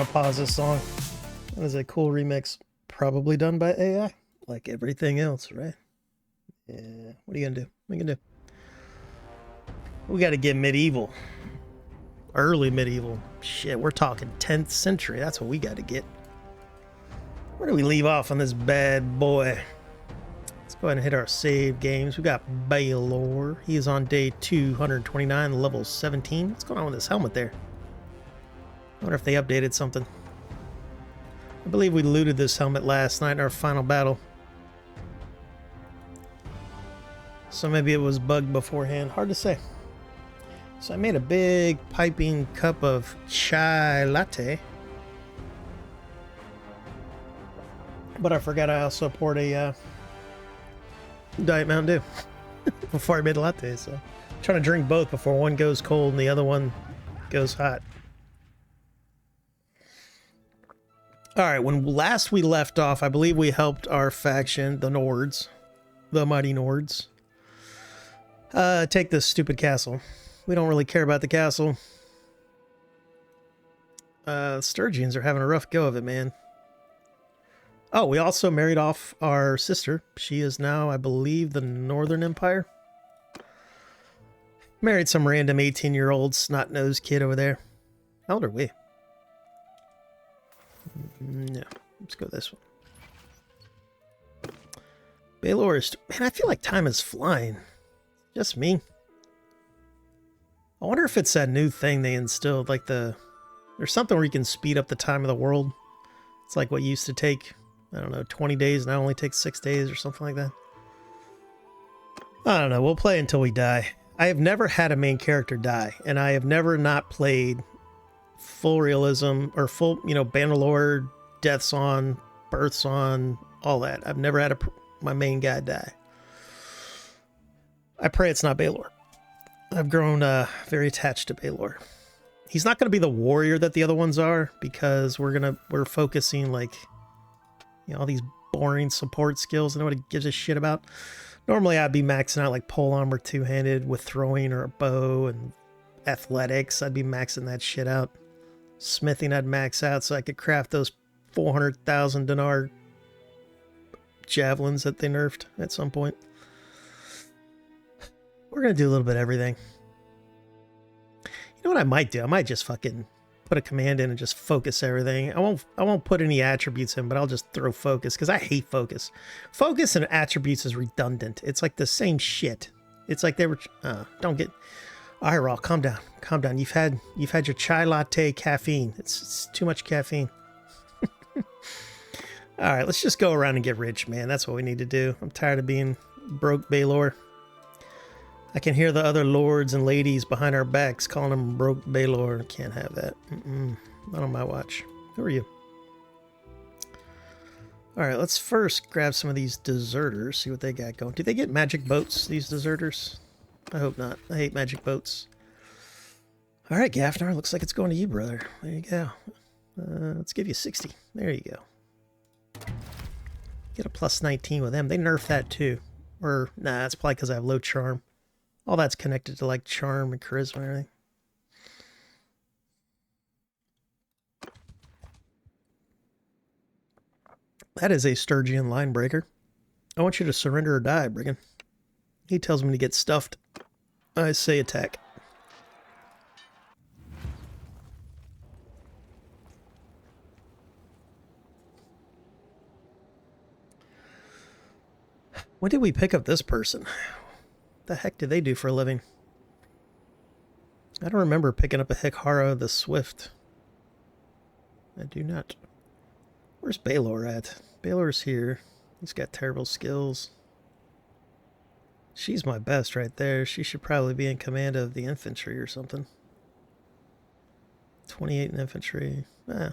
I'll pause this song. That is a cool remix, probably done by AI, like everything else, right? Yeah. What are you gonna do? What are you gonna do? We gotta get medieval. Early medieval. Shit, we're talking 10th century. That's what we gotta get. Where do we leave off on this bad boy? Let's go ahead and hit our save games. We got Bannerlord. He is on day 229, level 17. What's going on with this helmet there? I wonder if they updated something. I believe we looted this helmet last night in our final battle. So maybe it was bugged beforehand. Hard to say. So I made a big piping cup of chai latte. But I forgot I also poured a Diet Mountain Dew before I made a latte. So I'm trying to drink both before one goes cold and the other one goes hot. Alright, when last we left off, I believe we helped our faction, the Nords, the mighty Nords, take this stupid castle. We don't really care about the castle. Sturgians are having a rough go of it, man. Oh, we also married off our sister. She is now, I believe, the Northern Empire. Married some random 18-year-old snot-nosed kid over there. How old are we? No, let's go this one. Bannerlord is... Man, I feel like time is flying. Just me. I wonder if it's that new thing they instilled, like the... There's something where you can speed up the time of the world. It's like what used to take, I don't know, 20 days, now only takes 6 days or something like that. I don't know, we'll play until we die. I have never had a main character die, and I have never not played full realism, or full, you know, Bannerlord, deaths on, births on, all that. I've never had my main guy die. I pray it's not Bannerlord. I've grown very attached to Bannerlord. He's not going to be the warrior that the other ones are, because we're focusing, like, you know, all these boring support skills that nobody gives a shit about. Normally I'd be maxing out like pole armor two-handed with throwing or a bow, and athletics, I'd be maxing that shit out. Smithing I'd max out so I could craft those 400,000 dinar javelins that they nerfed at some point. We're going to do a little bit of everything. You know what I might do? I might just fucking put a command in and just focus everything. I won't put any attributes in, but I'll just throw focus, because I hate focus. Focus and attributes is redundant. It's like the same shit. It's like they were... don't get... All right, Raw, calm down. Calm down. You've had your chai latte caffeine. It's too much caffeine. All right, let's just go around and get rich, man. That's what we need to do. I'm tired of being broke Bannerlord. I can hear the other lords and ladies behind our backs calling them broke Bannerlord. Can't have that. Not on my watch. Who are you? All right, let's first grab some of these deserters, see what they got going. Do they get magic boats, these deserters? I hope not. I hate magic boats. All right, Gafnar, looks like it's going to you, brother. There you go. Let's give you 60. There you go. Get a plus 19 with them. They nerfed that too. Or, nah, that's probably because I have low charm. All that's connected to, like, charm and charisma and everything. That is a Sturgian line breaker. I want you to surrender or die, Brigand. He tells me to get stuffed. I say attack. When did we pick up this person? What the heck did they do for a living? I don't remember picking up a Hikara the Swift. I do not. Where's Bannerlord at? Bannerlord's here. He's got terrible skills. She's my best right there. She should probably be in command of the infantry or something. 28 in infantry. Yeah.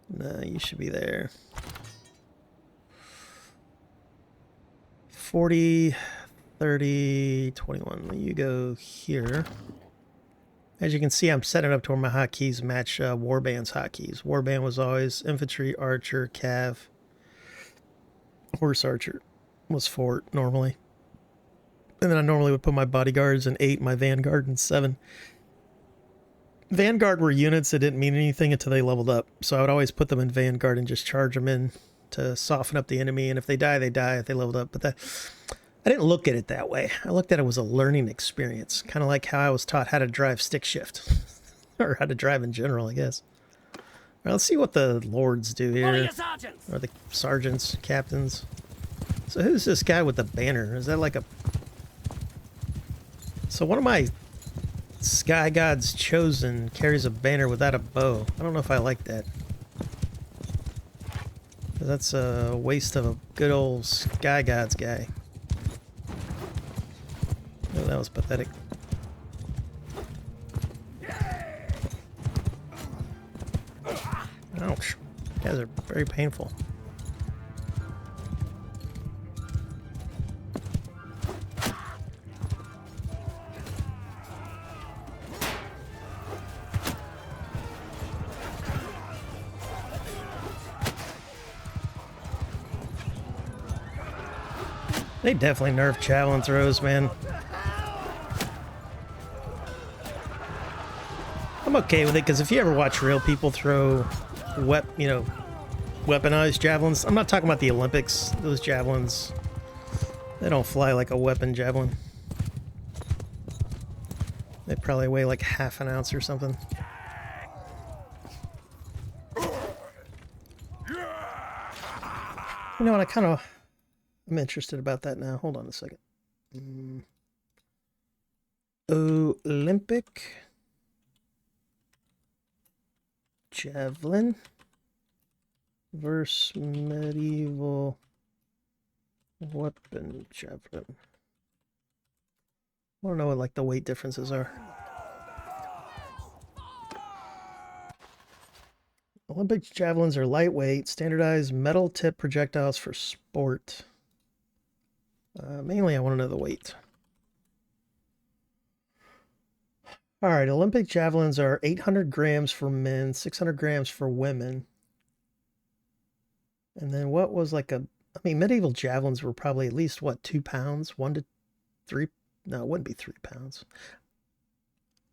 No, you should be there. 40, 30, 21. You go here. As you can see, I'm setting it up to where my hotkeys match Warband's hotkeys. Warband was always infantry, archer, cav. Horse archer was fort normally. And then I normally would put my bodyguards in 8, my vanguard in 7. Vanguard were units that didn't mean anything until they leveled up. So I would always put them in Vanguard and just charge them in to soften up the enemy. And if they die, they die if they leveled up. But that, I didn't look at it that way. I looked at it as a learning experience. Kind of like how I was taught how to drive stick shift. Or how to drive in general, I guess. All right, let's see what the lords do here. Or the sergeants, captains. So who's this guy with the banner? Is that like a... So one of my Sky Gods Chosen carries a banner without a bow. I don't know if I like that. That's a waste of a good old Sky Gods guy. Oh, that was pathetic. Ouch. You guys are very painful. They definitely nerfed javelin throws, man. I'm okay with it because if you ever watch real people throw weaponized javelins, I'm not talking about the Olympics. Those javelins, they don't fly like a weapon javelin. They probably weigh like half an ounce or something. You know what? I'm interested about that now. Hold on a second. Olympic javelin versus medieval weapon javelin. I don't know what like the weight differences are. Olympic javelins are lightweight, standardized metal tip projectiles for sport. Mainly I want to know the weight. Alright, Olympic javelins are 800 grams for men, 600 grams for women. And then what was like a... I mean, medieval javelins were probably at least, what, 2 pounds? 1 to 3... No, it wouldn't be 3 pounds.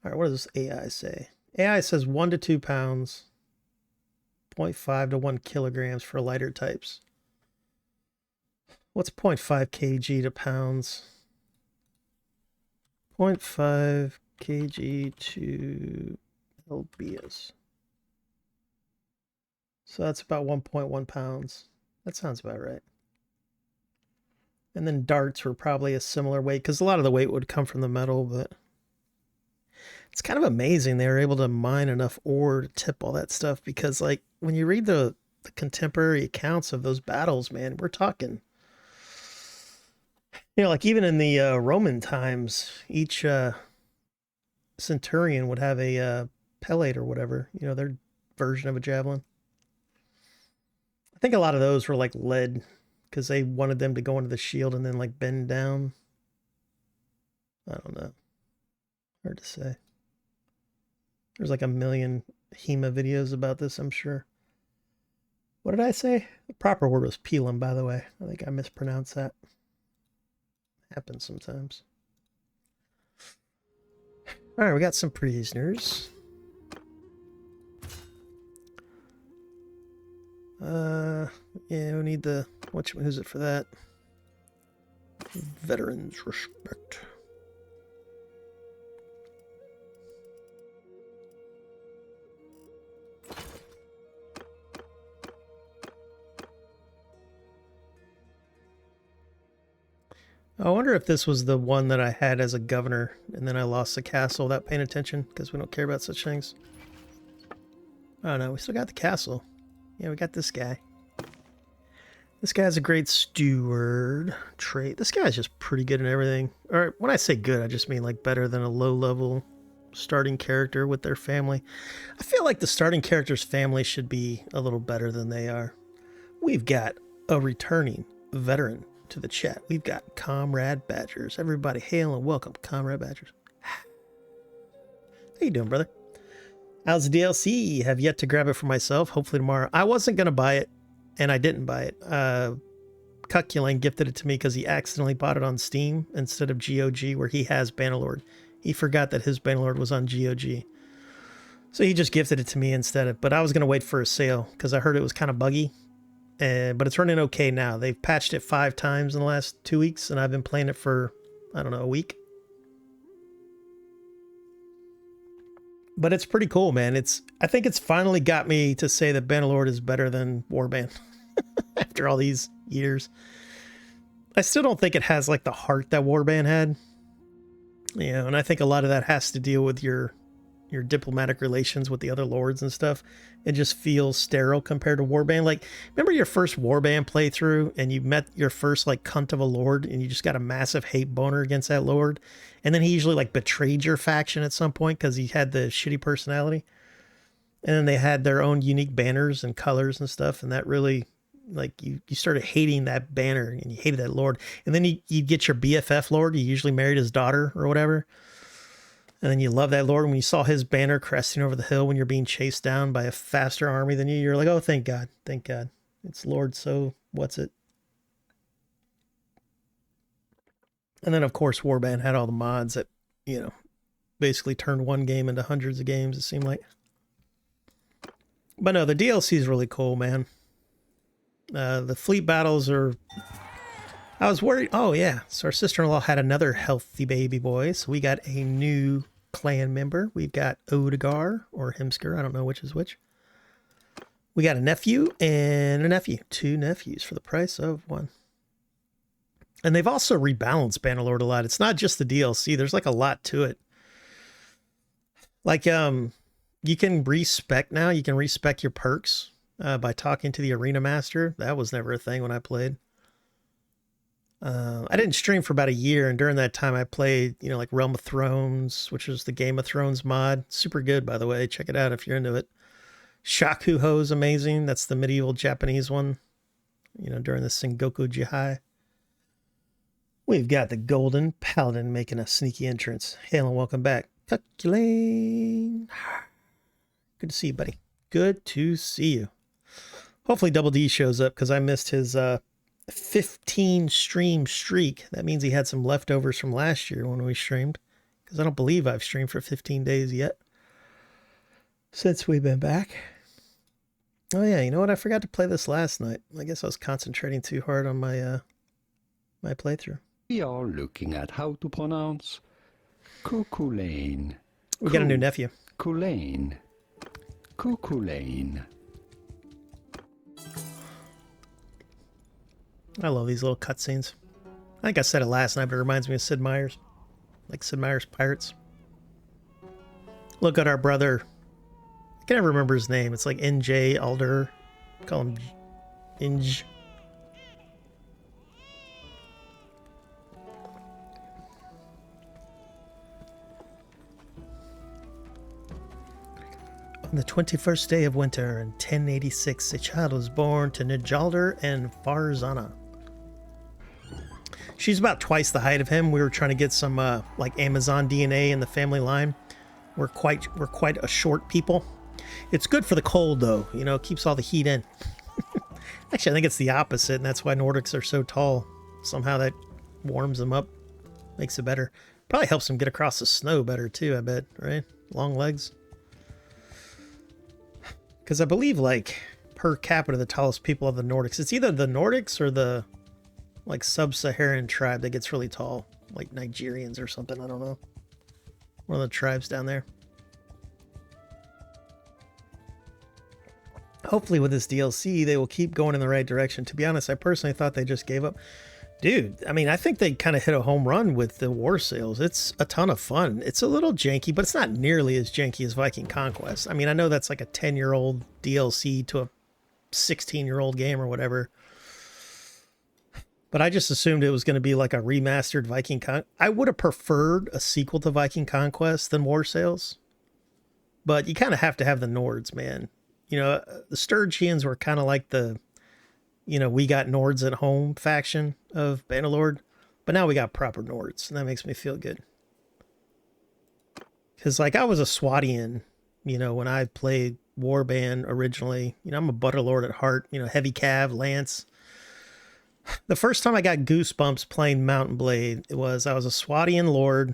Alright, what does AI say? AI says 1 to 2 pounds. 0.5 to 1 kilograms for lighter types. What's 0.5 kg to pounds? 0.5 kg to lbs. So that's about 1.1 pounds. That sounds about right. And then darts were probably a similar weight because a lot of the weight would come from the metal, but it's kind of amazing they were able to mine enough ore to tip all that stuff because, like, when you read the contemporary accounts of those battles, man, we're talking... You know, like even in the Roman times, each centurion would have a pellet or whatever, you know, their version of a javelin. I think a lot of those were like lead because they wanted them to go into the shield and then like bend down. I don't know. Hard to say. There's like a million HEMA videos about this, I'm sure. What did I say? The proper word was pilum, by the way. I think I mispronounced that. Happens sometimes. All right, we got some prisoners. Yeah, we need the who's it for that? Veterans respect. I wonder if this was the one that I had as a governor, and then I lost the castle without paying attention, because we don't care about such things. I don't know, we still got the castle. Yeah, we got this guy. This guy's a great steward trait. This guy's just pretty good at everything. Or when I say good, I just mean like better than a low-level starting character with their family. I feel like the starting character's family should be a little better than they are. We've got a returning veteran to the chat. We've got Comrade Badgers. Everybody hail and welcome, Comrade Badgers. How you doing, brother? How's the DLC? Have yet to grab it for myself. Hopefully tomorrow. I wasn't going to buy it, and I didn't buy it. Cuculane gifted it to me because he accidentally bought it on Steam instead of GOG, where he has Bannerlord. He forgot that his Bannerlord was on GOG. So he just gifted it to me instead of, but I was going to wait for a sale because I heard it was kind of buggy. But it's running okay now. They've patched it 5 times in the last 2 weeks, and I've been playing it for, I don't know, a week. But it's pretty cool, man. I think it's finally got me to say that Bannerlord is better than Warband after all these years. I still don't think it has like the heart that Warband had. You know, and I think a lot of that has to deal with your diplomatic relations with the other lords and stuff. It just feels sterile compared to Warband. Like, remember your first Warband playthrough and you met your first like cunt of a lord and you just got a massive hate boner against that lord, and then he usually like betrayed your faction at some point because he had the shitty personality, and then they had their own unique banners and colors and stuff, and that really, like, you started hating that banner and you hated that lord. And then you get your BFF lord, you usually married his daughter or whatever, and then you love that lord. When you saw his banner cresting over the hill when you're being chased down by a faster army than you, you're like, oh, thank God, it's Lord, so what's it? And then, of course, Warband had all the mods that, you know, basically turned one game into hundreds of games, it seemed like. But no, the DLC is really cool, man. The fleet battles are... I was worried. Oh, yeah. So our sister-in-law had another healthy baby boy. So we got a new clan member. We've got Odegar or Hemsker. I don't know which is which. We got a nephew and a nephew. 2 nephews for the price of 1. And they've also rebalanced Bannerlord a lot. It's not just the DLC. There's like a lot to it. Like, you can respec now. You can respec your perks by talking to the arena master. That was never a thing when I played. I didn't stream for about a year, and during that time I played, you know, like Realm of Thrones, which is the Game of Thrones mod. Super good, by the way. Check it out if you're into it. Shakuho is amazing. That's the medieval Japanese one, you know, during the Sengoku Jihai. We've got the Golden Paladin making a sneaky entrance. Hail and welcome back. Cuculane. Good to see you, buddy. Good to see you. Hopefully Double D shows up because I missed his 15 stream streak. That means he had some leftovers from last year when we streamed, because I don't believe I've streamed for 15 days yet since we've been back. Oh yeah, you know what? I forgot to play this last night. I guess I was concentrating too hard on my my playthrough. We are looking at how to pronounce Cuculane. We got a new nephew. Cuculane. Cuculane. I love these little cutscenes. I think I said it last night, but it reminds me of Sid Meier's. Like Sid Meier's Pirates. Look at our brother. I can never remember his name. It's like NJ Alder. Call him Inj. On the 21st day of winter in 1086, a child was born to Nijalder and Farzana. She's about twice the height of him. We were trying to get some like Amazon DNA in the family line. We're quite a short people. It's good for the cold though, you know, it keeps all the heat in. Actually, I think it's the opposite, and that's why Nordics are so tall. Somehow that warms them up, makes it better. Probably helps them get across the snow better too, I bet, right? Long legs. Because I believe, like, per capita, the tallest people of the Nordics, it's either the Nordics or the, like, sub-Saharan tribe that gets really tall. Like Nigerians or something, I don't know. One of the tribes down there. Hopefully with this DLC, they will keep going in the right direction. To be honest, I personally thought they just gave up. Dude, I mean, I think they kind of hit a home run with the war sales. It's a ton of fun. It's a little janky, but it's not nearly as janky as Viking Conquest. I mean, I know that's like a 10-year-old DLC to a 16-year-old game or whatever. But I just assumed it was going to be like a remastered Viking Conquest. I would have preferred a sequel to Viking Conquest than War Sales. But you kind of have to have the Nords, man. You know, the Sturgians were kind of like the, you know, we got Nords at home faction of Bannerlord. But now we got proper Nords, and that makes me feel good. Because, like, I was a Swatian, you know, when I played Warband originally. You know, I'm a Butterlord at heart, you know, heavy cav, lance. The first time I got goosebumps playing Mountain Blade, I was a Swatian Lord.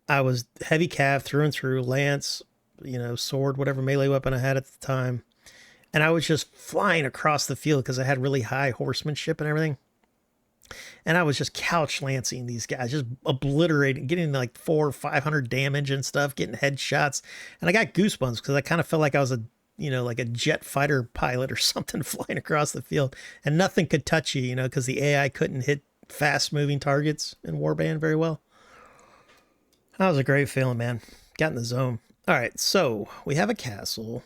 I was heavy cav through and through, lance, you know, sword, whatever melee weapon I had at the time. And I was just flying across the field because I had really high horsemanship and everything. And I was just couch lancing these guys, just obliterating, getting like 400 or 500 damage and stuff, getting headshots. And I got goosebumps because I kind of felt like I was a, you know, like a jet fighter pilot or something flying across the field. And nothing could touch you, you know, because the AI couldn't hit fast moving targets in Warband very well. That was a great feeling, man. Got in the zone. All right, so we have a castle.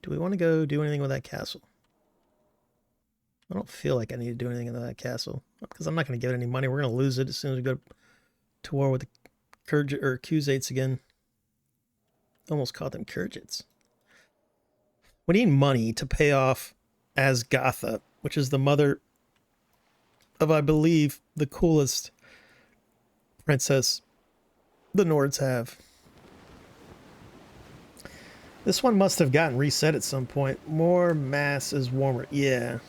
Do we want to go do anything with that castle? I don't feel like I need to do anything in that castle because I'm not going to get any money. We're going to lose it as soon as we go to war with the Khuzaits again. Almost called them Khergits. We need money to pay off Asgatha, which is the mother of, I believe, the coolest princess the Nords have. This one must have gotten reset at some point. More mass is warmer. Yeah.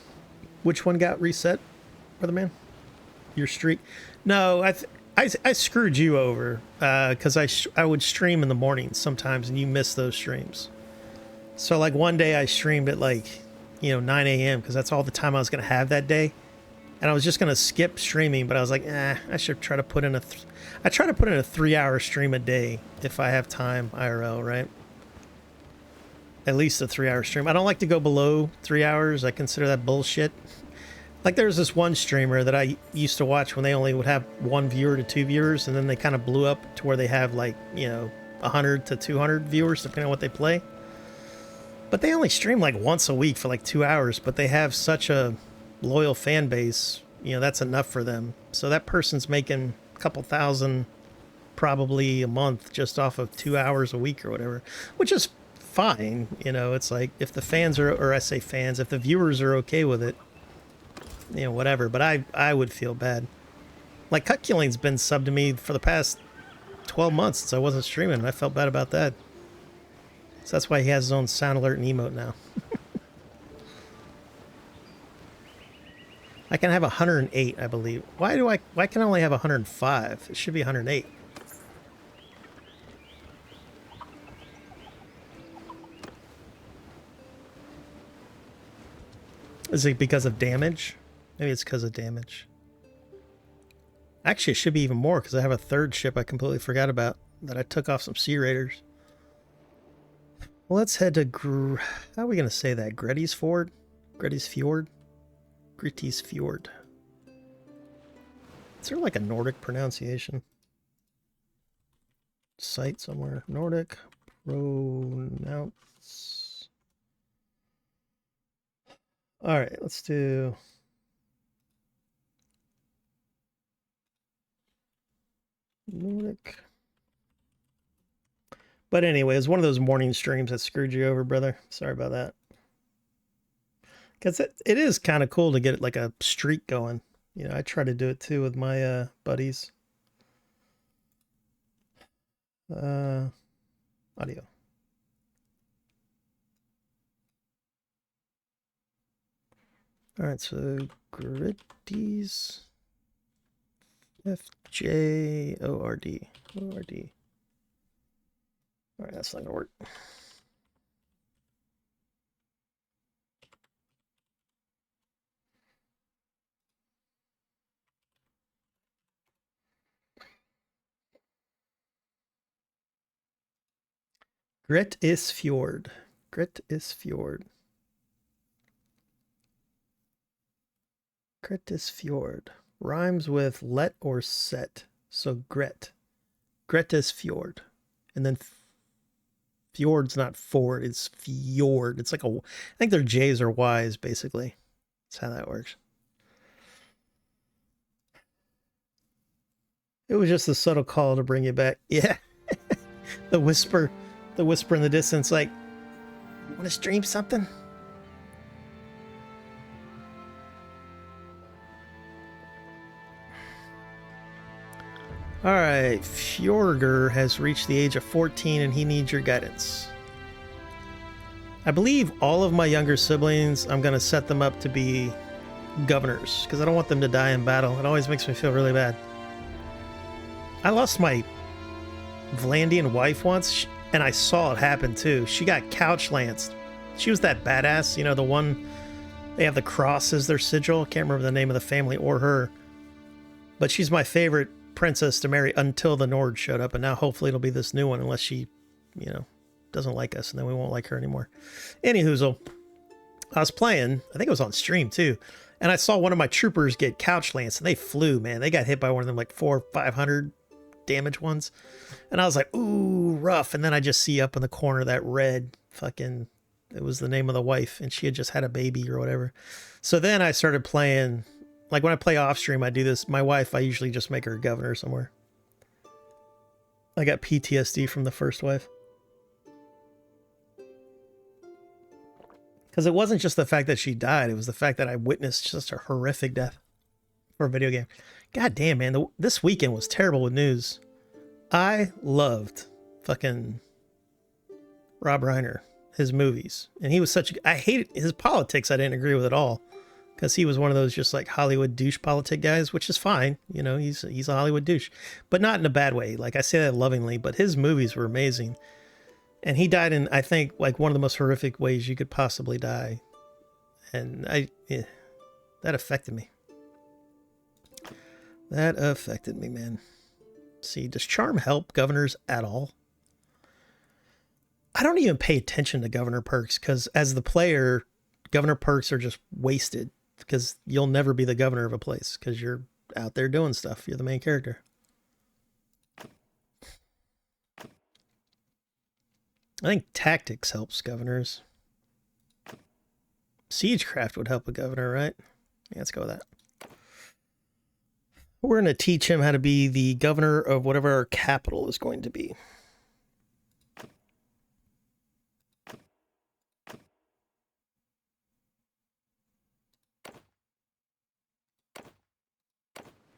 Which one got reset, brother man? Your streak? No, I screwed you over because I would stream in the mornings sometimes, and you miss those streams. So like one day I streamed at like, you know, 9 a.m. because that's all the time I was going to have that day. And I was just going to skip streaming, but I was like, I should try to put in I try to put in a 3-hour stream a day if I have time IRL, right? At least a 3-hour stream. I don't like to go below 3 hours. I consider that bullshit. Like there was this one streamer that I used to watch when they only would have 1 viewer to 2 viewers, and then they kind of blew up to where they have like, you know, 100 to 200 viewers depending on what they play. But they only stream like once a week for like 2 hours, but they have such a loyal fan base, you know, that's enough for them. So that person's making a couple thousand probably a month just off of 2 hours a week or whatever, which is fine. You know, it's like if the fans are, or I say fans, if the viewers are okay with it, you know, whatever. But I would feel bad. Like Cut Killing's been subbed to me for the past 12 months since I wasn't streaming, and I felt bad about that. So that's why he has his own sound alert and emote now. I can have 108, I believe. Why can I only have 105? It should be 108. Is it because of damage? Maybe it's because of damage. Actually, it should be even more because I have a third ship I completely forgot about that I took off some Sea Raiders. Well, let's head to... How are we going to say that? Gretti's Ford? Gretti's Fjord? Gritty's Fjord. Is there like a Nordic pronunciation? Site somewhere. Nordic pronounce. Alright, let's do... Nordic. But anyway, it's one of those morning streams that screwed you over, brother. Sorry about that. Because it is kind of cool to get like a streak going. You know, I try to do it too with my buddies. Audio. All right, so Gritty's FJORD. ORD. All right, that's not gonna work. Gret is Fjord. Gret is Fjord. Gret is Fjord. Rhymes with let or set. So Gret. Gret is Fjord. And then Fjord's not Ford, it's Fjord. It's like a... I think they're J's or Y's, basically. That's how that works. It was just a subtle call to bring you back. Yeah. The whisper in the distance, like, you want to stream something? Alright, Fjorger has reached the age of 14 and he needs your guidance. I believe all of my younger siblings, I'm going to set them up to be governors, because I don't want them to die in battle. It always makes me feel really bad. I lost my Vlandian wife once, And I saw it happen too. She got couch lanced. She was that badass, you know, the one they have the cross as their sigil. I can't remember the name of the family or her. But she's my favorite princess to marry until the Nord showed up, and now hopefully it'll be this new one, unless she, you know, doesn't like us, and then we won't like her anymore. Anyhoozle, I was playing, I think it was on stream too, and I saw one of my troopers get couch lanced, and they flew, man. They got hit by one of them like 400 or 500 damage ones, and I was like, ooh, rough. And then I just see up in the corner that red fucking, it was the name of the wife, and she had just had a baby or whatever. So then I started playing, like when I play off stream, I do this. My wife, I usually just make her a governor somewhere. I got PTSD from the first wife. Because it wasn't just the fact that she died, it was the fact that I witnessed just a horrific death for a video game. God damn, man, this weekend was terrible with news. I loved fucking Rob Reiner, his movies. And he was such a, I hated his politics, I didn't agree with at all. Because he was one of those just like Hollywood douche politic guys, which is fine. You know, he's a Hollywood douche. But not in a bad way. Like, I say that lovingly, but his movies were amazing. And he died in, I think, like one of the most horrific ways you could possibly die. And that affected me. That affected me, man. See, does charm help governors at all? I don't even pay attention to governor perks, because as the player, governor perks are just wasted, because you'll never be the governor of a place because you're out there doing stuff. You're the main character. I think tactics helps governors. Siegecraft would help a governor, right? Yeah, let's go with that. We're going to teach him how to be the governor of whatever our capital is going to be.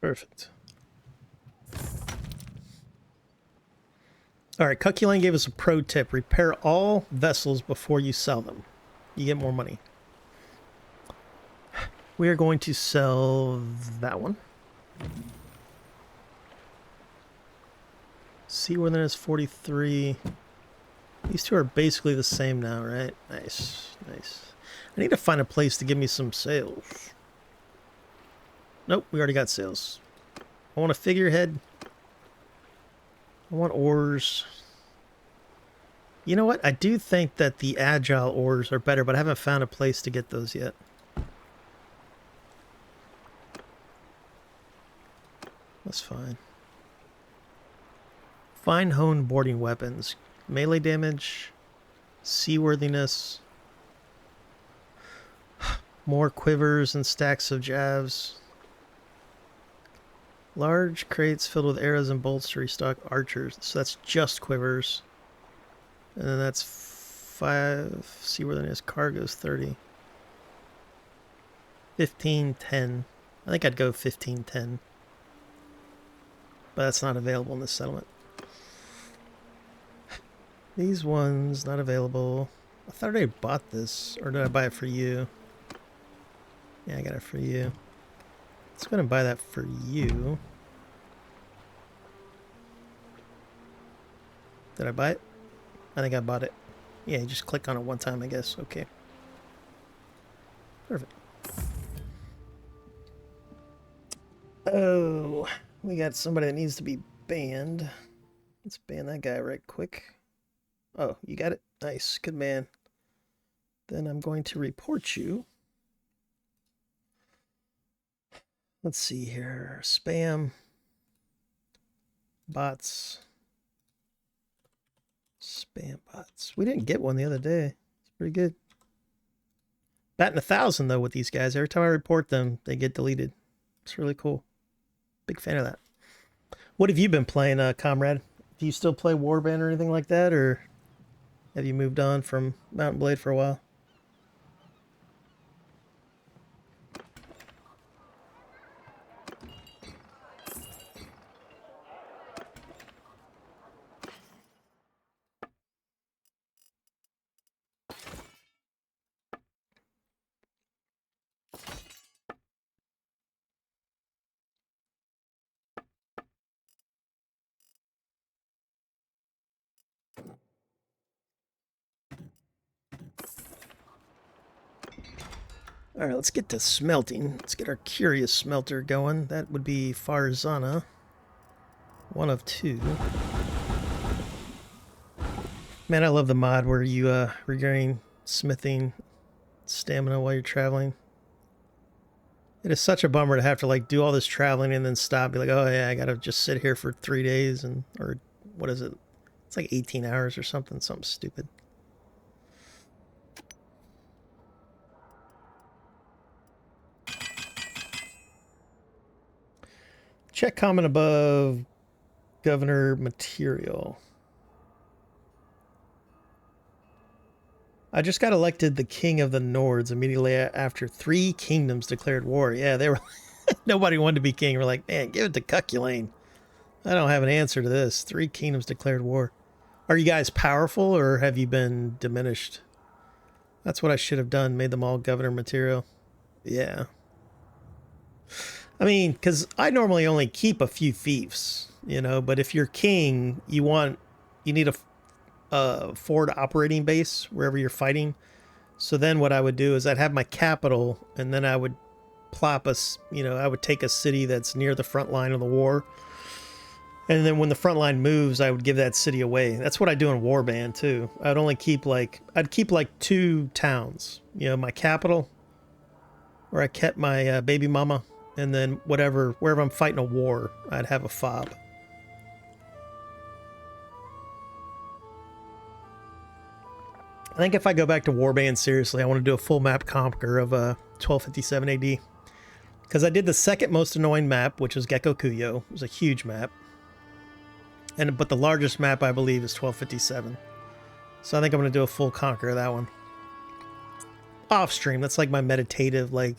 Perfect. All right, Cuculane gave us a pro tip. Repair all vessels before you sell them. You get more money. We are going to sell that one. Seaworthiness 43. These two are basically the same now, right? Nice, nice. I need to find a place to give me some sales. Nope, we already got sales. I want a figurehead. I want ores. You know what? I do think that the agile ores are better, but I haven't found a place to get those yet. That's fine. Fine honed boarding weapons. Melee damage. Seaworthiness. More quivers and stacks of jabs. Large crates filled with arrows and bolts to restock archers. So that's just quivers. And then that's 5 seaworthiness. Cargo's 30. 1510. I think I'd go 1510. But that's not available in this settlement. These ones not available. I thought I bought this, or did I buy it for you? Yeah, I got it for you. Let's go ahead and buy that for you. Did I buy it? I think I bought it. Yeah, you just click on it one time, I guess. Okay. Perfect. Oh, we got somebody that needs to be banned. Let's ban that guy right quick. Oh, you got it? Nice. Good man. Then I'm going to report you. Let's see here. Spam. Bots. Spam bots. We didn't get one the other day. It's pretty good. Batting 1,000 though with these guys. Every time I report them, they get deleted. It's really cool. Big fan of that. What have you been playing, comrade? Do you still play Warband or anything like that, or have you moved on from Mount and Blade for a while? Alright, let's get to smelting. Let's get our curious smelter going. That would be Farzana. One of two. Man, I love the mod where you regain smithing stamina while you're traveling. It is such a bummer to have to like do all this traveling and then stop, be like, oh yeah, I gotta just sit here for 3 days and or what is it? It's like 18 hours or something stupid. Check comment above governor material. I just got elected the king of the Nords immediately after 3 kingdoms declared war. Yeah, they were nobody wanted to be king. We're like, man, give it to Cuculane. I don't have an answer to this. 3 kingdoms declared war. Are you guys powerful or have you been diminished? That's what I should have done. Made them all governor material. Yeah. I mean, because I normally only keep a few fiefs, you know, but if you're king, you need a forward operating base wherever you're fighting. So then what I would do is I'd have my capital and then I would plop I would take a city that's near the front line of the war. And then when the front line moves, I would give that city away. That's what I do in Warband too. I'd keep like 2 towns, you know, my capital where I kept my baby mama, and then wherever I'm fighting a war, I'd have a fob. I think if I go back to Warband seriously, I want to do a full map conquer of 1257 AD. Because I did the second most annoying map, which was Gecko Kuyo. It was a huge map. But the largest map, I believe, is 1257. So I think I'm going to do a full conquer of that one. Off stream, that's like my meditative, like...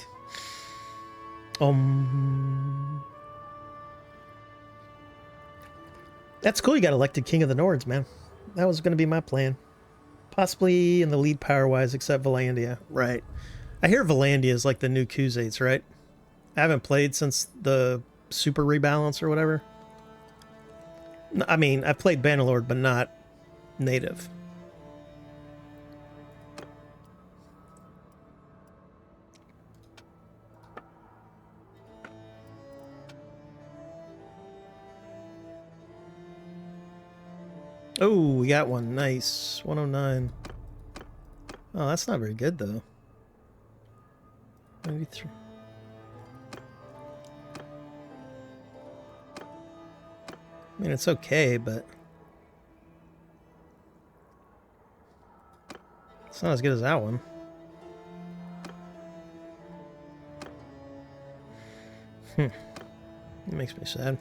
That's cool, you got elected King of the Nords, man. That was going to be my plan. Possibly in the lead power-wise, except Valandia. Right. I hear Valandia is like the new Khuzaits, right? I haven't played since the Super Rebalance or whatever. I mean, I've played Bannerlord, but not native. Oh, we got one. Nice. 109. Oh, that's not very good, though. 93. I mean, it's okay, but... it's not as good as that one. It makes me sad.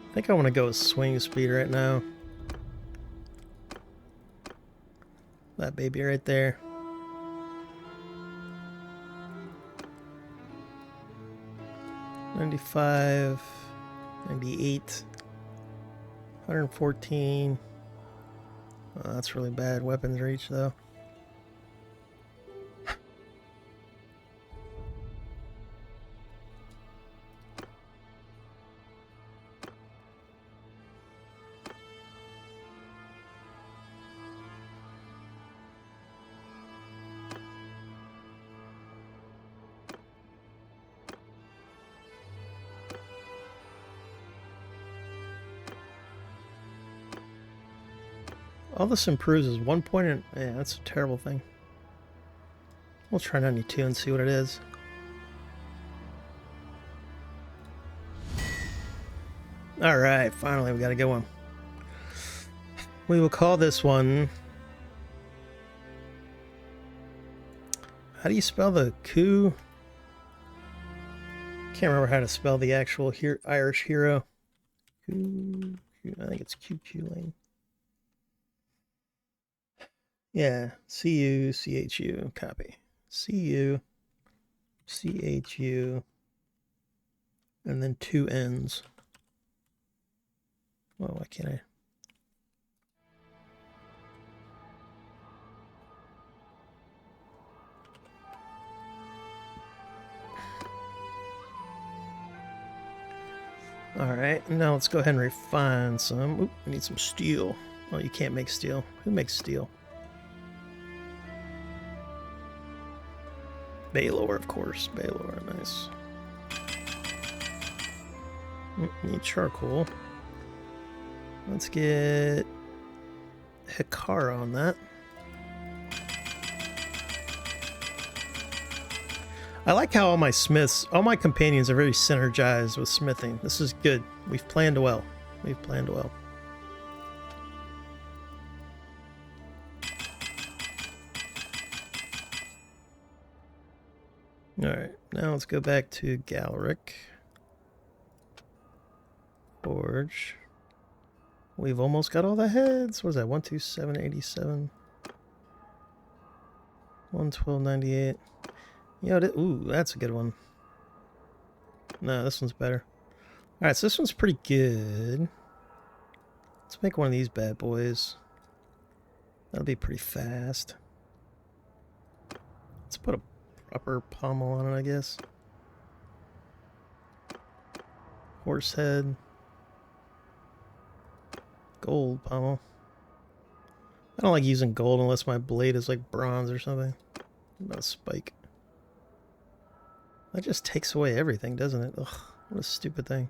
I think I want to go with swing speed right now. That baby right there. $95, $98, $114. Oh, that's really bad weapons reach, though. All this improves is 1 point in... yeah, that's a terrible thing. We'll try 92 and see what it is. Alright, finally we got a good one. We will call this one... how do you spell the coup? Can't remember how to spell the actual Irish hero. I think it's Cuculane. Yeah, C-U-C-H-U, copy. C-U-C-H-U, and then 2 N's. Well, why can't I? Alright, now let's go ahead and refine some. Oop, we need some steel. Oh, you can't make steel. Who makes steel? Bannerlord, of course. Bannerlord, nice. Need charcoal. Let's get Hikara on that. I like how all my smiths, all my companions are very synergized with smithing. This is good. We've planned well. We've planned well. Alright, now let's go back to Galric. Forge. We've almost got all the heads. What is that? 127, 87. 112, 98. Yo, ooh, that's a good one. No, this one's better. Alright, so this one's pretty good. Let's make one of these bad boys. That'll be pretty fast. Let's put a proper pommel on it, I guess. Horse head. Gold pommel. I don't like using gold unless my blade is like bronze or something. Not a spike. That just takes away everything, doesn't it? Ugh, what a stupid thing.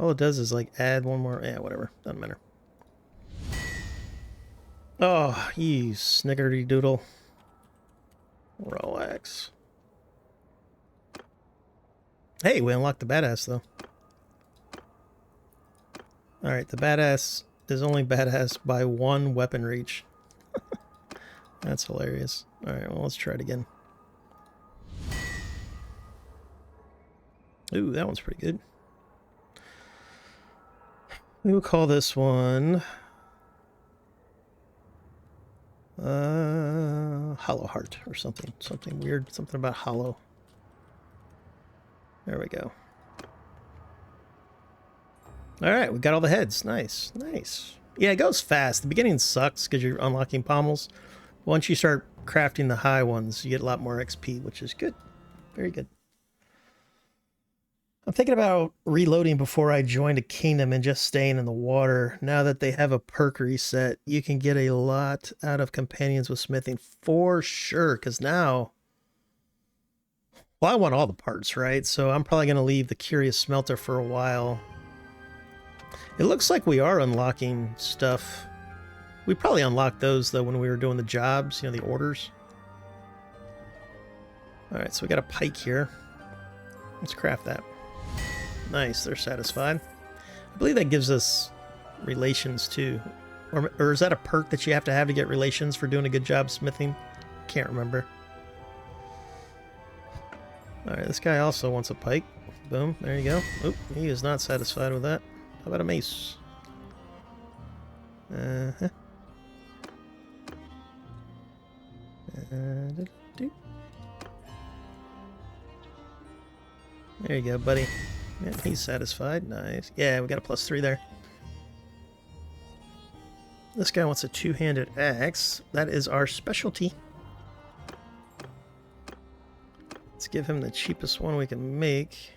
All it does is like add one more. Yeah, whatever. Doesn't matter. Oh, you snickerty doodle. Relax. Hey, we unlocked the badass though. Alright, the badass is only badass by one weapon reach. That's hilarious. Alright, well, let's try it again. Ooh, that one's pretty good. We will call this one Hollow Heart or something. Something weird. Something about hollow. There we go. Alright, we got all the heads. Nice. Nice. Yeah, it goes fast. The beginning sucks because you're unlocking pommels. Once you start crafting the high ones, you get a lot more XP, which is good. Very good. I'm thinking about reloading before I join a kingdom and just staying in the water. Now that they have a perk reset, you can get a lot out of companions with smithing for sure. Because now, well, I want all the parts, right? So I'm probably going to leave the Curious Smelter for a while. It looks like we are unlocking stuff. We probably unlocked those, though, when we were doing the jobs, you know, the orders. Alright, so we got a pike here. Let's craft that. Nice, they're satisfied. I believe that gives us relations, too. Or is that a perk that you have to get relations for doing a good job smithing? Can't remember. Alright, this guy also wants a pike. Boom, there you go. Oop, he is not satisfied with that. How about a mace? Uh-huh. There you go, buddy. Yeah, he's satisfied. Nice. Yeah, we got a +3 there. This guy wants a two-handed axe. That is our specialty. Let's give him the cheapest one we can make.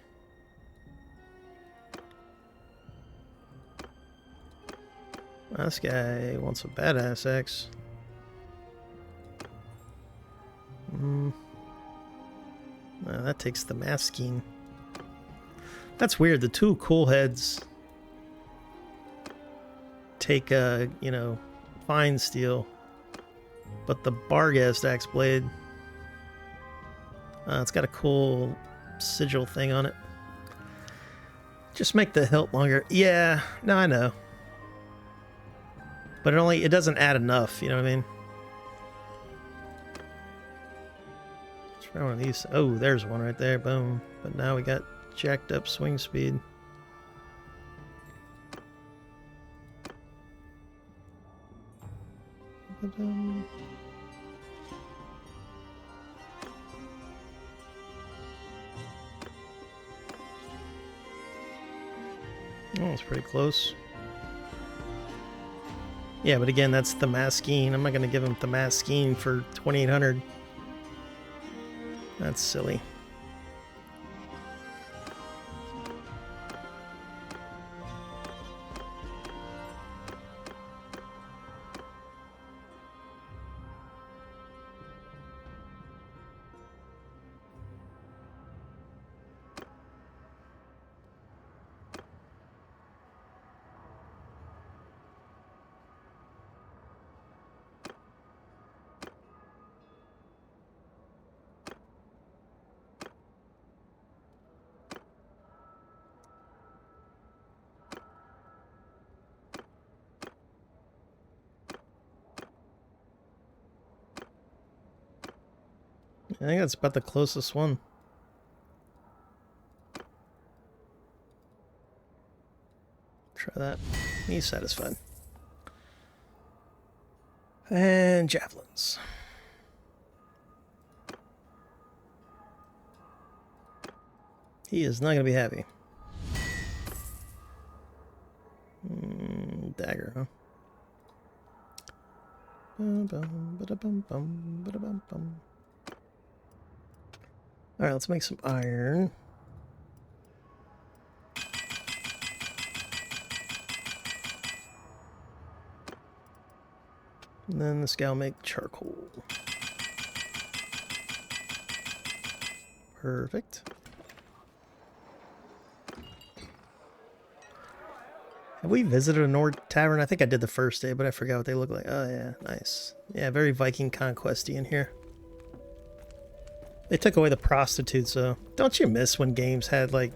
This guy wants a badass axe. That takes the masking. That's weird. The two cool heads take, you know, fine steel. But the Barghast axe blade, it's got a cool sigil thing on it. Just make the hilt longer. Yeah, no, I know. But it doesn't add enough, you know what I mean? Let's try one of these. Oh, there's one right there. Boom. But now we got jacked up swing speed. Oh, it's pretty close. Yeah, but again, that's the masking. I'm not going to give him the masking for 2,800. That's silly. I think that's about the closest one. Try that. He's satisfied. And javelins. He is not going to be happy. Dagger, huh? Alright, let's make some iron. And then this guy will make charcoal. Perfect. Have we visited a Nord tavern? I think I did the first day, but I forgot what they look like. Oh yeah, nice. Yeah, very Viking conquesty in here. They took away the prostitutes, though. Don't you miss when games had, like,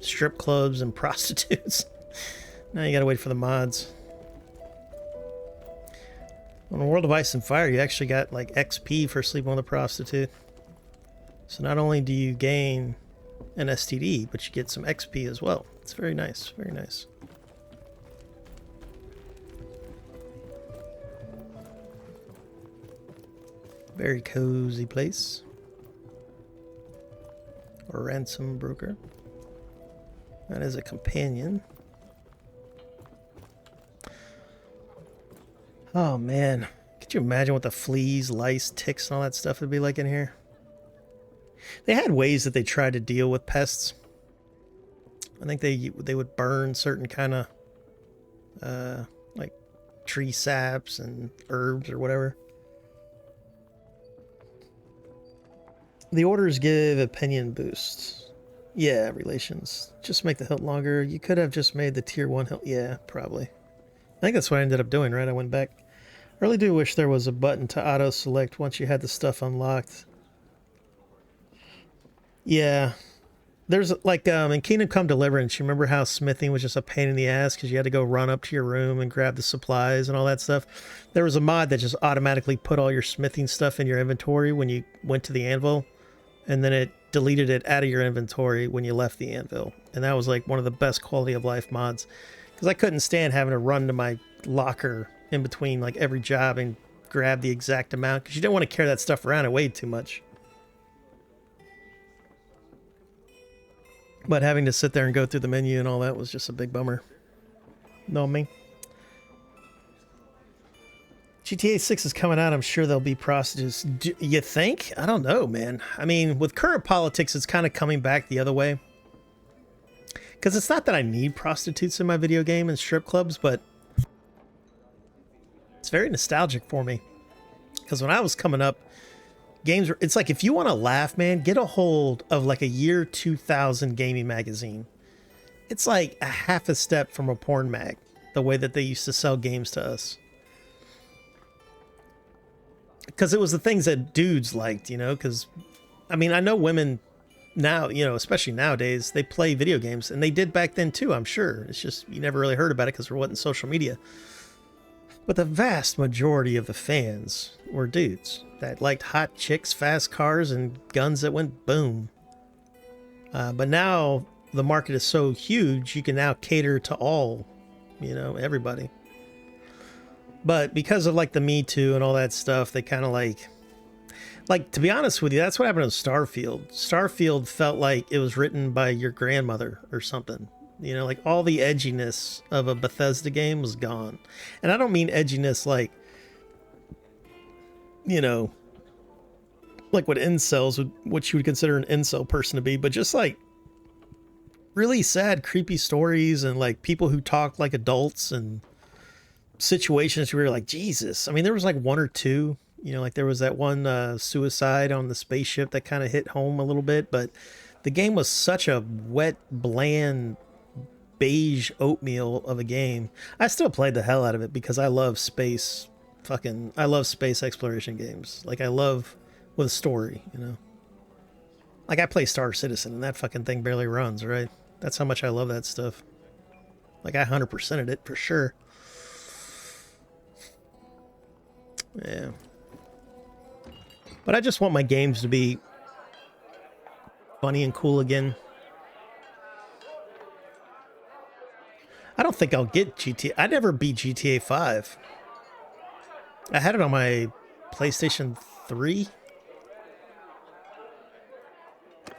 strip clubs and prostitutes? Now you gotta wait for the mods. On World of Ice and Fire, you actually got, like, XP for sleeping with a prostitute. So not only do you gain an STD, but you get some XP as well. It's very nice, very nice. Very cozy place. A ransom broker. That is a companion. Oh man, could you imagine what the fleas, lice, ticks, and all that stuff would be like in here? They had ways that they tried to deal with pests. I think they would burn certain kind of like tree saps and herbs or whatever. The orders give opinion boosts. Yeah, relations. Just make the hilt longer. You could have just made the tier 1 hilt. Yeah, probably. I think that's what I ended up doing, right? I went back. I really do wish there was a button to auto-select once you had the stuff unlocked. Yeah. There's, like, in Kingdom Come Deliverance, you remember how smithing was just a pain in the ass because you had to go run up to your room and grab the supplies and all that stuff? There was a mod that just automatically put all your smithing stuff in your inventory when you went to the anvil, and then it deleted it out of your inventory when you left the anvil. And that was, like, one of the best quality of life mods. Because I couldn't stand having to run to my locker in between, like, every job and grab the exact amount, because you didn't want to carry that stuff around. It weighed too much. But having to sit there and go through the menu and all that was just a big bummer. Know me? GTA 6 is coming out. I'm sure there'll be prostitutes. Do you think? I don't know, man. I mean, with current politics, it's kind of coming back the other way. Because it's not that I need prostitutes in my video game and strip clubs, but it's very nostalgic for me. Because when I was coming up, games were, it's like, if you want to laugh, man, get a hold of like a year 2000 gaming magazine. It's like a half a step from a porn mag, the way that they used to sell games to us. Because it was the things that dudes liked, you know, because, I mean, I know women now, you know, especially nowadays, they play video games, and they did back then too, I'm sure. It's just, you never really heard about it because there wasn't social media. But the vast majority of the fans were dudes that liked hot chicks, fast cars, and guns that went boom. But now the market is so huge, you can now cater to all, you know, everybody. But because of like the Me Too and all that stuff, they kind of like, to be honest with you, that's what happened to Starfield. Starfield felt like it was written by your grandmother or something. You know, like all the edginess of a Bethesda game was gone. And I don't mean edginess like, you know, like what incels would, what you would consider an incel person to be, but just like really sad, creepy stories and like people who talk like adults and situations where you're like, Jesus. I mean, there was like one or two, you know, like there was that one suicide on the spaceship that kind of hit home a little bit, but the game was such a wet, bland, beige oatmeal of a game. I still played the hell out of it because I love space I love space exploration games. Like I love with a story, you know. Like I play Star Citizen and that fucking thing barely runs, right? That's how much I love that stuff. Like I 100%ed it for sure. Yeah. But I just want my games to be funny and cool again. I don't think I'll get GTA. I never beat GTA 5. I had it on my PlayStation 3.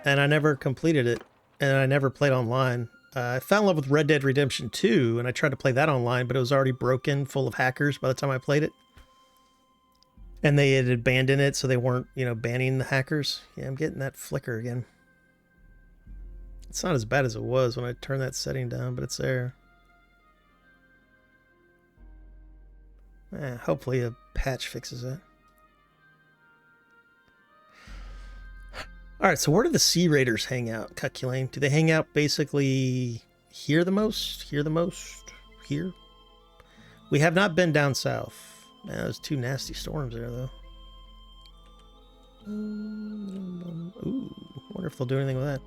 And I never completed it. And I never played online. I fell in love with Red Dead Redemption 2, and I tried to play that online, but it was already broken, full of hackers by the time I played it. And they had abandoned it, so they weren't, banning the hackers. Yeah, I'm getting that flicker again. It's not as bad as it was when I turned that setting down, but it's there. Hopefully a patch fixes that. Alright, so where do the Sea Raiders hang out, Cuculane? Do they hang out basically here the most? Here the most? Here? We have not been down south. Man, there's 2 nasty storms there, though. Ooh, wonder if they'll do anything with that.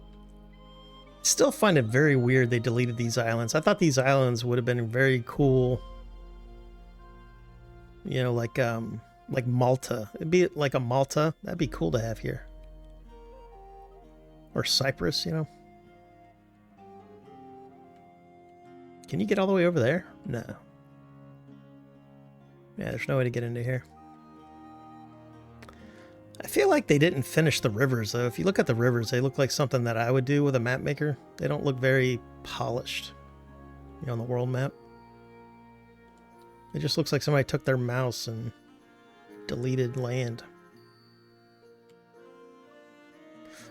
Still find it very weird they deleted these islands. I thought these islands would have been very cool. Like Malta. It'd be like a Malta. That'd be cool to have here. Or Cyprus, Can you get all the way over there? No. Yeah, there's no way to get into here. I feel like they didn't finish the rivers, though. If you look at the rivers, they look like something that I would do with a map maker. They don't look very polished, on the world map. It just looks like somebody took their mouse and deleted land.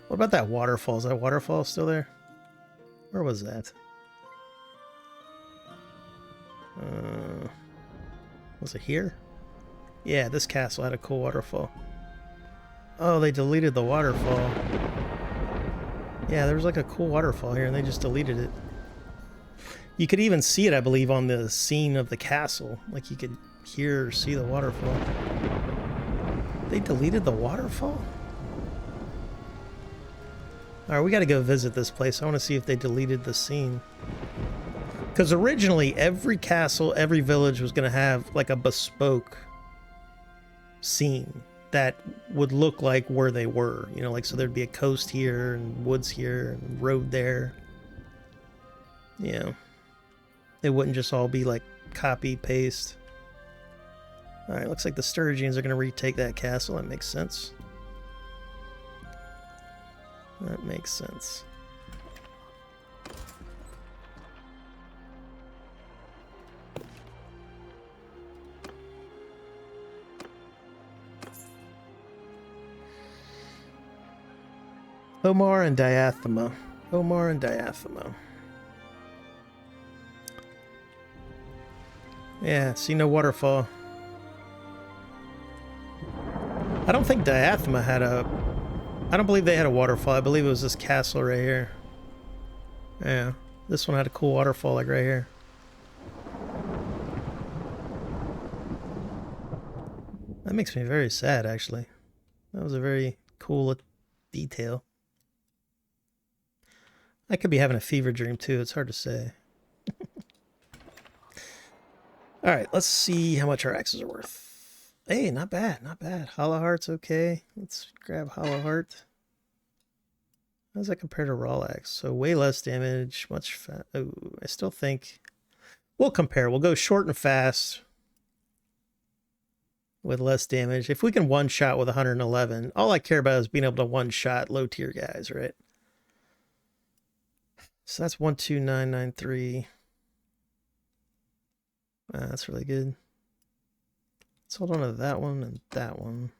What about that waterfall? Is that waterfall still there? Where was that? Was it here? Yeah, this castle had a cool waterfall. Oh, they deleted the waterfall. Yeah, there was like a cool waterfall here and they just deleted it. You could even see it, I believe, on the scene of the castle. Like you could hear or see the waterfall. They deleted the waterfall? Alright, we gotta go visit this place. I want to see if they deleted the scene. Because originally, every castle, every village was going to have like a bespoke scene that would look like where they were. So there'd be a coast here, and woods here, and road there. It wouldn't just all be like copy, paste. Alright, looks like the Sturgians are going to retake that castle. That makes sense. That makes sense. Omar and Diathema. Omar and Diathema. Yeah, see no waterfall. I don't think Diathema had a... I don't believe they had a waterfall. I believe it was this castle right here. Yeah, this one had a cool waterfall like right here. That makes me very sad, actually. That was a very cool detail. I could be having a fever dream too. It's hard to say. Alright, let's see how much our axes are worth. Hey, not bad, not bad. Hollow Heart's okay. Let's grab Hollow Heart. How does that compare to Raw Axe? So way less damage, much fast. Oh, I still think we'll compare. We'll go short and fast with less damage. If we can one-shot with 111, all I care about is being able to one-shot low-tier guys, right? So that's 12993. That's really good. Let's hold on to that one and that one.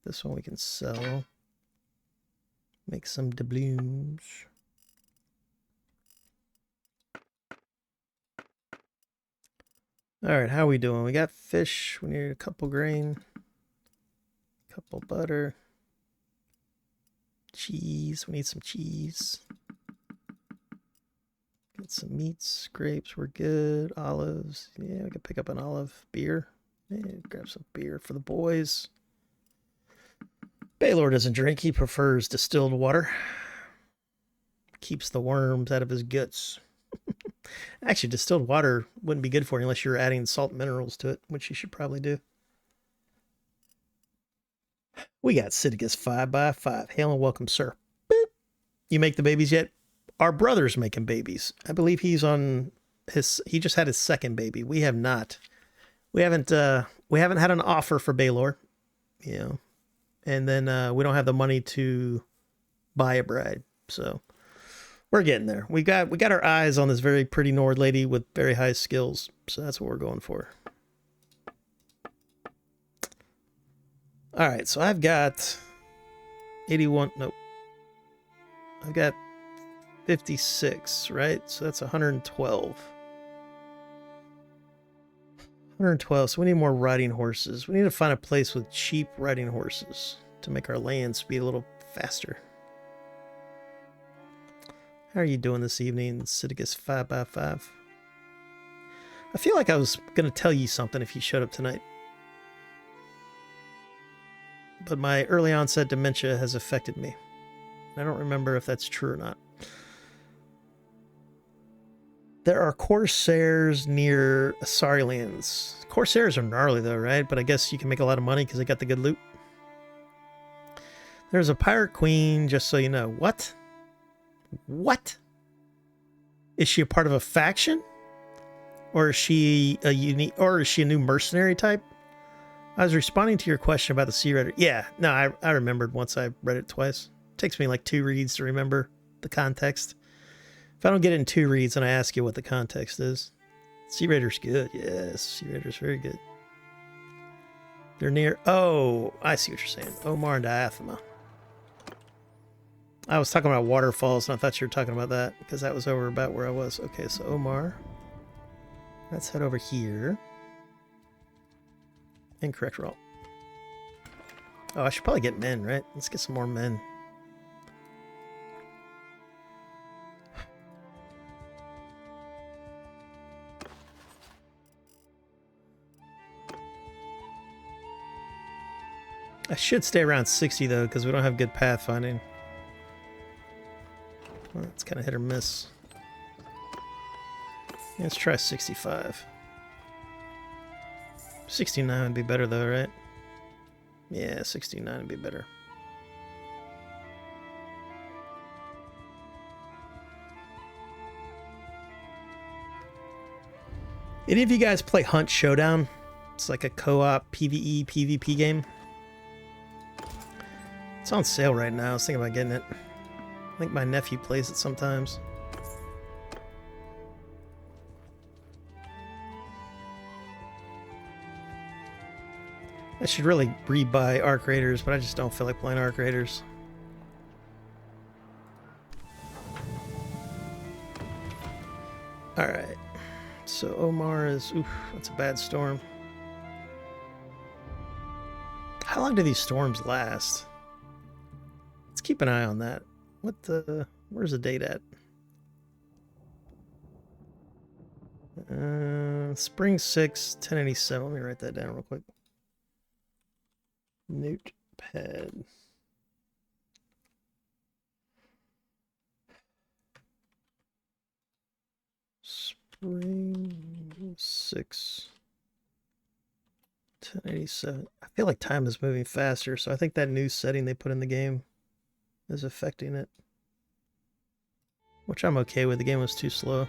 This one we can sell. Make some doubloons. Alright, how are we doing? We got fish. We need a couple grain. Couple butter. Cheese. We need some cheese. Get some meats. Grapes. We're good. Olives. Yeah, we can pick up an olive. Beer. Yeah, grab some beer for the boys. Bannerlord doesn't drink. He prefers distilled water. Keeps the worms out of his guts. Actually, distilled water wouldn't be good for you unless you're adding salt minerals to it, which you should probably do. We got Sidicus 5x5. Hail and welcome, sir. Boop. You make the babies yet? Our brother's making babies. I believe he's on he just had his second baby. We have not. We haven't had an offer for Baylor, you know. And then we don't have the money to buy a bride. So we're getting there. We got our eyes on this very pretty Nord lady with very high skills. So that's what we're going for. All right, so I've got 81. Nope. I've got 56, right? So that's 112. 112. So we need more riding horses. We need to find a place with cheap riding horses to make our land speed a little faster. How are you doing this evening, Sidicus 5x5? I feel like I was going to tell you something if you showed up tonight. But my early onset dementia has affected me. I don't remember if that's true or not. There are Corsairs near Asarilands. Corsairs are gnarly though, right? But I guess you can make a lot of money because they got the good loot. There's a pirate queen, just so you know. What? What? Is she a part of a faction? Or is she a new mercenary type? I was responding to your question about the Sea Raider. Yeah, no, I remembered once I read it twice. It takes me like 2 reads to remember the context. If I don't get it in 2 reads and I ask you what the context is. Sea Raider's good. Yes, Sea Raider's very good. They're near... Oh, I see what you're saying. Omar and Diathema. I was talking about waterfalls, and I thought you were talking about that, because that was over about where I was. Okay, so Omar. Let's head over here. Incorrect roll. Oh, I should probably get men, right? Let's get some more men. I should stay around 60, though, because we don't have good pathfinding. Well, it's kind of hit or miss. Yeah, let's try 65. 69 would be better, though, right? Yeah, 69 would be better. Any of you guys play Hunt Showdown? It's like a co-op PvE, PvP game. It's on sale right now. I was thinking about getting it. I think my nephew plays it sometimes. I should really rebuy Arc Raiders, but I just don't feel like playing Arc Raiders. Alright. So Omar is... Oof, that's a bad storm. How long do these storms last? Let's keep an eye on that. What the... Where's the date at? Spring 6, 1087. Let me write that down real quick. Notepad. Spring 6, 1087. I feel like time is moving faster, so I think that new setting they put in the game is affecting it. Which I'm okay with. The game was too slow.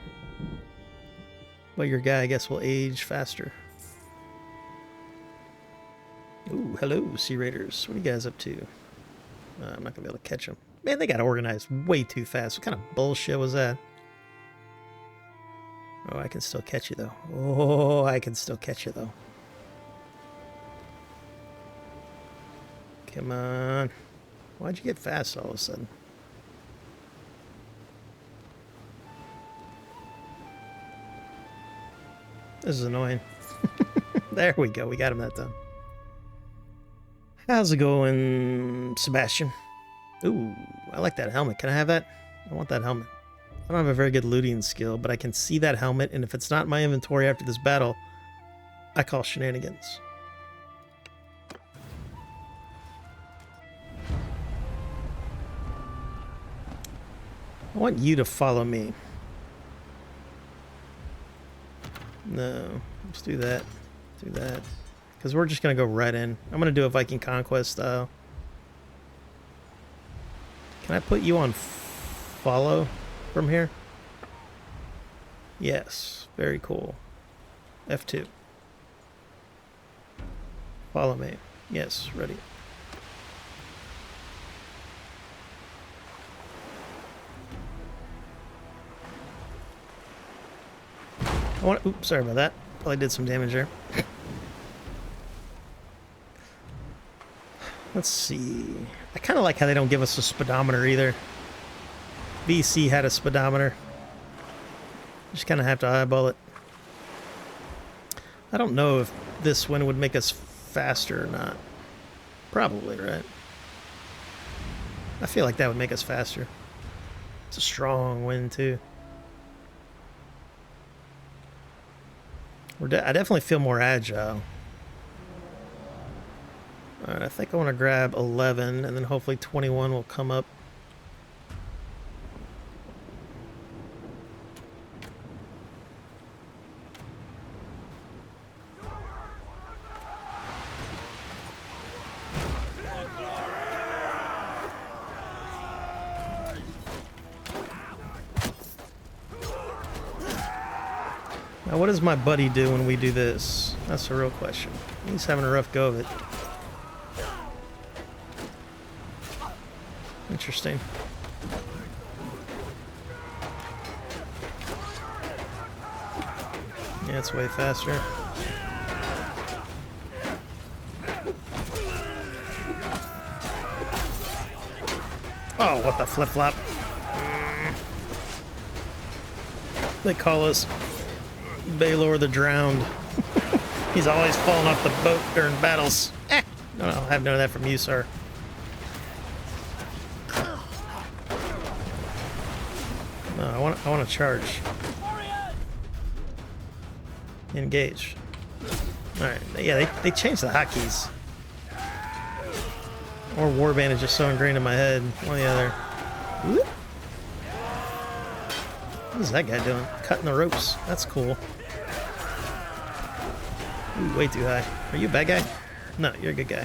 But your guy, I guess, will age faster. Ooh, hello, Sea Raiders. What are you guys up to? I'm not going to be able to catch them. Man, they got organized way too fast. What kind of bullshit was that? Oh, I can still catch you, though. Oh, I can still catch you, though. Come on. Why'd you get fast all of a sudden? This is annoying. There we go. We got him that time. How's it going, Sebastian? Ooh, I like that helmet. Can I have that? I want that helmet. I don't have a very good looting skill, but I can see that helmet, and if it's not in my inventory after this battle, I call shenanigans. I want you to follow me. No, let's do that. Do that. because we're just going to go right in. I'm going to do a Viking Conquest style. Can I put you on follow from here? Yes. Very cool. F2. Follow me. Yes. Ready. Oops, sorry about that. Probably did some damage there. Let's see. I kind of like how they don't give us a speedometer either. BC had a speedometer. Just kind of have to eyeball it. I don't know if this wind would make us faster or not. Probably, right? I feel like that would make us faster. It's a strong wind, too. I definitely feel more agile. Alright, I think I want to grab 11, and then hopefully 21 will come up. Now, what does my buddy do when we do this? That's the real question. He's having a rough go of it. Interesting. Yeah, it's way faster. Oh, what the flip-flop. They call us Bannerlord the Drowned. He's always falling off the boat during battles. No, I have none of that from you, sir. No, I want to charge. Engage. Alright, yeah, they changed the hotkeys. Or Warband is just so ingrained in my head. One or the other. Whoop. What is that guy doing? Cutting the ropes. That's cool. Ooh, way too high. Are you a bad guy? No, you're a good guy.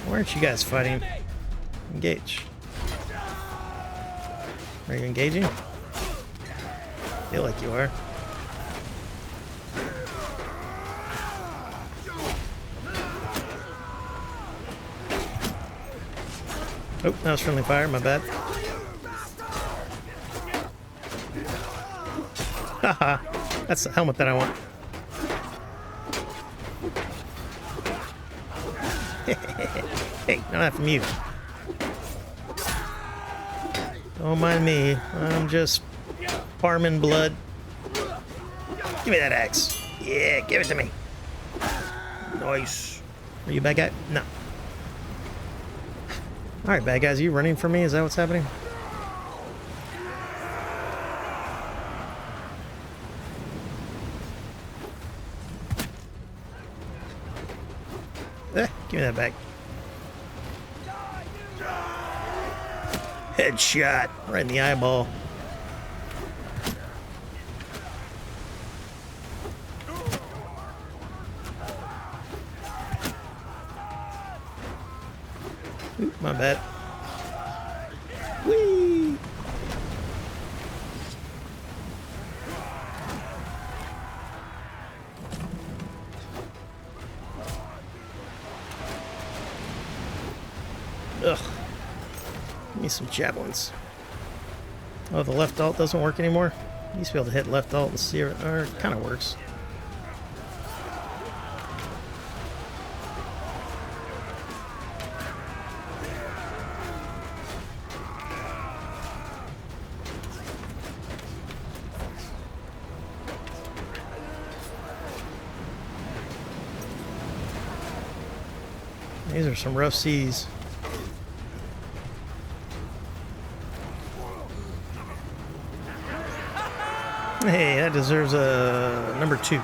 Why aren't you guys fighting? Engage. Are you engaging? Feel like you are. Oh, that was friendly fire, my bad. Haha, that's the helmet that I want. Hey, not that from you. Don't mind me, I'm just farming blood. Give me that axe. Yeah, give it to me. Nice. Are you a bad guy? No. Alright, bad guys, are you running from me? Is that what's happening? Give me that back. Headshot. Right in the eyeball. Oop, my bad. Whee! Ugh. Give me some javelins. Oh, the left alt doesn't work anymore? You used to be able to hit left alt and see it, or it kind of works. These are some rough seas. Hey, that deserves a number 2.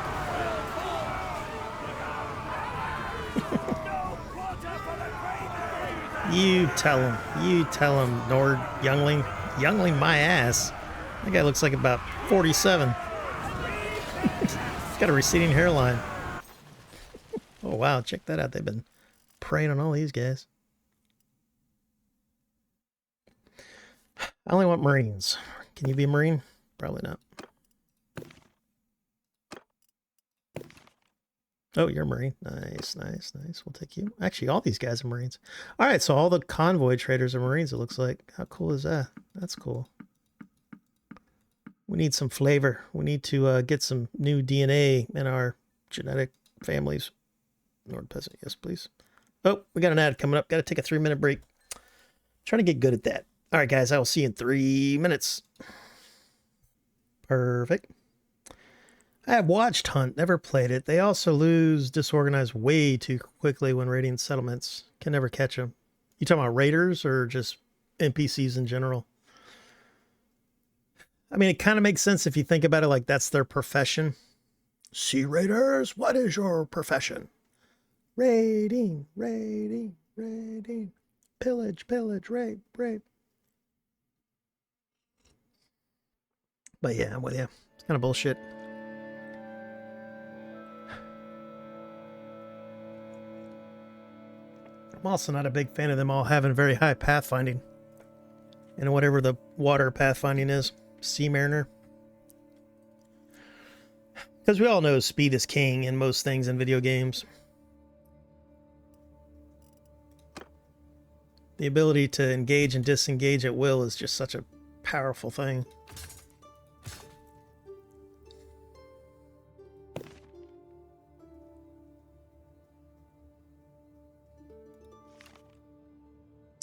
You tell him. You tell him, Nord Youngling. Youngling my ass. That guy looks like about 47. got a receding hairline. Oh, wow. Check that out. They've been preying on all these guys. I only want Marines. Can you be a Marine? Probably not. Oh, you're a Marine. Nice, nice, nice. We'll take you. Actually, all these guys are Marines. All right, so all the convoy traders are Marines, it looks like. How cool is that? That's cool. We need some flavor. We need to get some new DNA in our genetic families. Nord Peasant, yes, please. Oh, we got an ad coming up. Got to take a 3-minute break. Trying to get good at that. All right, guys, I will see you in 3 minutes. Perfect. I have watched Hunt, never played it. They also lose disorganized way too quickly when raiding settlements. Can never catch them. You talking about raiders or just NPCs in general? I mean, it kind of makes sense if you think about it like that's their profession. Sea raiders, what is your profession? Raiding, raiding, raiding. Pillage, pillage, rape, rape. But yeah, I'm with you. It's kind of bullshit. I'm also not a big fan of them all having very high pathfinding. And whatever the water pathfinding is. Sea Mariner. Because we all know speed is king in most things in video games. The ability to engage and disengage at will is just such a powerful thing.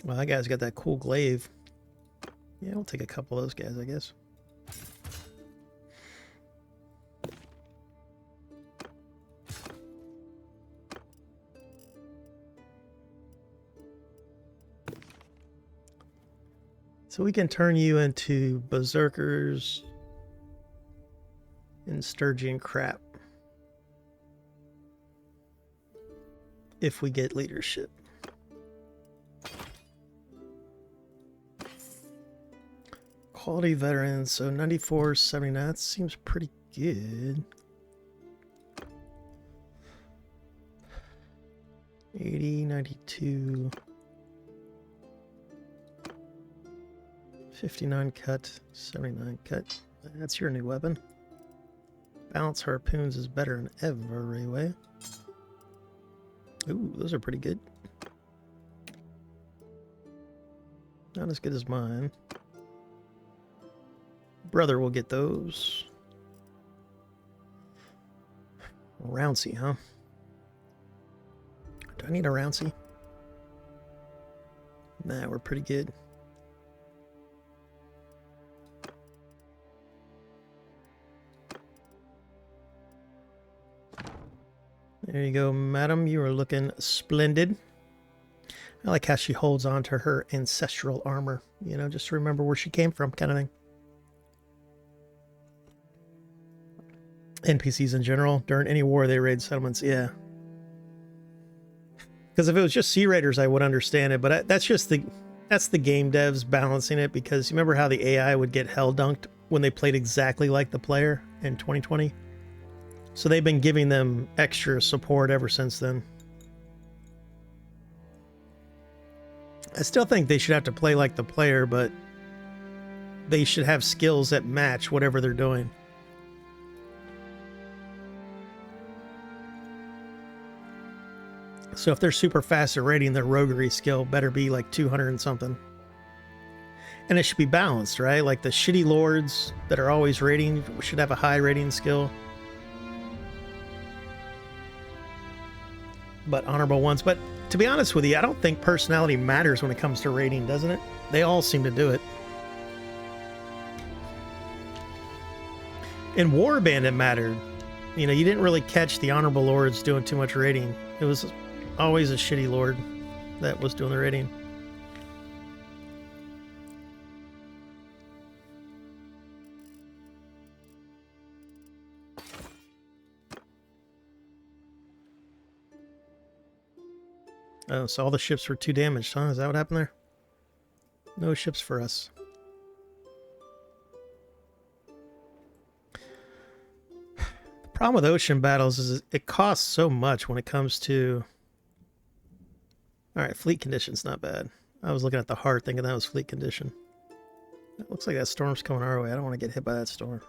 Well, that guy's got that cool glaive. Yeah, we'll take a couple of those guys, I guess. So we can turn you into berserkers and Sturgeon crap if we get leadership. Quality veterans, so 94, 79, that seems pretty good. 80, 92, 59 cut, 79 cut. That's your new weapon. Balance harpoons is better in every way. Ooh, those are pretty good. Not as good as mine. Brother will get those. Rouncy, huh? Do I need a Rouncy? Nah, we're pretty good. There you go, madam. You are looking splendid. I like how she holds on to her ancestral armor. You know, just to remember where she came from, kind of thing. NPCs in general, during any war they raid settlements, yeah. Because if it was just Sea Raiders, I would understand it, but that's the game devs balancing it, because you remember how the AI would get hell dunked when they played exactly like the player in 2020? So they've been giving them extra support ever since then. I still think they should have to play like the player, but they should have skills that match whatever they're doing. So if they're super fast at raiding, their roguery skill better be like 200 and something. And it should be balanced, right? Like the shitty lords that are always raiding should have a high raiding skill. But honorable ones. But to be honest with you, I don't think personality matters when it comes to raiding, doesn't it? They all seem to do it. In Warband, it mattered. You know, you didn't really catch the honorable lords doing too much raiding. It was always a shitty lord that was doing the raiding. Oh, so all the ships were too damaged, huh? Is that what happened there? No ships for us. The Problem with ocean battles is it costs so much when it comes to... Alright, fleet condition's not bad. I was looking at the heart thinking that was fleet condition. It looks like that storm's coming our way. I don't want to get hit by that storm.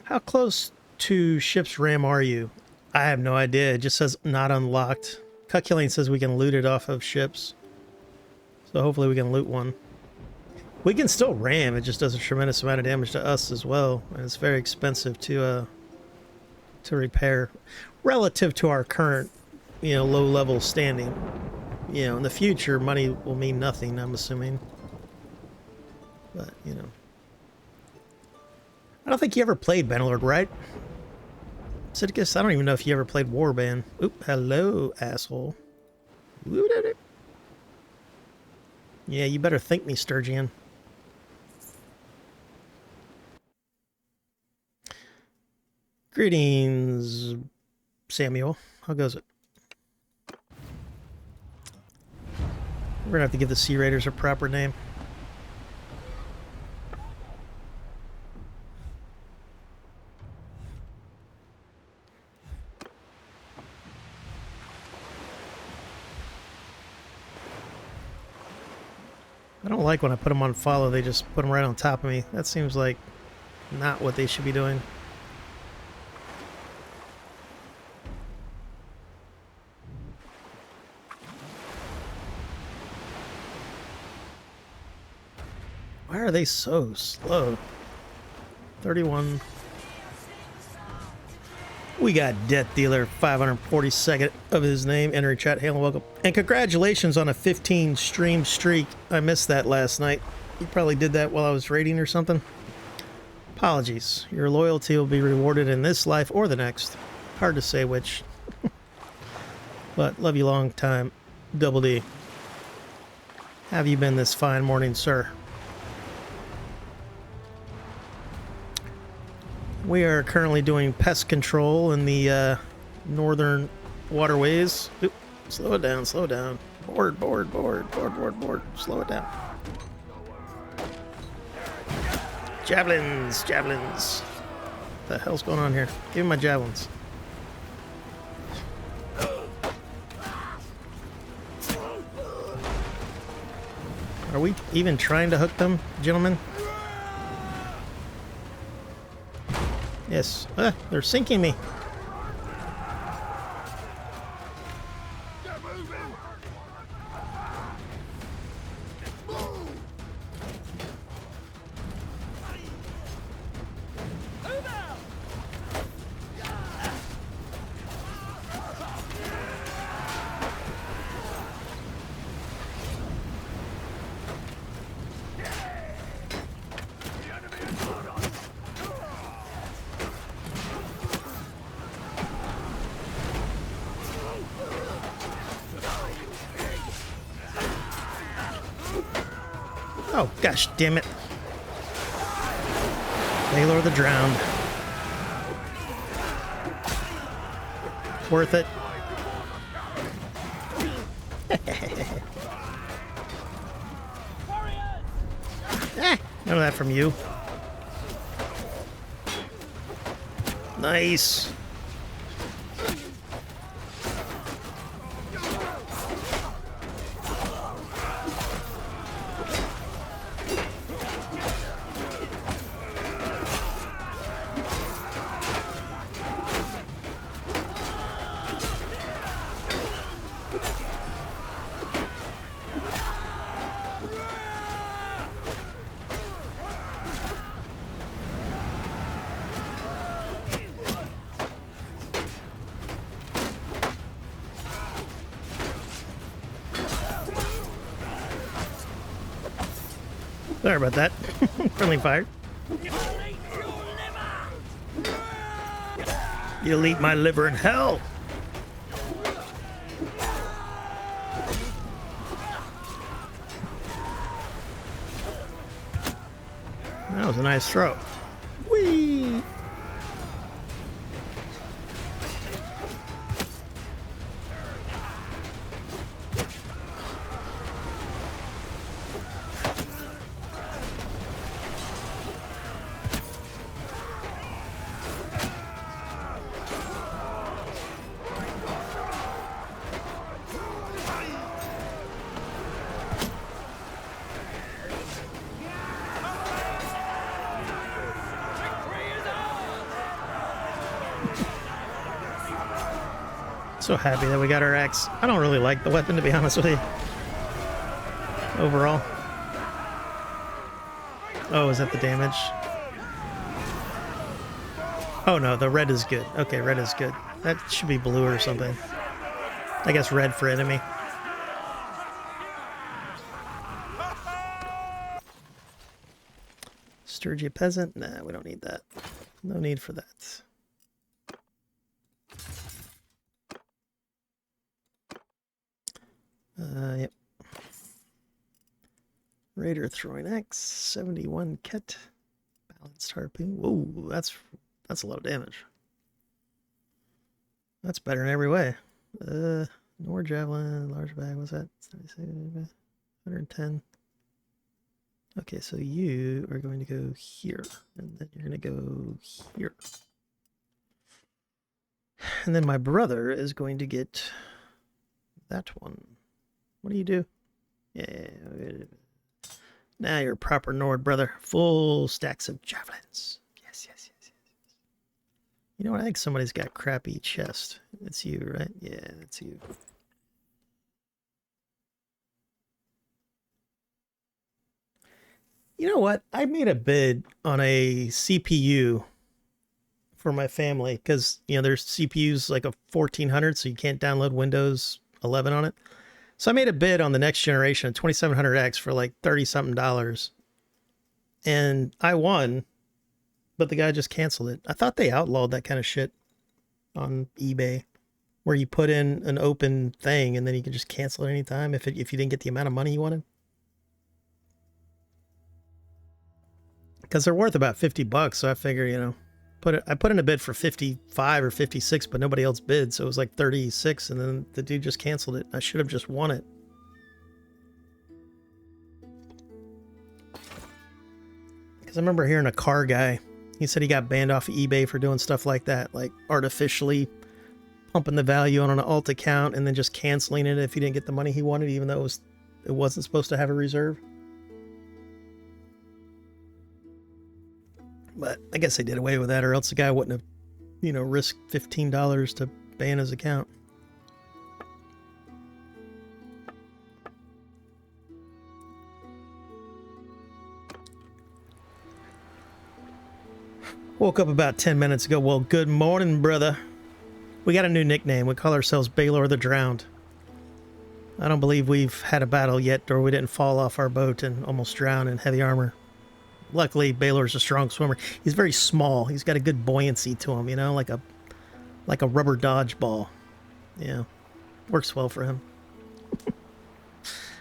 How close to ship's RAM are you? I have no idea. It just says not unlocked. Cuculane says we can loot it off of ships. So hopefully we can loot one. We can still ram, it just does a tremendous amount of damage to us as well. And it's very expensive to repair. Relative to our current, low level standing. In the future, money will mean nothing, I'm assuming. But, I don't think you ever played Bannerlord, right? Sidicus, I don't even know if you ever played Warband. Oop, hello, asshole. Yeah, you better thank me, Sturgeon. Greetings, Samuel. How goes it? We're gonna have to give the Sea Raiders a proper name. I don't like when I put them on follow, they just put them right on top of me. That seems like not what they should be doing. Why are they so slow? 31. We got Death Dealer 542nd of his name. Enter chat. Hail and welcome. And congratulations on a 15 stream streak. I missed that last night. You probably did that while I was raiding or something. Apologies. Your loyalty will be rewarded in this life or the next. Hard to say which. But love you long time. Double D. Have you been this fine morning, sir? We are currently doing pest control in the northern waterways. Oop, slow it down, slow it down. Board. Slow it down. Javelins. What the hell's going on here? Give me my javelins. Are we even trying to hook them, gentlemen? Yes. They're sinking me. Oh, gosh damn it. Bannerlord the Drowned. Worth it. None of that from you. Nice. Sorry about that. Friendly fire. You'll eat my liver in hell. That was a nice throw. Whee! So happy that we got our axe. I don't really like the weapon, to be honest with you. Overall. Oh, is that the damage? Oh no, the red is good. Okay, red is good. That should be blue or something. I guess red for enemy. Sturgia peasant? Nah, we don't need that. No need for that. Yep. Raider throwing axe, 71 ket. Balanced harpoon. Whoa, that's a lot of damage. That's better in every way. Nord javelin, large bag, what's that? 110. Okay, so you are going to go here, and then you're going to go here. And then my brother is going to get that one. What do you do? Yeah. Now you're a proper Nord, brother. Full stacks of javelins. Yes. You know what? I think somebody's got crappy chest. It's you, right? Yeah, it's you. You know what? I made a bid on a CPU for my family because, you know, there's CPUs like a 1400, so you can't download Windows 11 on it. So I made a bid on the next generation, a 2700X, for like $30-something. And I won, but the guy just canceled it. I thought they outlawed that kind of shit on eBay, where you put in an open thing and then you can just cancel it anytime if you didn't get the amount of money you wanted. Because they're worth about $50, so I figure, you know, I put in a bid for 55 or 56, but nobody else bid, so it was like 36, and then the dude just canceled it. I should have just won it. Because I remember hearing a car guy, he said he got banned off of eBay for doing stuff like that, like artificially pumping the value on an alt account and then just canceling it if he didn't get the money he wanted, even though it wasn't supposed to have a reserve. But I guess they did away with that, or else the guy wouldn't have, you know, risked $15 to ban his account. Woke up about 10 minutes ago. Well, good morning, brother. We got a new nickname. We call ourselves Bannerlord the Drowned. I don't believe we've had a battle yet, or we didn't fall off our boat and almost drown in heavy armor. Luckily, Baylor's a strong swimmer. He's very small. He's got a good buoyancy to him, you know, like a rubber dodgeball. Yeah, works well for him.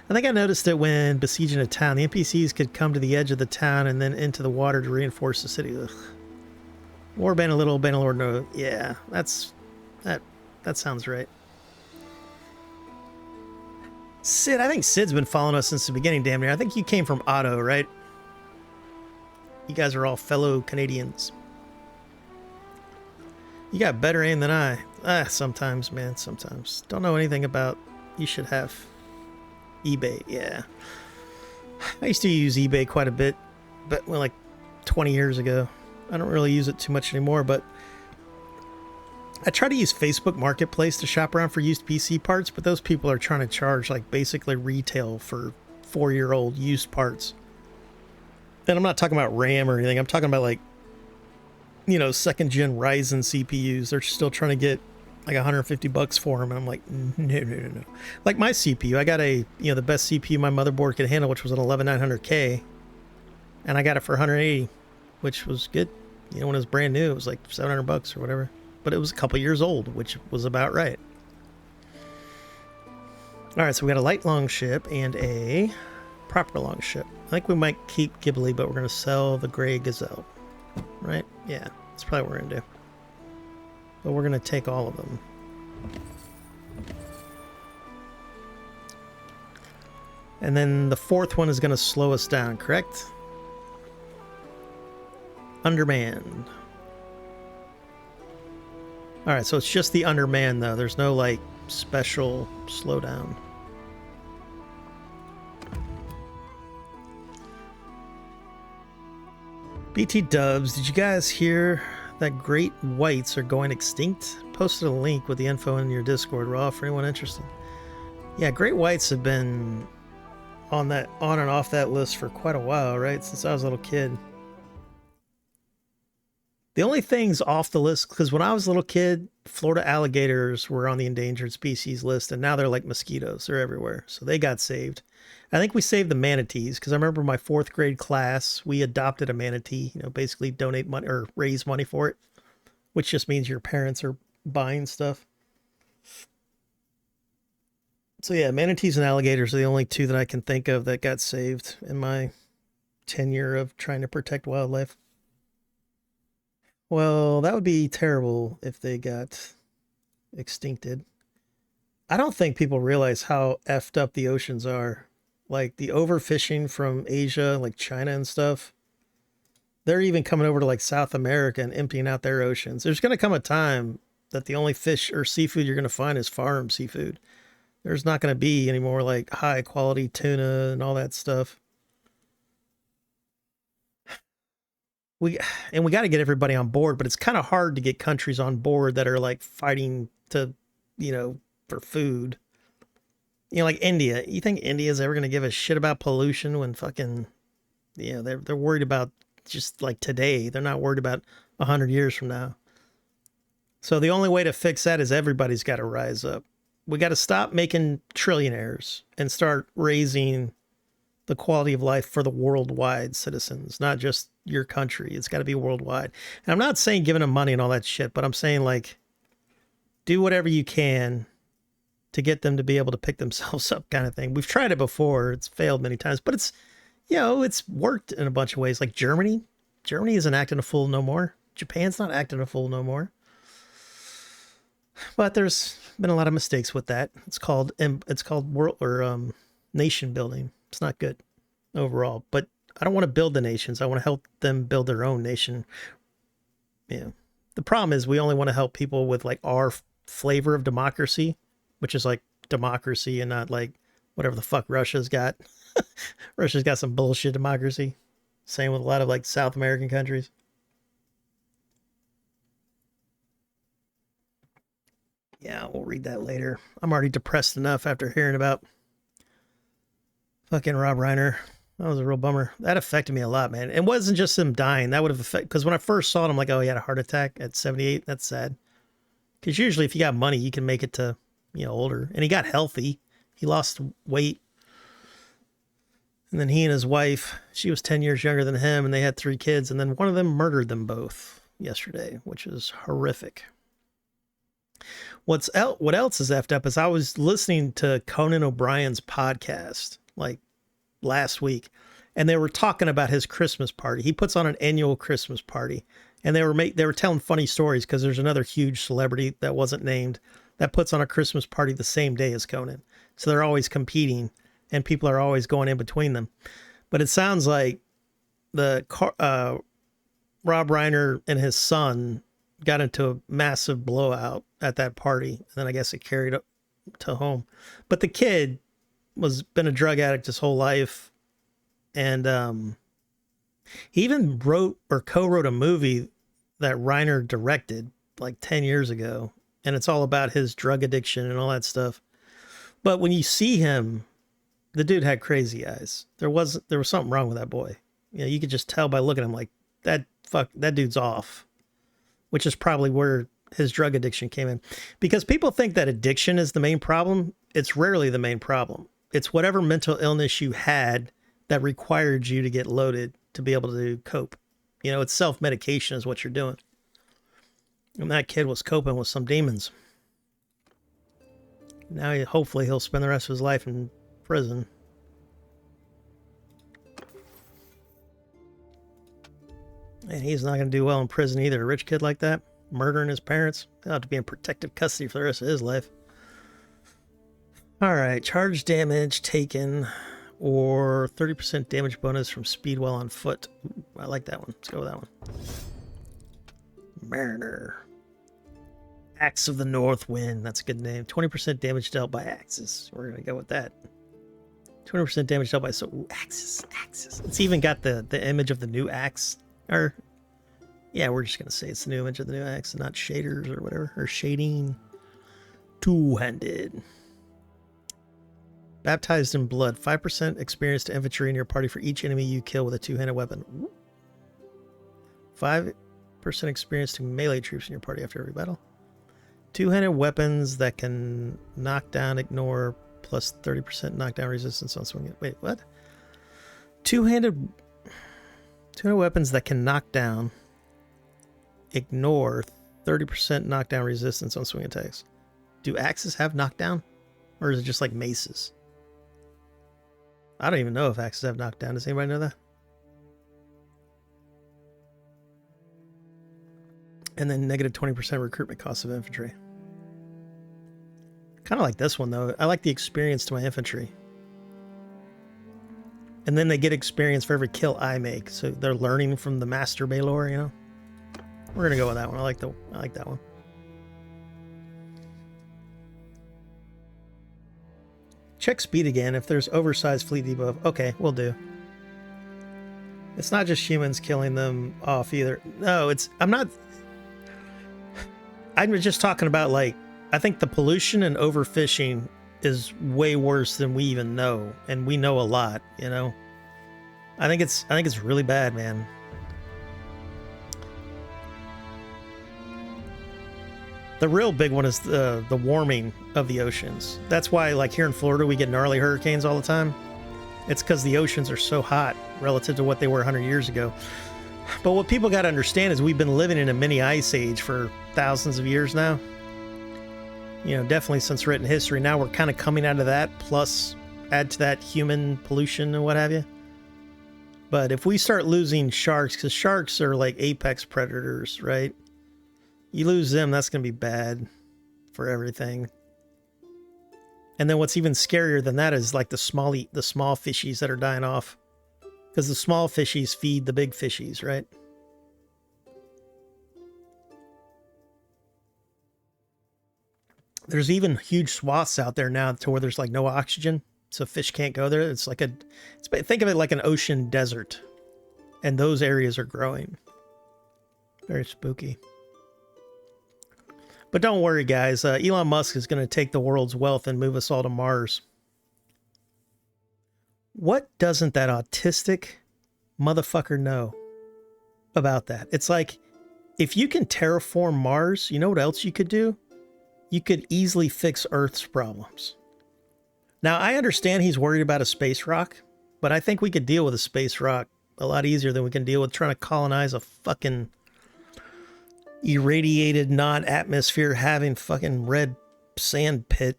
I think I noticed that when besieging a town, the NPCs could come to the edge of the town and then into the water to reinforce the city. Ugh. War ban a little, Bannerlord no. Yeah, that sounds right. Sid, I think Sid's been following us since the beginning, damn near. I think you came from Otto, right? You guys are all fellow Canadians. You got better aim than I. Sometimes, man, sometimes. Don't know anything about... You should have eBay, yeah. I used to use eBay quite a bit, but well, like 20 years ago. I don't really use it too much anymore, but I try to use Facebook Marketplace to shop around for used PC parts, but those people are trying to charge like basically retail for 4-year-old used parts. And I'm not talking about RAM or anything. I'm talking about, like, you know, 2nd-gen Ryzen CPUs. They're still trying to get like $150 for them. And I'm like, no. Like my CPU, I got the best CPU my motherboard could handle, which was an 11900K. And I got it for 180, which was good. You know, when it was brand new, it was like $700 or whatever. But it was a couple years old, which was about right. All right, so we got a light longship and a proper longship. I think we might keep Ghibli, but we're going to sell the Grey Gazelle. Right? Yeah, that's probably what we're going to do. But we're going to take all of them. And then the 4th one is going to slow us down, correct? Undermanned. Alright, so it's just the undermanned, though. There's no, like, special slowdown. BT Dubs, did you guys hear that great whites are going extinct posted a link with the info in your Discord, Raw, for anyone interested. Yeah, great whites have been on and off that list for quite a while, right? Since I was a little kid. The only things off the list, because when I was a little kid, Florida alligators were on the endangered species list, and now they're like mosquitoes. They're everywhere. So they got saved. I think we saved the manatees, because I remember my 4th grade class, we adopted a manatee, basically donate money or raise money for it, which just means your parents are buying stuff. So yeah, manatees and alligators are the only 2 that I can think of that got saved in my tenure of trying to protect wildlife. Well, that would be terrible if they got extincted. I don't think people realize how effed up the oceans are. Like the overfishing from Asia, like China and stuff. They're even coming over to like South America and emptying out their oceans. There's going to come a time that the only fish or seafood you're going to find is farm seafood. There's not going to be any more like high quality tuna and all that stuff. We got to get everybody on board, but it's kind of hard to get countries on board that are like fighting to, for food. Like India. You think India's ever going to give a shit about pollution when fucking, they're worried about just like today. They're not worried about 100 years from now. So the only way to fix that is everybody's got to rise up. We got to stop making trillionaires and start raising the quality of life for the worldwide citizens, not just your country. It's got to be worldwide. And I'm not saying giving them money and all that shit, but I'm saying like do whatever you can to get them to be able to pick themselves up kind of thing. We've tried it before. It's failed many times, but it's, it's worked in a bunch of ways. Like Germany isn't acting a fool no more. Japan's not acting a fool no more. But there's been a lot of mistakes with that. It's called world or nation building. It's not good overall, but I don't want to build the nations. I want to help them build their own nation. Yeah. The problem is we only want to help people with like our flavor of democracy, which is like democracy and not like whatever the fuck Russia's got. Russia's got some bullshit democracy. Same with a lot of like South American countries. Yeah, we'll read that later. I'm already depressed enough after hearing about fucking Rob Reiner. That was a real bummer. That affected me a lot, man. It wasn't just him dying. That would have affected, because when I first saw it, I'm like, oh, he had a heart attack at 78. That's sad. Because usually if you got money, you can make it to, older. And he got healthy. He lost weight. And then he and his wife, she was 10 years younger than him, and they had 3 kids. And then one of them murdered them both yesterday, which is horrific. What else is effed up is I was listening to Conan O'Brien's podcast like last week, and they were talking about his Christmas party. He puts on an annual Christmas party, and they were telling funny stories because there's another huge celebrity that wasn't named that puts on a Christmas party the same day as Conan. So they're always competing, and people are always going in between them. But it sounds like the Rob Reiner and his son got into a massive blowout at that party. And then I guess it carried up to home. But the kid been a drug addict his whole life. And he even wrote or co-wrote a movie that Reiner directed like 10 years ago. And it's all about his drug addiction and all that stuff. But when you see him, the dude had crazy eyes. There was something wrong with that boy. You could just tell by looking at him like that dude's off. Which is probably where his drug addiction came in. Because people think that addiction is the main problem. It's rarely the main problem. It's whatever mental illness you had that required you to get loaded to be able to cope. It's self-medication is what you're doing. And that kid was coping with some demons. Now, hopefully, he'll spend the rest of his life in prison. And he's not going to do well in prison either. A rich kid like that, murdering his parents, he'll have to be in protective custody for the rest of his life. All right, charge damage taken or 30% damage bonus from speed while on foot. Ooh, I like that one. Let's go with that one. Mariner. Axe of the North Wind. That's a good name. 20% damage dealt by axes. We're going to go with that. 20% damage dealt by... axes. It's even got the image of the new axe. Or Yeah, we're just going to say it's the new image of the new axe and not shaders or whatever. Or shading. Two-handed. Baptized in blood. 5% experience to infantry in your party for each enemy you kill with a two-handed weapon. 5% experience to melee troops in your party after every battle. Two-handed weapons that can knock down, ignore, plus 30% knockdown resistance on swinging. Wait, what? Two-handed weapons that can knock down, ignore, 30% knockdown resistance on swing attacks. Do axes have knockdown? Or is it just like maces? I don't even know if axes have knockdown. Does anybody know that? And then negative 20% recruitment cost of infantry. Kind of like this one, though. I like the experience to my infantry. And then they get experience for every kill I make. So they're learning from the Master Bannerlord, you know? We're going to go with that one. I like that one. Check speed again if there's oversized fleet debuff. Okay, we'll do. It's not just humans killing them off either. No, I'm just talking about, like, I think the pollution and overfishing is way worse than we even know, and we know a lot, you know. I think it's really bad, man. The real big one is the warming of the oceans. That's why, like, here in Florida, we get gnarly hurricanes all the time. It's because the oceans are so hot relative to what they were 100 years ago. But what people got to understand is we've been living in a mini ice age for thousands of years now. You know, definitely since written history. Now we're kind of coming out of that, plus add to that human pollution and what have you. But if we start losing sharks, because sharks are like apex predators, right? You lose them, that's going to be bad for everything. And then what's even scarier than that is like the small fishies that are dying off. Because the small fishies feed the big fishies, right? There's even huge swaths out there now to where there's like no oxygen. So fish can't go there. It's like think of it like an ocean desert. And those areas are growing. Very spooky. But don't worry, guys. Elon Musk is going to take the world's wealth and move us all to Mars. What doesn't that autistic motherfucker know about that? It's like, if you can terraform Mars, you know what else you could do? You could easily fix Earth's problems. Now, I understand he's worried about a space rock, but I think we could deal with a space rock a lot easier than we can deal with trying to colonize a fucking irradiated, non-atmosphere having fucking red sand pit.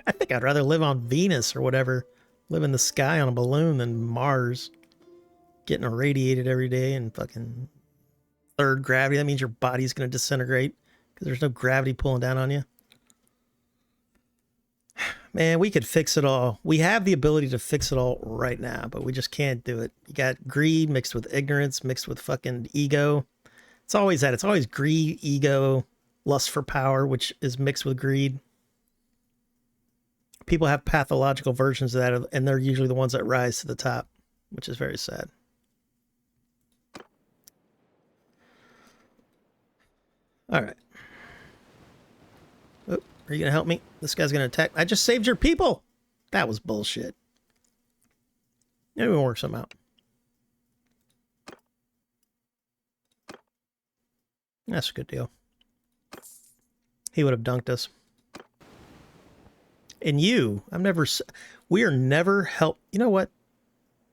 I think I'd rather live on Venus or whatever, live in the sky on a balloon than Mars, getting irradiated every day and fucking third gravity. That means your body's going to disintegrate because there's no gravity pulling down on you. Man, we could fix it all. We have the ability to fix it all right now, but we just can't do it. You got greed mixed with ignorance, mixed with fucking ego. It's always that. It's always greed, ego, lust for power, which is mixed with greed. People have pathological versions of that, and they're usually the ones that rise to the top, which is very sad. All right. Oh, are you going to help me? This guy's going to attack. I just saved your people. That was bullshit. Maybe we'll work something out. That's a good deal. He would have dunked us. And we are never help. You know what?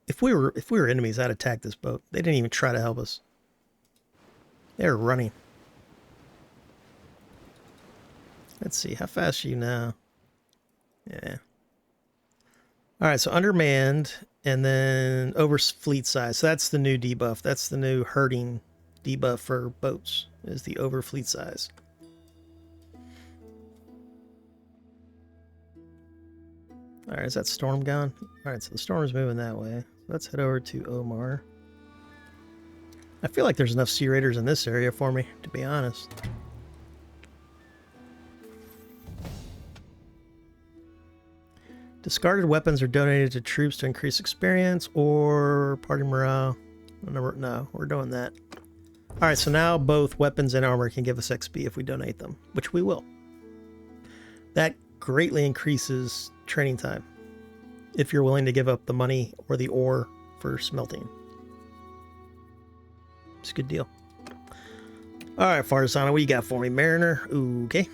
If we were enemies, I'd attack this boat. They didn't even try to help us. They were running. Let's see, how fast are you now? Yeah. All right, so undermanned and then over fleet size. So that's the new debuff. That's the new herding debuff for boats, is the over fleet size. All right, is that storm gone? All right, so the storm's moving that way. Let's head over to Omar. I feel like there's enough Sea Raiders in this area for me, to be honest. Discarded weapons are donated to troops to increase experience or party morale. No, we're doing that. Alright, so now both weapons and armor can give us XP if we donate them, which we will. That greatly increases training time if you're willing to give up the money or the ore for smelting. It's a good deal. Alright, Farzana, what you got for me? Mariner, okay.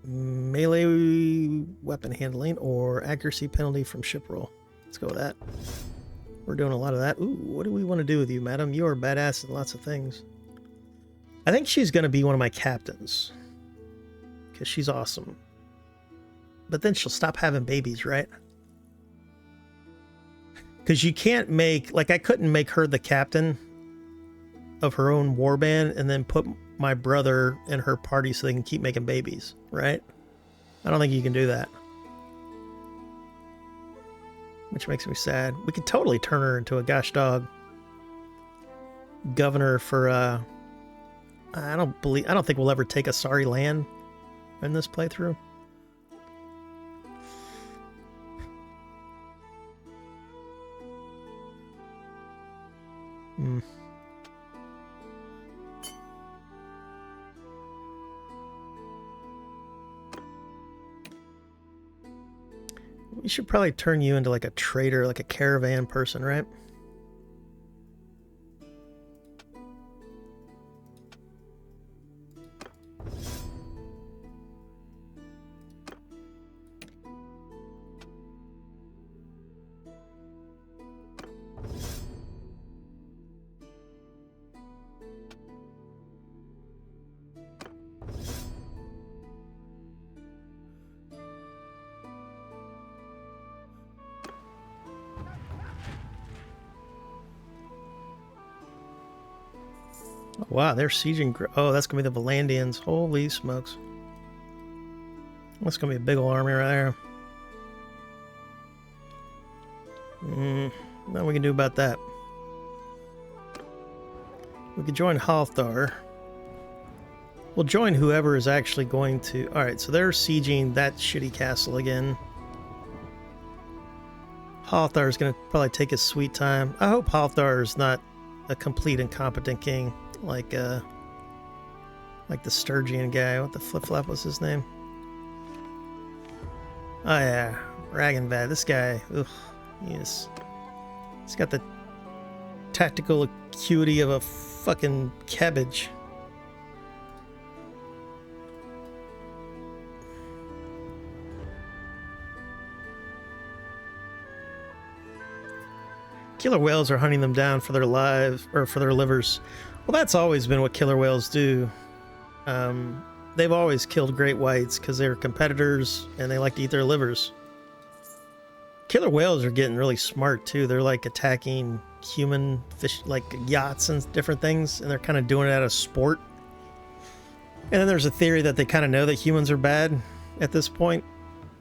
Melee weapon handling or accuracy penalty from ship roll. Let's go with that. We're doing a lot of that. Ooh, what do we want to do with you, madam? You are badass at lots of things. I think she's going to be one of my captains. Because she's awesome. But then she'll stop having babies, right? Because you can't make... Like, I couldn't make her the captain of her own warband and then put my brother in her party so they can keep making babies, right? I don't think you can do that. Which makes me sad. We could totally turn her into a gosh dog governor for I don't think we'll ever take a sorry land in this playthrough. We should probably turn you into like a trader, like a caravan person, right? Wow, they're sieging. Oh, that's going to be the Valandians. Holy smokes. That's going to be a big old army right there. Nothing we can do about that. We could join Halfdar. We'll join whoever is actually going to... Alright, so they're sieging that shitty castle again. Halfdar is going to probably take his sweet time. I hope Halfdar is not a complete incompetent king. Like the Sturgian guy. What the flip-flop was his name? Oh yeah, Ragenvad. This guy, ugh, he's got the tactical acuity of a fucking cabbage. Killer whales are hunting them down for their lives, or for their livers. Well, that's always been what killer whales do. They've always killed great whites because they're competitors and they like to eat their livers. Killer whales are getting really smart too. They're like attacking human fish, like yachts and different things, and they're kind of doing it out of sport. And then there's a theory that they kind of know that humans are bad at this point,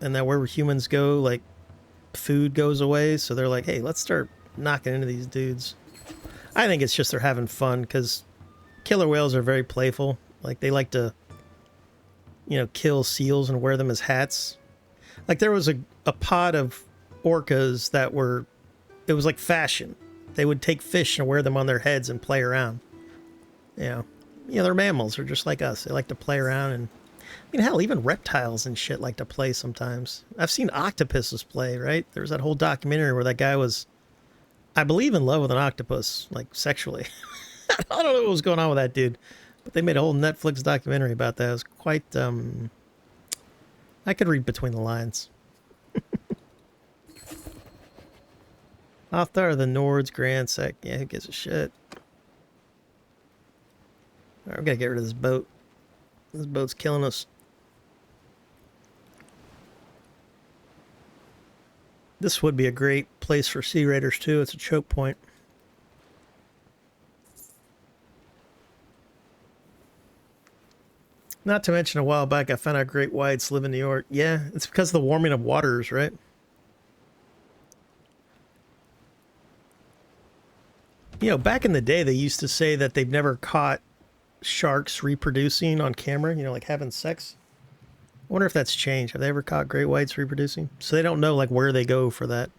and that wherever humans go, like food goes away. So they're like, hey, let's start knocking into these dudes. I think it's just they're having fun because killer whales are very playful. Like they like to, you know, kill seals and wear them as hats. Like there was a pod of orcas that were, it was like fashion. They would take fish and wear them on their heads and play around. You know, they're mammals. They're just like us. They like to play around, and I mean, hell, even reptiles and shit like to play sometimes. I've seen octopuses play, right? There was that whole documentary where that guy was, I believe, in love with an octopus, like sexually. I don't know what was going on with that dude, but they made a whole Netflix documentary about that. It was quite, I could read between the lines. Hafthar, the Nords, Grand Sec. Yeah, who gives a shit? Alright, we gotta get rid of this boat. This boat's killing us. This would be a great place for sea raiders too. It's a choke point. Not to mention, a while back I found out great whites live in New York. Yeah, it's because of the warming of waters, right? You know, back in the day, they used to say that they've never caught sharks reproducing on camera, you know, like having sex. I wonder if that's changed. Have they ever caught great whites reproducing? So they don't know, like, where they go for that.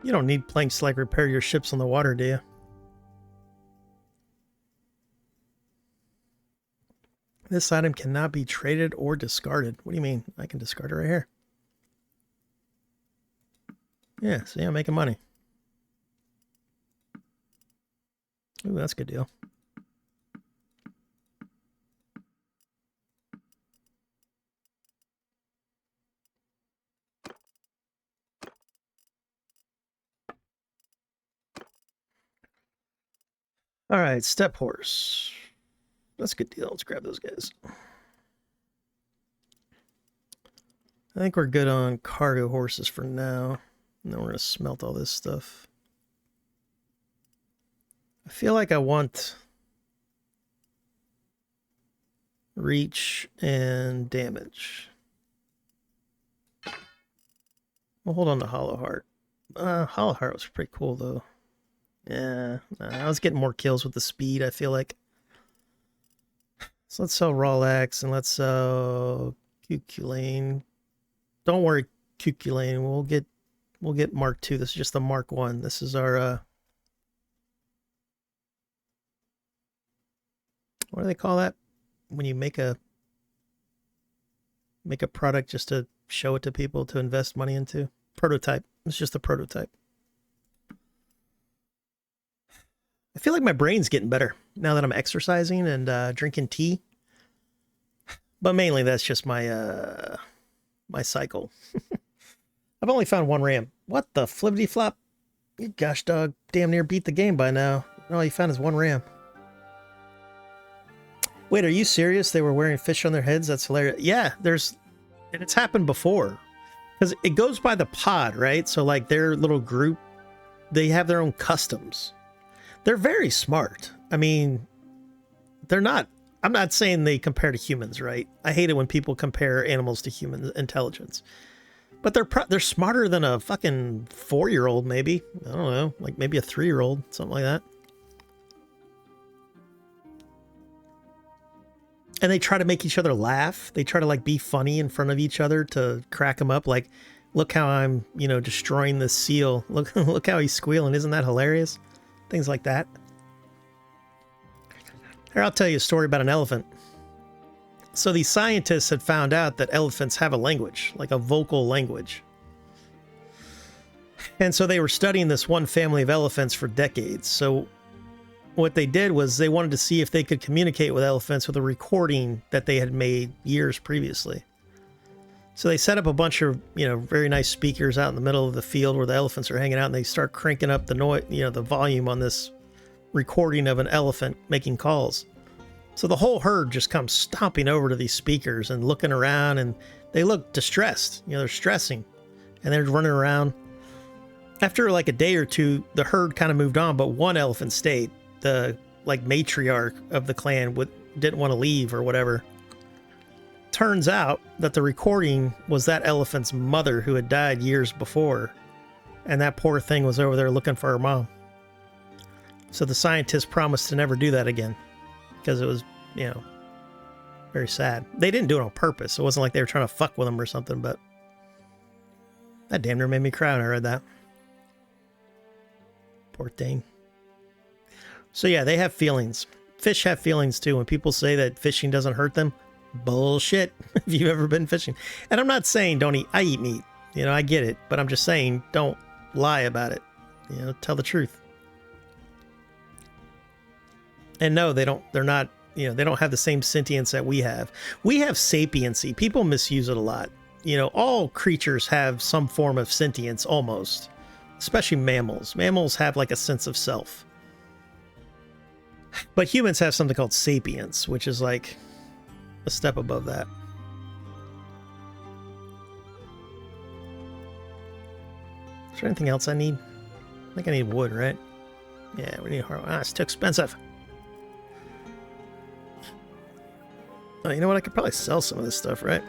You don't need planks to like repair your ships on the water, do you? This item cannot be traded or discarded. What do you mean? I can discard it right here. Yeah, see, I'm making money. Ooh, that's a good deal. All right, step horse. That's a good deal. Let's grab those guys. I think we're good on cargo horses for now. And then we're going to smelt all this stuff. I feel like I want reach and damage. We'll hold on to Hollow Heart. Hollow Heart was pretty cool, though. Yeah, I was getting more kills with the speed, I feel like. So let's sell Rawlax and let's sell Cuculane. Don't worry, Cuculane. We'll get Mark 2. This is just the Mark 1. This is our what do they call that? When you make a product just to show it to people to invest money into. Prototype. It's just a prototype. I feel like my brain's getting better now that I'm exercising and drinking tea. But mainly that's just my my cycle. I've only found one ram. What the flippity flop? You gosh dog, damn near beat the game by now. All you found is one ram. Wait, are you serious? They were wearing fish on their heads? That's hilarious. Yeah, and it's happened before. Because it goes by the pod, right? So like their little group, they have their own customs. They're very smart. I mean, I'm not saying they compare to humans, right? I hate it when people compare animals to human intelligence. But they're smarter than a fucking 4-year-old, maybe. I don't know, like maybe a 3-year-old, something like that. And they try to make each other laugh. They try to like be funny in front of each other to crack them up. Like, look how I'm, destroying this seal. Look how he's squealing. Isn't that hilarious? Things like that. Here, I'll tell you a story about an elephant. So these scientists had found out that elephants have a language, like a vocal language. And so they were studying this one family of elephants for decades. So what they did was they wanted to see if they could communicate with elephants with a recording that they had made years previously. So they set up a bunch of, very nice speakers out in the middle of the field where the elephants are hanging out, and they start cranking up the noise, the volume on this recording of an elephant making calls. So the whole herd just comes stomping over to these speakers and looking around, and they look distressed. They're stressing, and they're running around. After like a day or two, the herd kind of moved on, but one elephant stayed. The matriarch of the clan didn't want to leave or whatever. Turns out that the recording was that elephant's mother who had died years before, and that poor thing was over there looking for her mom. So the scientists promised to never do that again, because it was, very sad. They didn't do it on purpose. It wasn't like they were trying to fuck with them or something, but that damn near made me cry when I read that. Poor thing. So yeah, they have feelings. Fish have feelings too. When people say that fishing doesn't hurt them, bullshit. If you've ever been fishing. And I'm not saying don't eat. I eat meat. I get it. But I'm just saying don't lie about it. Tell the truth. And no, they don't. They're not. They don't have the same sentience that we have. We have sapiency. People misuse it a lot. All creatures have some form of sentience almost. Especially mammals. Mammals have like a sense of self. But humans have something called sapience, which is like a step above that. Is there anything else I need? I think I need wood, right? Yeah, we need hardwood. It's too expensive. Oh, you know what? I could probably sell some of this stuff, right?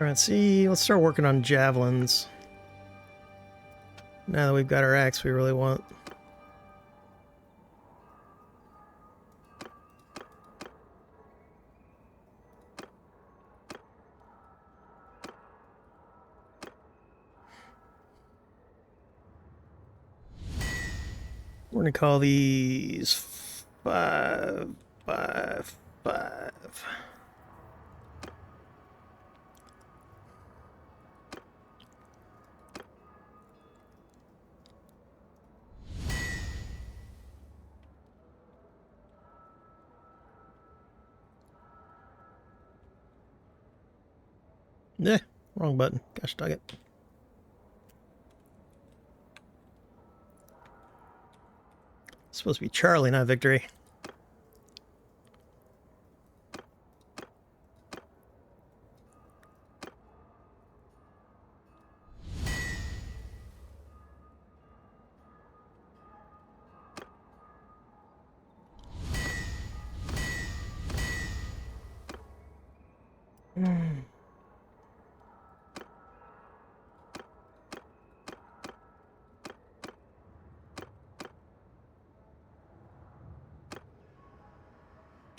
Alright, see, let's start working on javelins. Now that we've got our axe we really want. We're gonna call these 5, 5, 5. Yeah, wrong button. Gosh dang it. It's supposed to be Charlie, not Victory.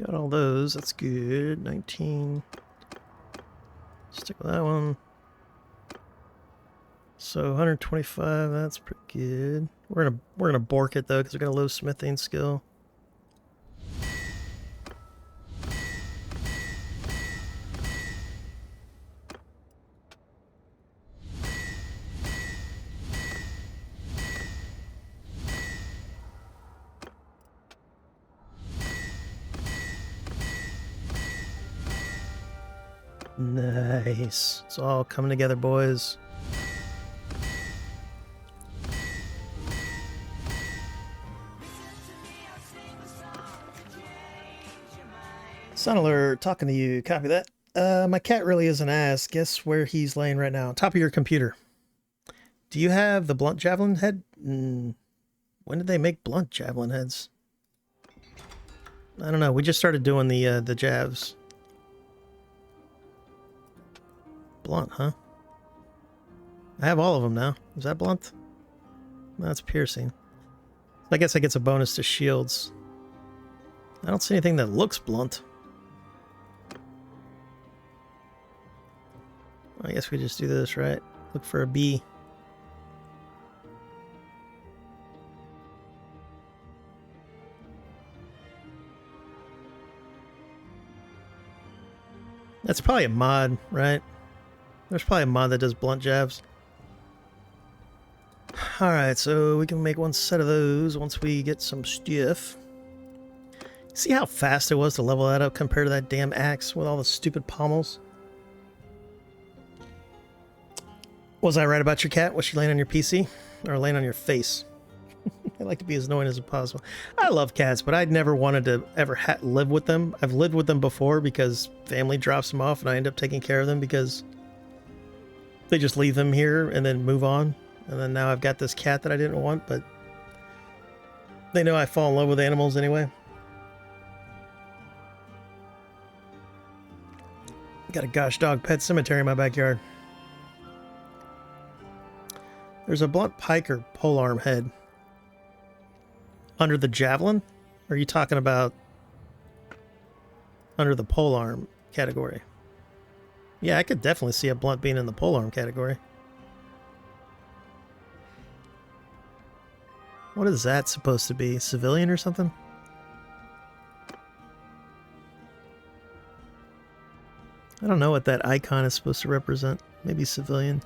Got all those, that's good. 19. Stick with that one. So 125, that's pretty good. We're gonna bork it though, because we're gonna low smithing skill. Nice. It's all coming together, boys. Sun alert, talking to you. Copy that. My cat really is an ass. Guess where he's laying right now? Top of your computer. Do you have the blunt javelin head? When did they make blunt javelin heads? I don't know. We just started doing the jabs. Blunt, huh? I have all of them now. Is that blunt? That's piercing. I guess I get a bonus to shields. I don't see anything that looks blunt. I guess we just do this, right? Look for a B. That's probably a mod, right? There's probably a mod that does blunt jabs. Alright, so we can make one set of those once we get some stuff. See how fast it was to level that up compared to that damn axe with all the stupid pommels? Was I right about your cat? Was she laying on your PC? Or laying on your face? I like to be as annoying as possible. I love cats, but I'd never wanted to ever live with them. I've lived with them before because family drops them off and I end up taking care of them because they just leave them here and then move on. And then now I've got this cat that I didn't want, but they know I fall in love with animals anyway. Got a gosh dog pet cemetery in my backyard. There's a blunt pike or polearm head under the javelin? Or are you talking about under the polearm category? Yeah, I could definitely see a blunt being in the polearm category. What is that supposed to be? Civilian or something? I don't know what that icon is supposed to represent. Maybe civilian.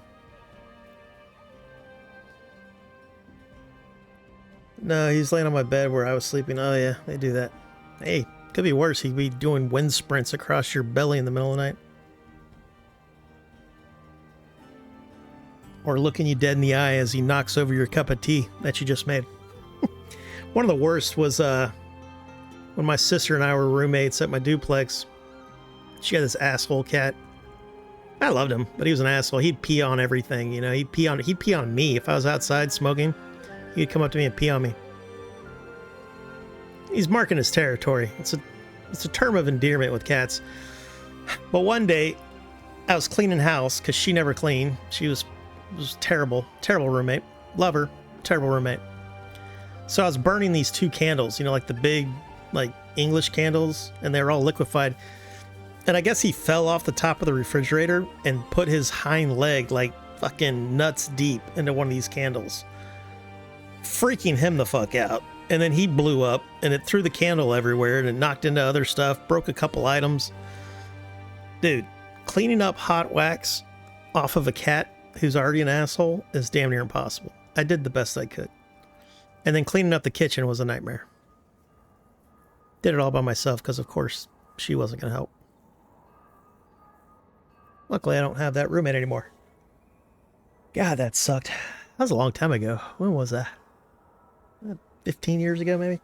No, he's laying on my bed where I was sleeping. Oh yeah, they do that. Hey, could be worse. He'd be doing wind sprints across your belly in the middle of the night. Or looking you dead in the eye as he knocks over your cup of tea that you just made. One of the worst was when my sister and I were roommates at my duplex. She had this asshole cat. I loved him, but he was an asshole. He'd pee on everything, you know. He'd pee on me. If I was outside smoking, he'd come up to me and pee on me. He's marking his territory. It's a term of endearment with cats. But one day, I was cleaning house because she never cleaned. She was terrible, terrible roommate. Love her, terrible roommate. So I was burning these 2 candles, you know, like the big, like English candles, and they were all liquefied. And I guess he fell off the top of the refrigerator and put his hind leg like fucking nuts deep into one of these candles, freaking him the fuck out. And then he blew up and it threw the candle everywhere and it knocked into other stuff, broke a couple items. Dude, cleaning up hot wax off of a cat who's already an asshole is damn near impossible. I did the best I could. And then cleaning up the kitchen was a nightmare. Did it all by myself because, of course, she wasn't going to help. Luckily, I don't have that roommate anymore. God, that sucked. That was a long time ago. When was that? 15 years ago, maybe?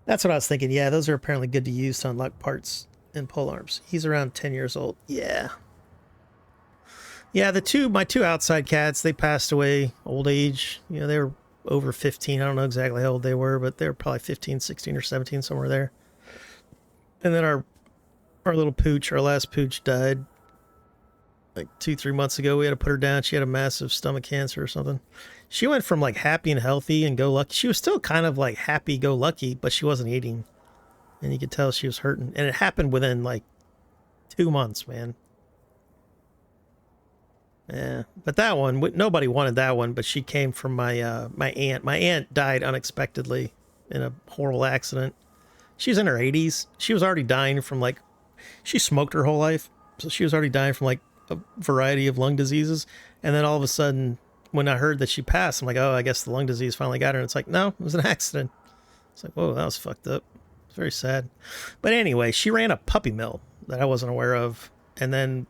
That's what I was thinking. Yeah, those are apparently good to use to unlock parts and pole arms. He's around 10 years old. Yeah. Yeah, my 2 outside cats, they passed away, old age. You know, they were over 15. I don't know exactly how old they were, but they were probably 15, 16, or 17, somewhere there. And then our little pooch, our last pooch, died like 2-3 months ago. We had to put her down. She had a massive stomach cancer or something. She went from like happy and healthy and go lucky. She was still kind of like happy go lucky, but she wasn't eating. And you could tell she was hurting. And it happened within like 2 months, man. Yeah, but that one, nobody wanted that one, but she came from my my aunt. My aunt died unexpectedly in a horrible accident. She's in her 80s. She was already dying from like, she smoked her whole life. So she was already dying from like a variety of lung diseases. And then all of a sudden, when I heard that she passed, I'm like, oh, I guess the lung disease finally got her. And it's like, no, it was an accident. It's like, whoa, that was fucked up. It's very sad. But anyway, she ran a puppy mill that I wasn't aware of. And then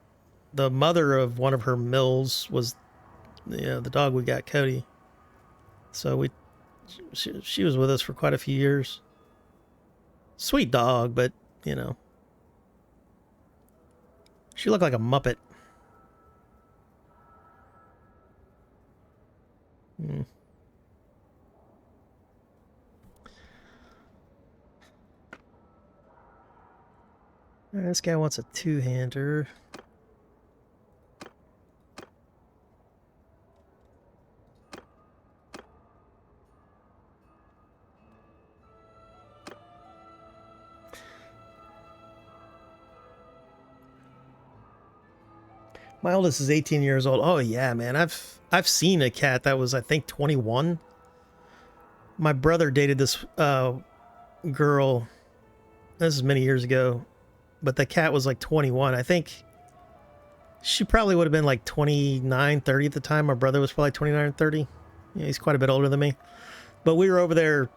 the mother of one of her mills was, you know, the dog we got, Cody. So she was with us for quite a few years. Sweet dog, but, you know, she looked like a Muppet. Right, this guy wants a 2-hander. My oldest is 18 years old. Oh yeah, man. I've seen a cat that was, I think, 21. My brother dated this girl. This is many years ago, but the cat was like 21. I think she probably would have been like 29, 30 at the time. My brother was probably 29 or 30. Yeah, he's quite a bit older than me. But we were over there,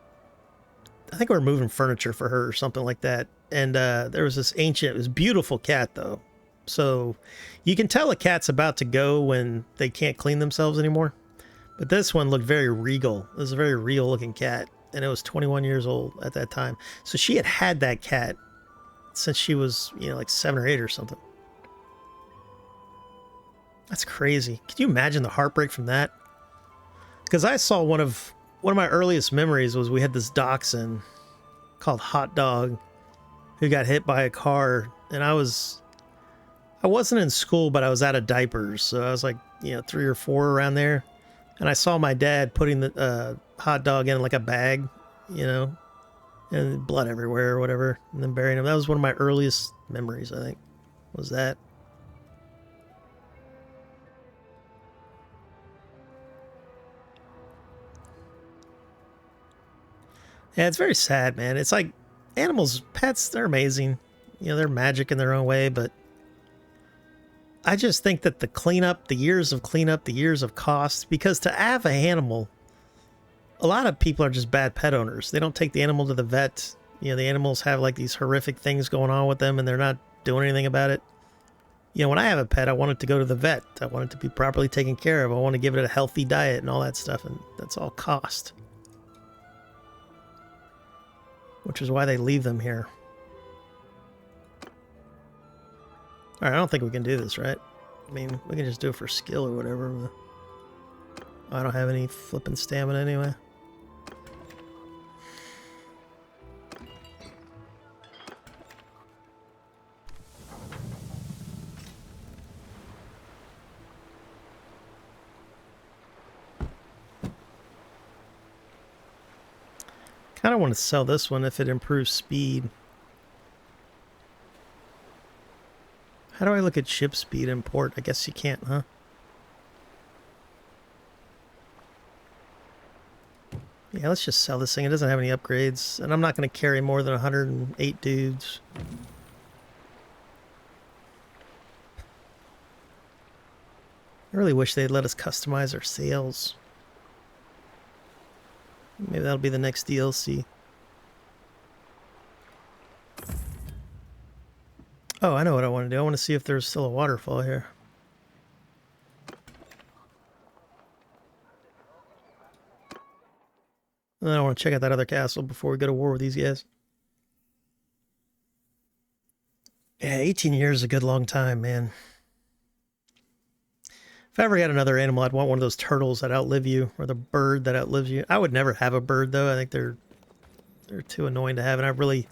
I think we were moving furniture for her or something like that. And there was this ancient, it was a beautiful cat though. So you can tell a cat's about to go when they can't clean themselves anymore. But this one looked very regal. It was a very real looking cat. And it was 21 years old at that time. So she had had that cat since she was, you know, like 7 or 8 or something. That's crazy. Can you imagine the heartbreak from that? Because I saw one of my earliest memories was we had this dachshund called Hot Dog who got hit by a car. And I wasn't in school, but I was out of diapers. So I was like, you know, 3 or 4 around there. And I saw my dad putting the hot dog in like a bag, you know, and blood everywhere or whatever, and then burying him. That was one of my earliest memories, I think, was that. Yeah, it's very sad, man. It's like animals, pets, they're amazing. You know, they're magic in their own way, but I just think that the cleanup, the years of cleanup, the years of cost, because to have an animal, a lot of people are just bad pet owners. They don't take the animal to the vet. You know, the animals have like these horrific things going on with them and they're not doing anything about it. You know, when I have a pet, I want it to go to the vet. I want it to be properly taken care of. I want to give it a healthy diet and all that stuff. And that's all cost. Which is why they leave them here. Alright, I don't think we can do this, right? I mean, we can just do it for skill or whatever. I don't have any flipping stamina anyway. kind of want to sell this one if it improves speed. How do I look at ship speed in port? I guess you can't, huh? Yeah, let's just sell this thing. It doesn't have any upgrades, and I'm not going to carry more than 108 dudes. I really wish they'd let us customize our sails. Maybe that'll be the next DLC. Oh, I know what I want to do. I want to see if there's still a waterfall here. And then I want to check out that other castle before we go to war with these guys. Yeah, 18 years is a good long time, man. If I ever had another animal, I'd want one of those turtles that outlive you, or the bird that outlives you. I would never have a bird, though. I think they're too annoying to have, and I really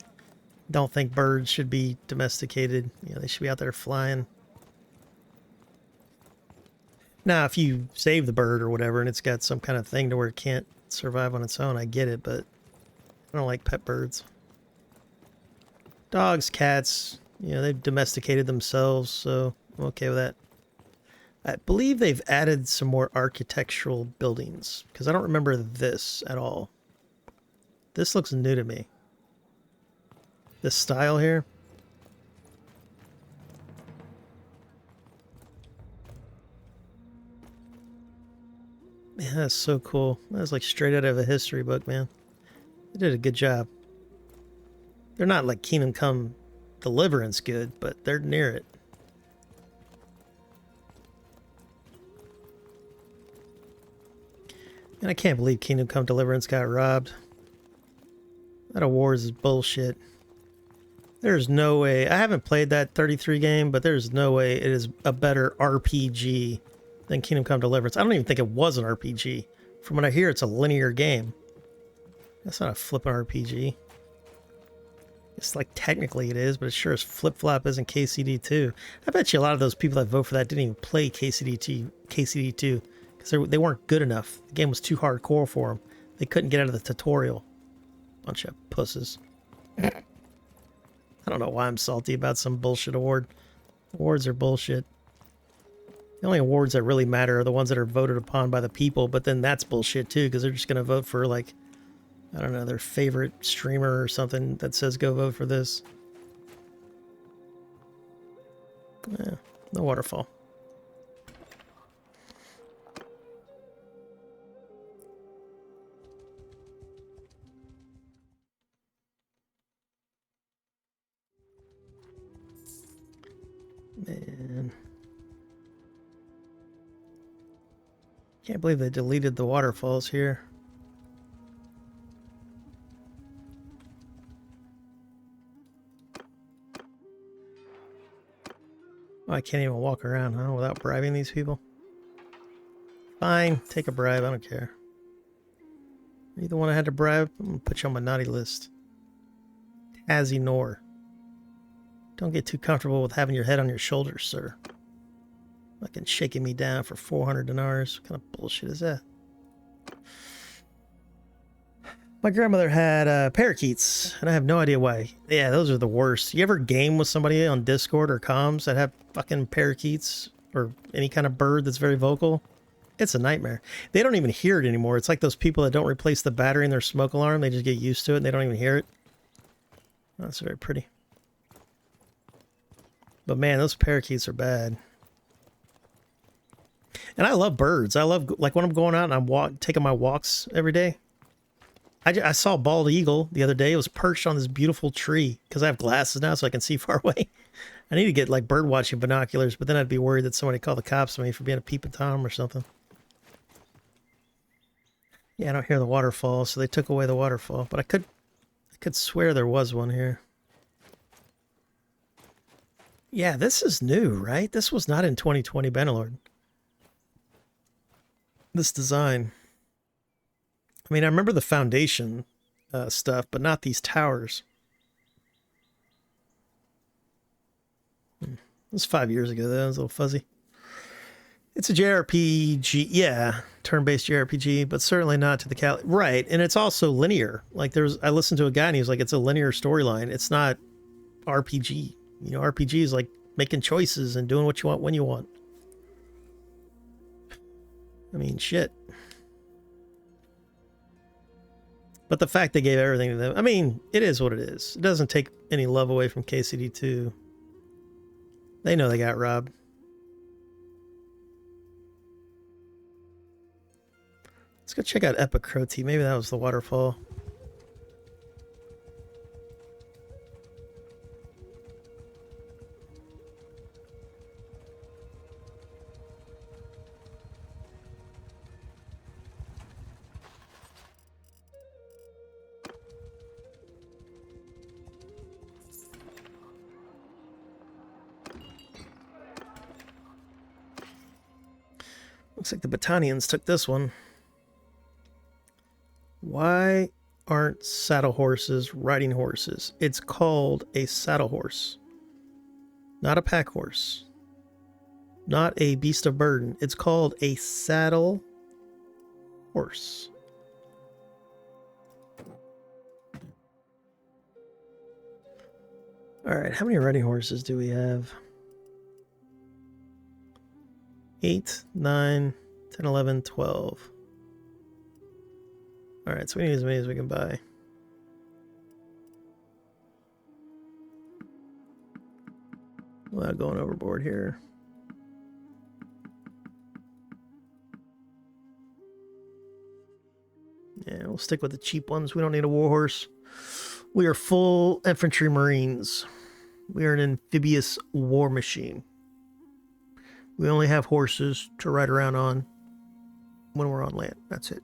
don't think birds should be domesticated. You know, they should be out there flying. Now, if you save the bird or whatever, and it's got some kind of thing to where it can't survive on its own, I get it, but I don't like pet birds. Dogs, cats, you know, they've domesticated themselves, so I'm okay with that. I believe they've added some more architectural buildings, because I don't remember this at all. This looks new to me. This style here. Man, that's so cool. That's like straight out of a history book, man. They did a good job. They're not like Kingdom Come Deliverance good, but they're near it. And I can't believe Kingdom Come Deliverance got robbed. That awards is bullshit. There's no way. I haven't played that 33 game, but there's no way it is a better RPG than Kingdom Come Deliverance. I don't even think it was an RPG. From what I hear, it's a linear game. That's not a flippin' RPG. It's like technically it is, but it sure as flip-flop isn't KCD2. I bet you a lot of those people that vote for that didn't even play KCD2 because they weren't good enough. The game was too hardcore for them. They couldn't get out of the tutorial. Bunch of pusses. I don't know why I'm salty about some bullshit award. Awards are bullshit. The only awards that really matter are the ones that are voted upon by the people, but then that's bullshit too, because they're just going to vote for, like, I don't know, their favorite streamer or something that says go vote for this. Yeah, no waterfall. Man. Can't believe they deleted the waterfalls here. Oh, I can't even walk around, huh, without bribing these people? Fine, take a bribe, I don't care. Are you the one I had to bribe? I'm gonna put you on my naughty list. Tazzy Nor. Don't get too comfortable with having your head on your shoulders, sir. Fucking shaking me down for 400 dinars. What kind of bullshit is that? My grandmother had parakeets, and I have no idea why. Yeah, those are the worst. You ever game with somebody on Discord or comms that have fucking parakeets or any kind of bird that's very vocal? It's a nightmare. They don't even hear it anymore. It's like those people that don't replace the battery in their smoke alarm. They just get used to it and they don't even hear it. That's very pretty. But man, those parakeets are bad. And I love birds. I love, like, when I'm going out and I'm taking my walks every day. I saw a bald eagle the other day. It was perched on this beautiful tree because I have glasses now so I can see far away. I need to get like bird watching binoculars, but then I'd be worried that somebody called the cops on me for being a peeping Tom or something. Yeah, I don't hear the waterfall, so they took away the waterfall. But I could swear there was one here. Yeah, this is new, right? This was not in 2020 Bannerlord. This design. I mean, I remember the foundation stuff, but not these towers. It was 5 years ago, though. It was a little fuzzy. It's a JRPG. Yeah. turn-based JRPG, but certainly not to the right. And it's also linear. Like I listened to a guy and he was like, it's a linear storyline. It's not RPG. You know, RPG is like making choices and doing what you want when you want. I mean, shit. But the fact they gave everything to them, I mean, it is what it is. It doesn't take any love away from KCD2. They know they got robbed. Let's go check out Epicroti. Maybe that was the waterfall. Looks like the Battanians took this one. Why aren't saddle horses riding horses? It's called a saddle horse, not a pack horse, not a beast of burden. It's called a saddle horse. All right, how many riding horses do we have? 8, 9, 10, 11, 12. All right, so we need as many as we can buy. Without going overboard here. Yeah, we'll stick with the cheap ones. We don't need a warhorse. We are full infantry marines. We are an amphibious war machine. We only have horses to ride around on when we're on land. That's it.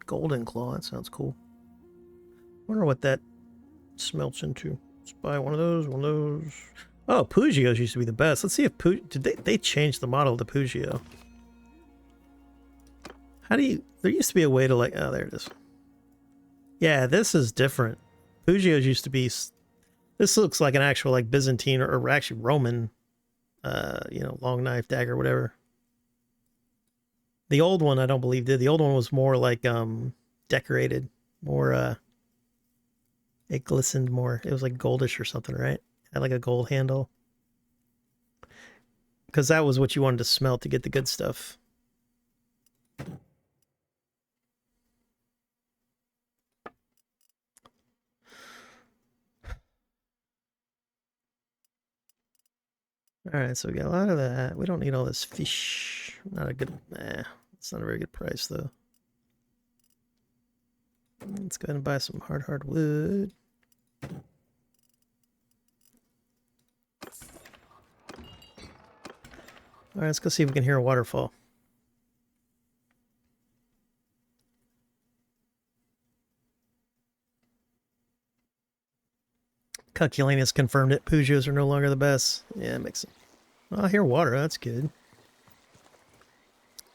Golden Claw, that sounds cool. Wonder what that smelts into. Let's buy one of those, one of those. Oh, Pugios used to be the best. Let's see if did they changed the model of the Pugio. How do you, there used to be a way to like, oh, there it is. Yeah, this is different. Pugios used to be, this looks like an actual like Byzantine or actually Roman, you know, long knife, dagger, whatever. The old one, I don't believe did. The old one was more like decorated, more it glistened more. It was like goldish or something, right? Had like a gold handle. Because that was what you wanted to smelt to get the good stuff. Alright, so we got a lot of that. We don't need all this fish. Not a good, it's not a very good price though. Let's go ahead and buy some hard wood. Alright, let's go see if we can hear a waterfall. Cuculanius confirmed it. Pugios are no longer the best. Yeah, it makes it. Well, I hear water. That's good.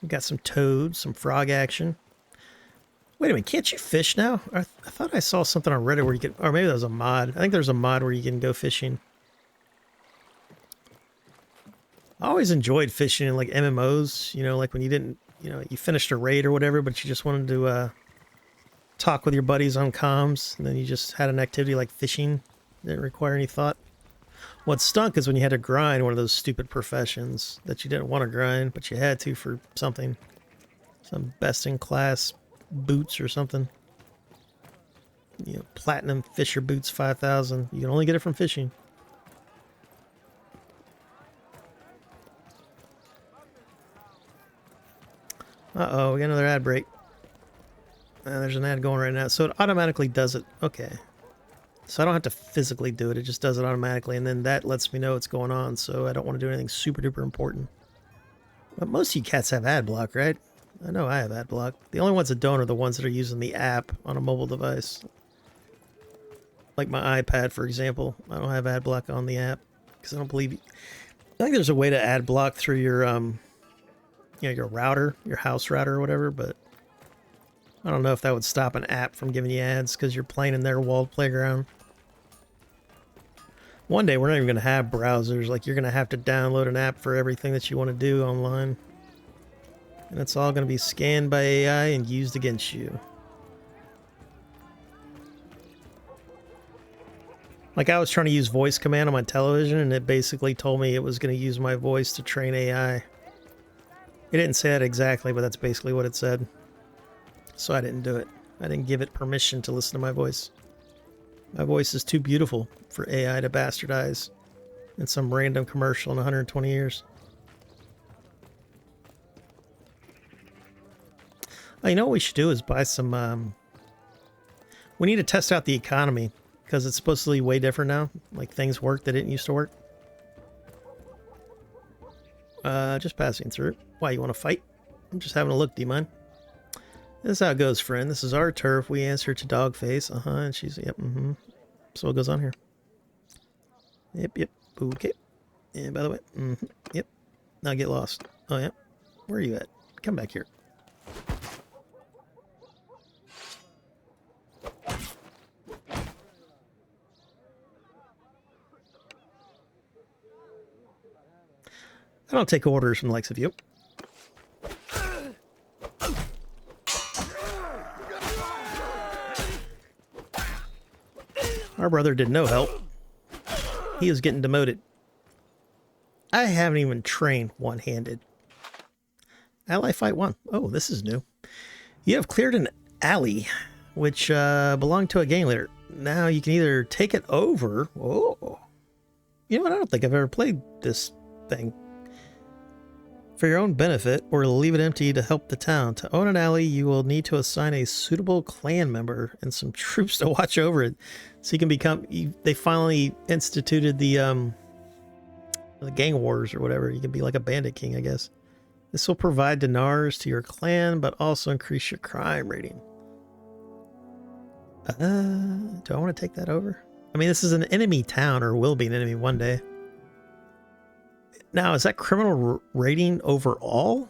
We got some toads, some frog action. Wait a minute, can't you fish now? I thought I saw something on Reddit where you could, or maybe that was a mod. I think there's a mod where you can go fishing. I always enjoyed fishing in like MMOs, you know, like when you didn't, you know, you finished a raid or whatever, but you just wanted to talk with your buddies on comms, and then you just had an activity like fishing. Didn't require any thought. What stunk is when you had to grind one of those stupid professions that you didn't want to grind, but you had to for something. Some best-in-class boots or something. You know, platinum fisher boots 5,000. You can only get it from fishing. Uh-oh, we got another ad break. There's an ad going right now. So it automatically does it. Okay. So I don't have to physically do it. It just does it automatically. And then that lets me know what's going on. So I don't want to do anything super duper important. But most of you cats have ad block, right? I know I have ad block. The only ones that don't are the ones that are using the app on a mobile device. Like my iPad, for example. I don't have ad block on the app. Because I don't believe... I think there's a way to ad block through your, you know, your router. Your house router or whatever, but... I don't know if that would stop an app from giving you ads because you're playing in their walled playground. One day we're not even going to have browsers. Like, you're going to have to download an app for everything that you want to do online. And it's all going to be scanned by AI and used against you. Like, I was trying to use voice command on my television, and it basically told me it was going to use my voice to train AI. It didn't say that exactly, but that's basically what it said. So I didn't do it. I didn't give it permission to listen to my voice. My voice is too beautiful for AI to bastardize in some random commercial in 120 years. Oh, you know what we should do is buy some... we need to test out the economy, because it's supposed to be way different now. Like, things work that didn't used to work. Just passing through. Why, you want to fight? I'm just having a look, do you mind? This is how it goes, friend. This is our turf. We answer to Dogface. And she's... Yep, So what goes on here? Yep. Okay. And by the way, yep. Now get lost. Oh, yeah. Where are you at? Come back here. I don't take orders from the likes of you. Our brother did no help. He was getting demoted. I haven't even trained one-handed. Ally fight 1. Oh, this is new. You have cleared an alley, which belonged to a gang leader. Now you can either take it over. Oh. You know what? I don't think I've ever played this thing. For your own benefit, or leave it empty to help the town. To own an alley, you will need to assign a suitable clan member and some troops to watch over it. So you can become... they finally instituted the gang wars or whatever. You can be like a bandit king, I guess. This will provide dinars to your clan, but also increase your crime rating. Do I want to take that over? I mean, this is an enemy town, or will be an enemy one day. Now, is that criminal rating overall?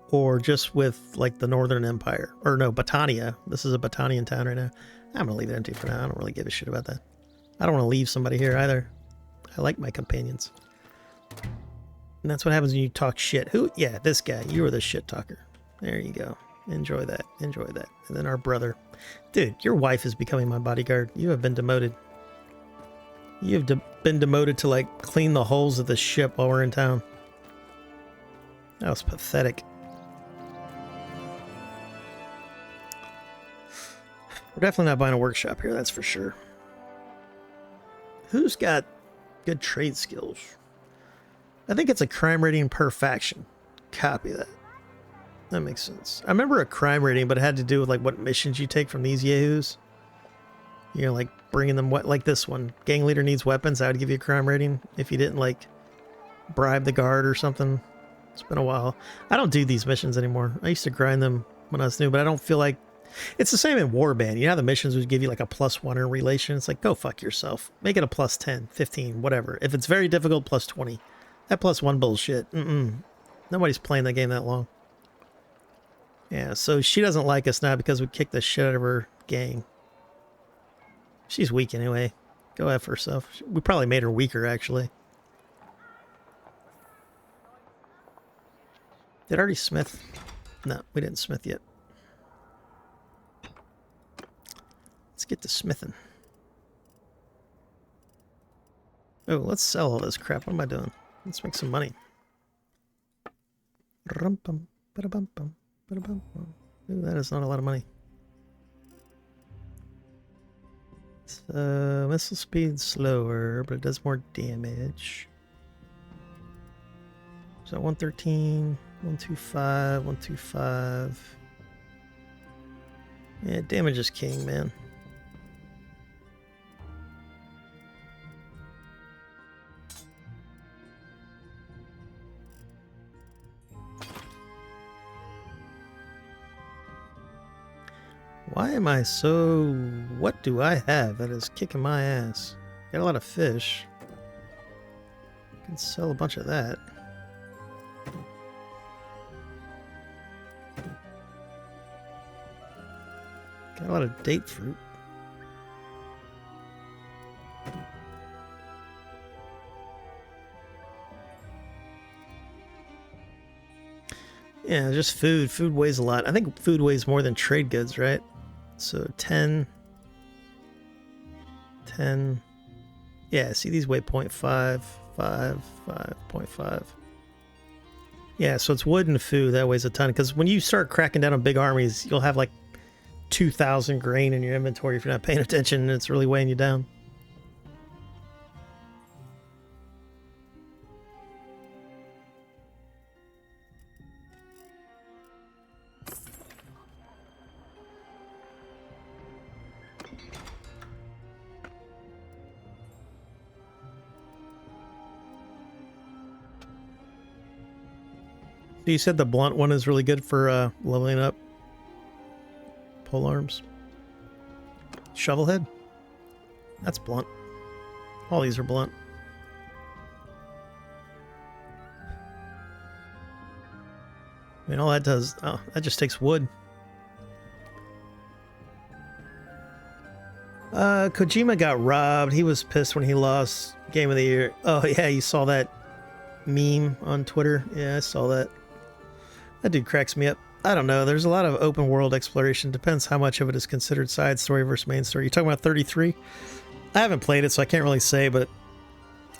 Or just with, like, the Northern Empire? Or no, Battania. This is a Battanian town right now. I'm going to leave it empty for now. I don't really give a shit about that. I don't want to leave somebody here either. I like my companions. And that's what happens when you talk shit. Who? Yeah, this guy. You were the shit talker. There you go. Enjoy that. Enjoy that. And then our brother. Dude, your wife is becoming my bodyguard. You have been demoted. You have been demoted to, like, clean the holes of the ship while we're in town. That was pathetic. We're definitely not buying a workshop here, that's for sure. Who's got good trade skills? I think it's a crime rating per faction. Copy that. That makes sense. I remember a crime rating, but it had to do with, like, what missions you take from these yahoos. You know, like, bringing them, like this one. Gang leader needs weapons. I would give you a crime rating if you didn't, like, bribe the guard or something. It's been a while. I don't do these missions anymore. I used to grind them when I was new, but I don't feel like... It's the same in Warband. You know how the missions would give you, like, a +1 in relation? It's like, go fuck yourself. Make it a +10, 15, whatever. If it's very difficult, +20. That +1 bullshit. Nobody's playing that game that long. Yeah, so she doesn't like us now because we kicked the shit out of her gang. She's weak anyway. Go F herself. We probably made her weaker, actually. Did I already smith? No, we didn't smith yet. Let's get to smithing. Oh, let's sell all this crap. What am I doing? Let's make some money. Ooh, that is not a lot of money. Missile speed slower, but it does more damage. So 113, 125, 125. Yeah, damage is king, man. Why am I so... What do I have that is kicking my ass? Got a lot of fish. Can sell a bunch of that. Got a lot of date fruit. Yeah, just food. Food weighs a lot. I think food weighs more than trade goods, right? So 10. 10. Yeah, see, these weigh 0.5, 5, 5.5. Yeah, so it's wood and food. That weighs a ton. Because when you start cracking down on big armies, you'll have like 2,000 grain in your inventory if you're not paying attention, and it's really weighing you down. So you said the blunt one is really good for leveling up pole arms. Shovelhead? That's blunt. All these are blunt. I mean, all that does... Oh, that just takes wood. Kojima got robbed. He was pissed when he lost Game of the Year. Oh, yeah, you saw that meme on Twitter? Yeah, I saw that. That dude cracks me up. I don't know. There's a lot of open world exploration. Depends how much of it is considered side story versus main story. You're talking about 33? I haven't played it, so I can't really say, but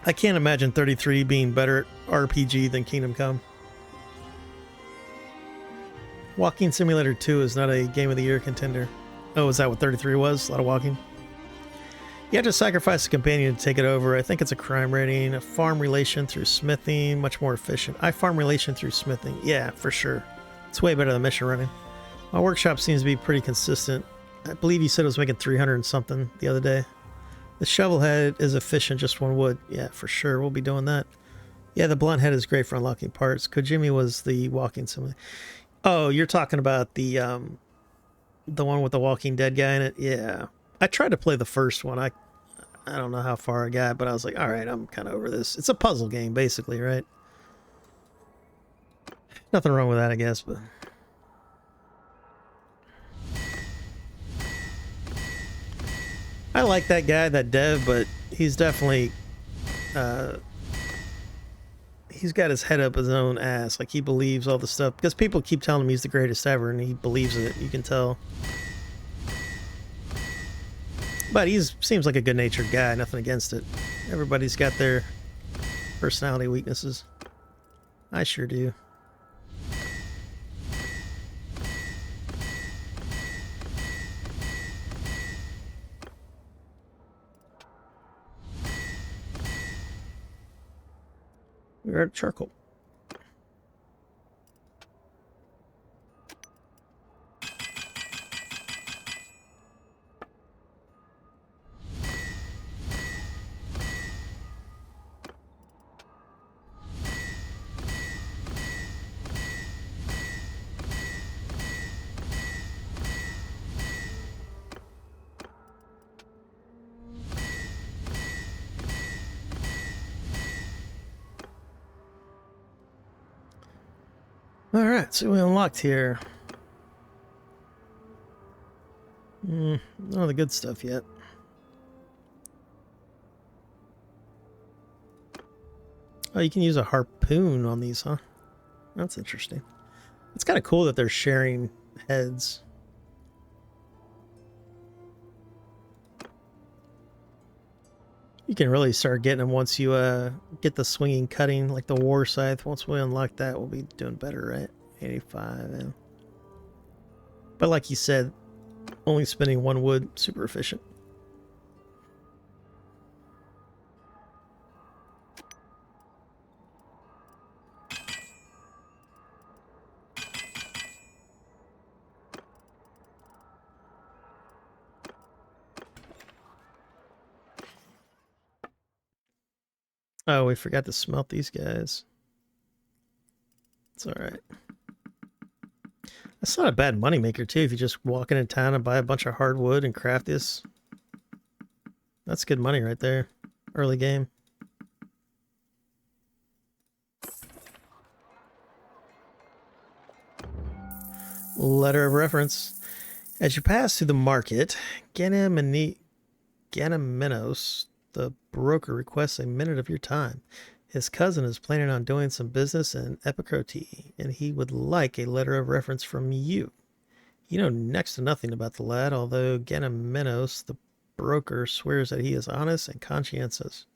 I can't imagine 33 being better at RPG than Kingdom Come. Walking Simulator 2 is not a Game of the Year contender. Oh, is that what 33 was? A lot of walking? You have to sacrifice a companion to take it over. I think it's a crime rating. A farm relation through smithing, much more efficient. I farm relation through smithing. Yeah, for sure. It's way better than mission running. My workshop seems to be pretty consistent. I believe you said it was making 300 and something the other day. The shovel head is efficient, just one wood. Yeah, for sure. We'll be doing that. Yeah, the blunt head is great for unlocking parts. Kojima was the walking simulator. Oh, you're talking about the one with the Walking Dead guy in it? Yeah. I tried to play the first one. I don't know how far I got, but I was like, all right, I'm kind of over this. It's a puzzle game, basically, right? Nothing wrong with that, I guess, but... I like that guy, that dev, but he's definitely... he's got his head up his own ass. Like, he believes all the stuff. Because people keep telling him he's the greatest ever, and he believes it. You can tell. But he seems like a good-natured guy. Nothing against it. Everybody's got their personality weaknesses. I sure do. We're at charcoal. Alright, so we unlocked here. None of the good stuff yet. Oh, you can use a harpoon on these, huh? That's interesting. It's kind of cool that they're sharing heads. You can really start getting them once you get the swinging cutting, like the war scythe. Once we unlock that, we'll be doing better, right? 85. Yeah. But like you said, only spending one wood, super efficient. Oh, we forgot to smelt these guys. It's alright. That's not a bad moneymaker, too, if you just walk into town and buy a bunch of hardwood and craft this. That's good money right there. Early game. Letter of reference. As you pass through the market, Ganamenos, the broker, requests a minute of your time. His cousin is planning on doing some business in Epicrote, and he would like a letter of reference from you. You know next to nothing about the lad, although Ganamenos, the broker, swears that he is honest and conscientious.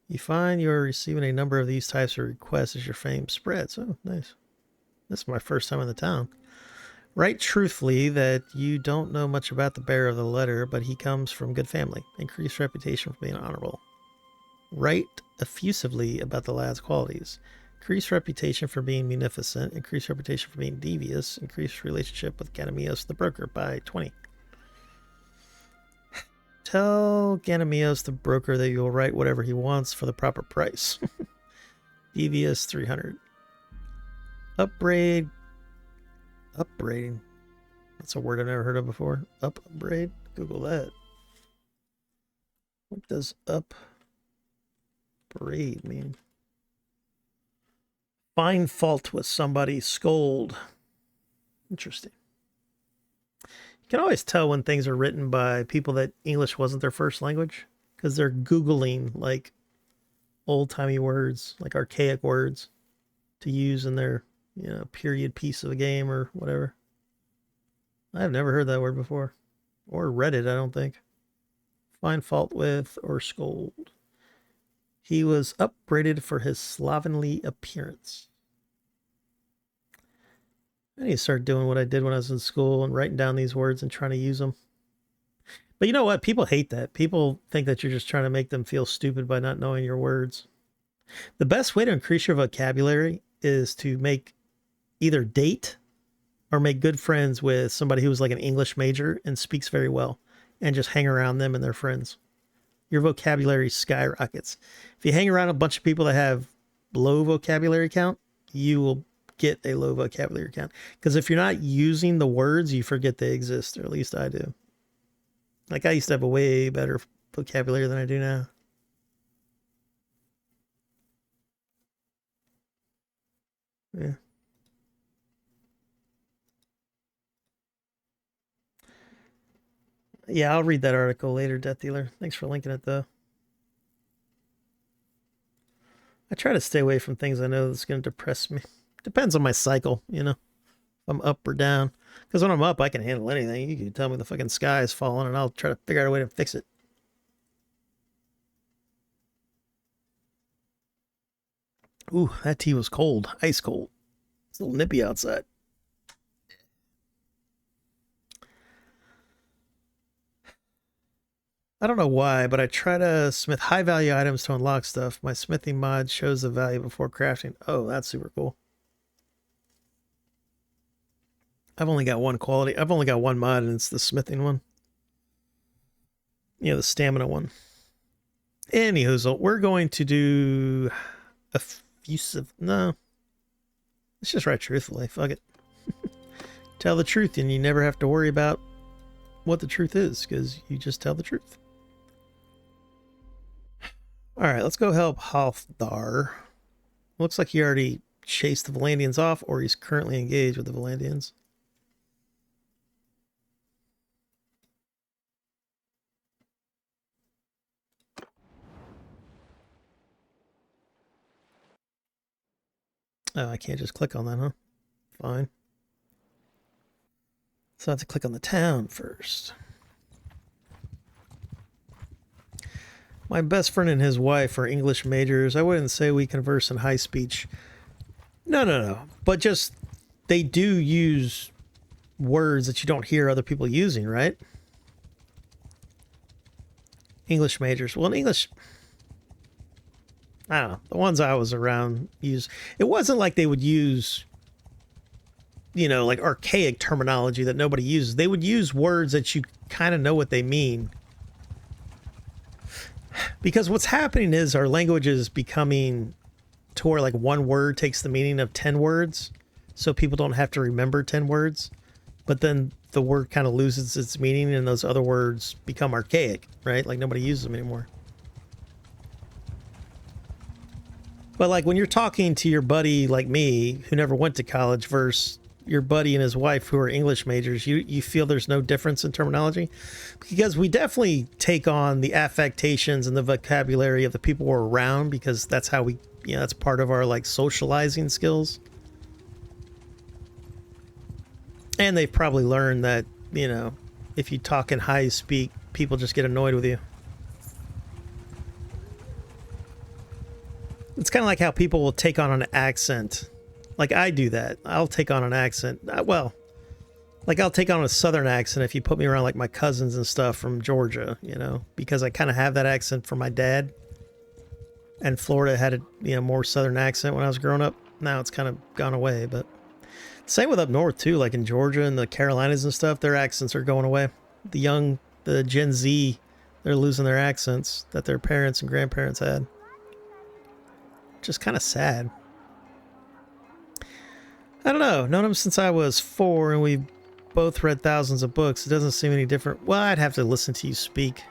You find you're receiving a number of these types of requests as your fame spreads. Oh, nice. This is my first time in the town. Write truthfully that you don't know much about the bearer of the letter, but he comes from good family. Increased reputation for being honorable. Write effusively about the lad's qualities. Increased reputation for being munificent. Increased reputation for being devious. Increased relationship with Ganamios the broker by 20. Tell Ganamios the broker that you'll write whatever he wants for the proper price. Devious 300. Upbraid. Upbraiding. That's a word I've never heard of before. Upbraid. Google that. What does upbraid mean? Find fault with somebody. Scold. Interesting. You can always tell when things are written by people that English wasn't their first language, because they're Googling like old-timey words, like archaic words to use in their, period piece of a game or whatever. I've never heard that word before, or read it, I don't think. Find fault with or scold. He was upbraided for his slovenly appearance. I need to start doing what I did when I was in school and writing down these words and trying to use them. But you know what? People hate that. People think that you're just trying to make them feel stupid by not knowing your words. The best way to increase your vocabulary is to make either date or make good friends with somebody who's like an English major and speaks very well, and just hang around them and their friends. Your vocabulary skyrockets. If you hang around a bunch of people that have low vocabulary count, you will get a low vocabulary count. Because if you're not using the words, you forget they exist, or at least I do. Like, I used to have a way better vocabulary than I do now. Yeah. Yeah, I'll read that article later, Death Dealer. Thanks for linking it, though. I try to stay away from things I know that's going to depress me. Depends on my cycle, if I'm up or down. Because when I'm up, I can handle anything. You can tell me the fucking sky is falling, and I'll try to figure out a way to fix it. Ooh, that tea was cold. Ice cold. It's a little nippy outside. I don't know why, but I try to smith high-value items to unlock stuff. My smithing mod shows the value before crafting. Oh, that's super cool. I've only got one quality. I've only got one mod, and it's the smithing one. The stamina one. Anywho, we're going to do effusive. No. Let's just write truthfully. Fuck it. Tell the truth, and you never have to worry about what the truth is, because you just tell the truth. Alright, let's go help Halfdar. Looks like he already chased the Valandians off, or he's currently engaged with the Valandians. Oh, I can't just click on that, huh? Fine. So I have to click on the town first. My best friend and his wife are English majors. I wouldn't say we converse in high speech. No. But just, they do use words that you don't hear other people using, right? English majors. Well, in English, I don't know. The ones I was around use. It wasn't like they would use, like archaic terminology that nobody uses. They would use words that you kind of know what they mean. Because what's happening is our language is becoming to where like one word takes the meaning of 10 words. So people don't have to remember 10 words. But then the word kind of loses its meaning and those other words become archaic, right? Like nobody uses them anymore. But like when you're talking to your buddy like me who never went to college versus, your buddy and his wife who are English majors, you feel there's no difference in terminology? Because we definitely take on the affectations and the vocabulary of the people we're around, because that's how we, that's part of our like socializing skills. And they've probably learned that, if you talk in high speak, people just get annoyed with you. It's kind of like how people will take on an accent. Like I do that. I'll take on an accent. Well, like I'll take on a southern accent if you put me around like my cousins and stuff from Georgia, because I kind of have that accent from my dad. And Florida had a more southern accent when I was growing up. Now it's kind of gone away, but same with up north too, like in Georgia and the Carolinas and stuff, their accents are going away. The Gen Z, they're losing their accents that their parents and grandparents had. Just kind of sad. I don't know. Known him since I was 4, and we've both read thousands of books. It doesn't seem any different. Well, I'd have to listen to you speak,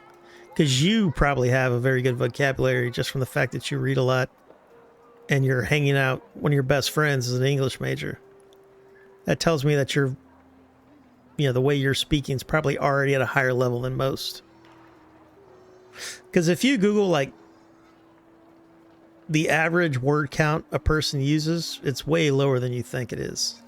because you probably have a very good vocabulary just from the fact that you read a lot, and you're hanging out. One of your best friends is an English major. That tells me that the way you're speaking is probably already at a higher level than most. Because if you Google, like, the average word count a person uses, it's way lower than you think it is.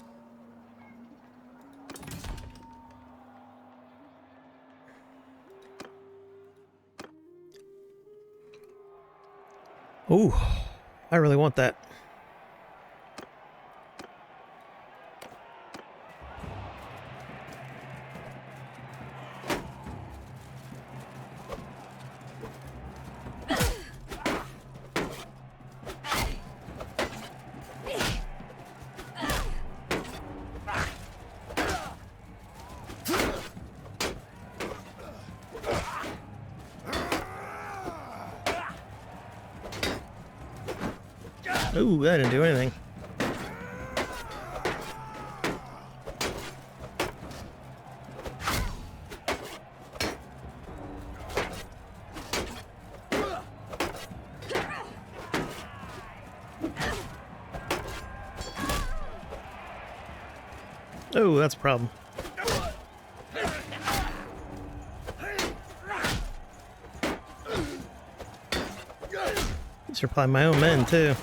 Ooh, I really want that. Ooh, that didn't do anything. Oh, that's a problem. These are probably my own men, too.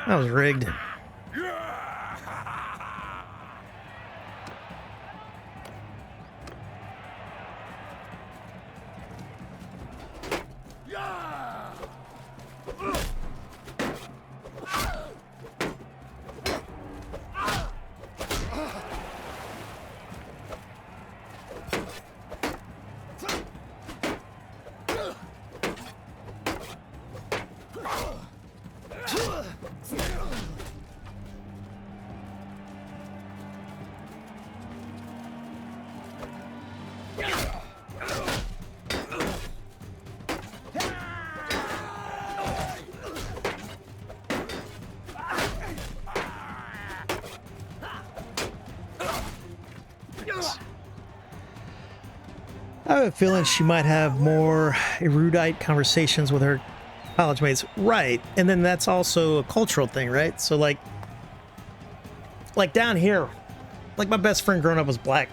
That was rigged. I have a feeling she might have more erudite conversations with her college mates. Right. And then that's also a cultural thing, right? So like down here, like my best friend growing up was black.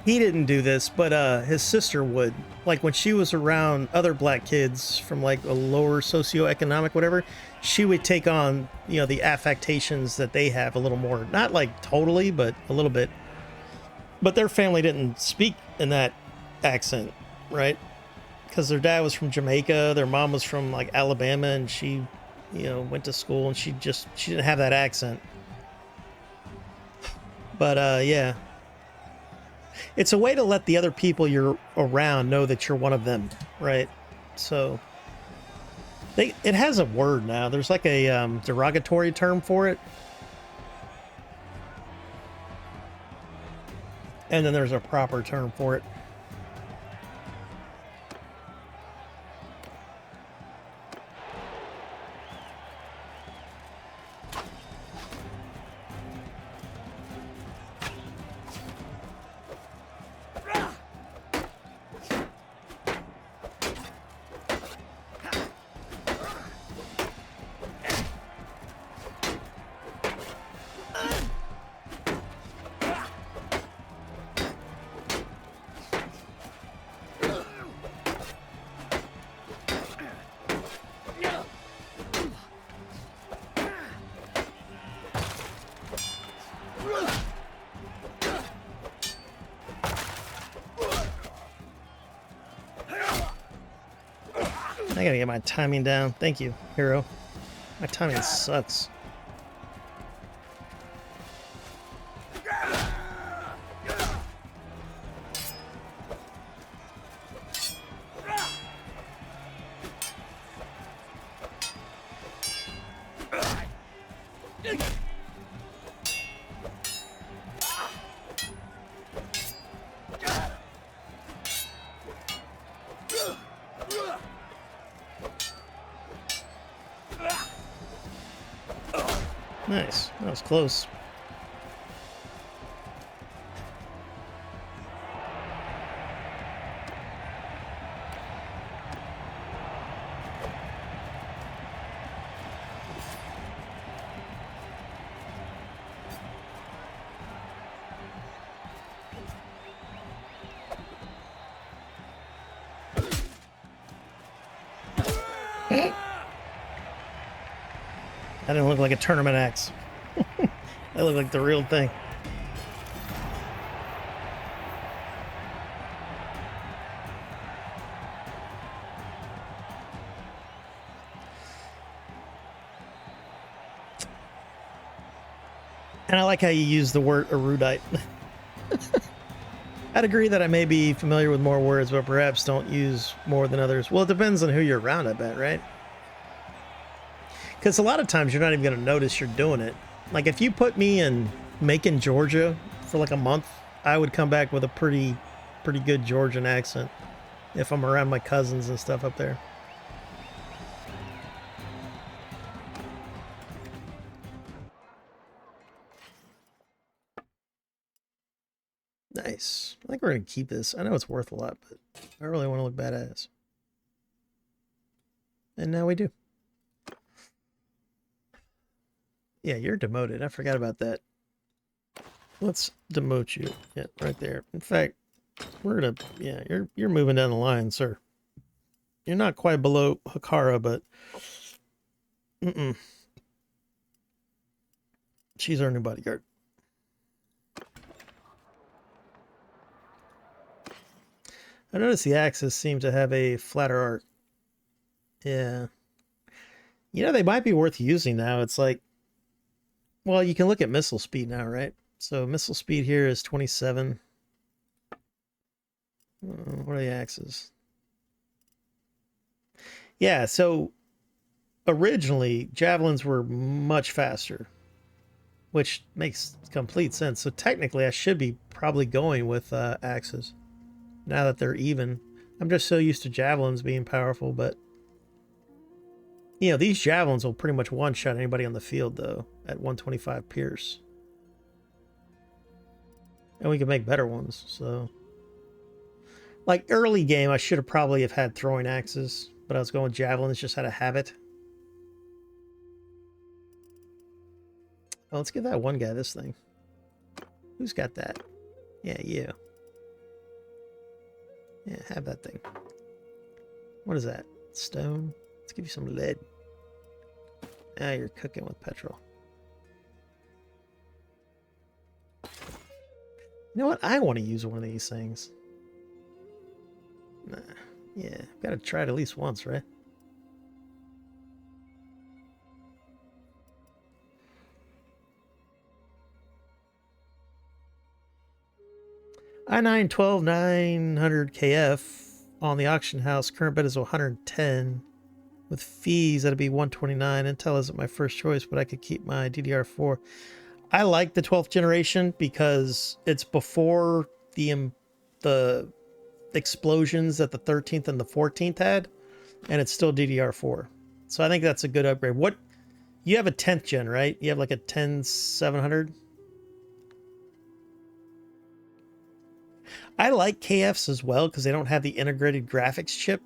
He didn't do this, but his sister would. Like when she was around other black kids from like a lower socioeconomic whatever, she would take on, the affectations that they have a little more. Not like totally, but a little bit. But their family didn't speak in that accent, right? Because their dad was from Jamaica, their mom was from like Alabama, and she, went to school, and she didn't have that accent. But yeah, it's a way to let the other people you're around know that you're one of them, right? So it has a word now. There's like a derogatory term for it, and then there's a proper term for it. I gotta get my timing down. Thank you, hero. My timing sucks. Nice. That was close. That didn't look like a tournament axe. That looked like the real thing. And I like how you use the word erudite. I'd agree that I may be familiar with more words, but perhaps don't use more than others. Well, it depends on who you're around, I bet, right? Because a lot of times you're not even going to notice you're doing it. Like if you put me in Macon, Georgia for like a month, I would come back with a pretty good Georgian accent if I'm around my cousins and stuff up there. Nice. I think we're going to keep this. I know it's worth a lot, but I really want to look badass. And now we do. Yeah, you're demoted. I forgot about that. Let's demote you. Yeah, right there. In fact, we're gonna, yeah, you're moving down the line, sir. You're not quite below Hakara, but she's our new bodyguard. I noticed the axes seem to have a flatter arc. Yeah. You know, they might be worth using now. It's like, well, you can look at missile speed now, right? So missile speed here is 27. What are the axes? Yeah, so originally javelins were much faster, which makes complete sense. So technically I should be probably going with axes now that they're even. I'm just so used to javelins being powerful, but you know, these javelins will pretty much one-shot anybody on the field though at 125 pierce. And we can make better ones, so like early game I should have probably have had throwing axes, but I was going javelins just out of habit. Oh, let's give that one guy this thing. Who's got that? Yeah, you. Yeah, have that thing. What is that? Stone? Let's give you some lead. Ah, you're cooking with petrol. You know what? I want to use one of these things. Nah. Yeah, gotta try it at least once, right? I-912 900 KF on the auction house. Current bid is 110. With fees, that'd be 129. Intel isn't my first choice, but I could keep my DDR4. I like the 12th generation because it's before the explosions that the 13th and the 14th had, and it's still DDR4. So I think that's a good upgrade. What you have a 10th gen, right? You have like a 10700. I like KFs as well because they don't have the integrated graphics chip,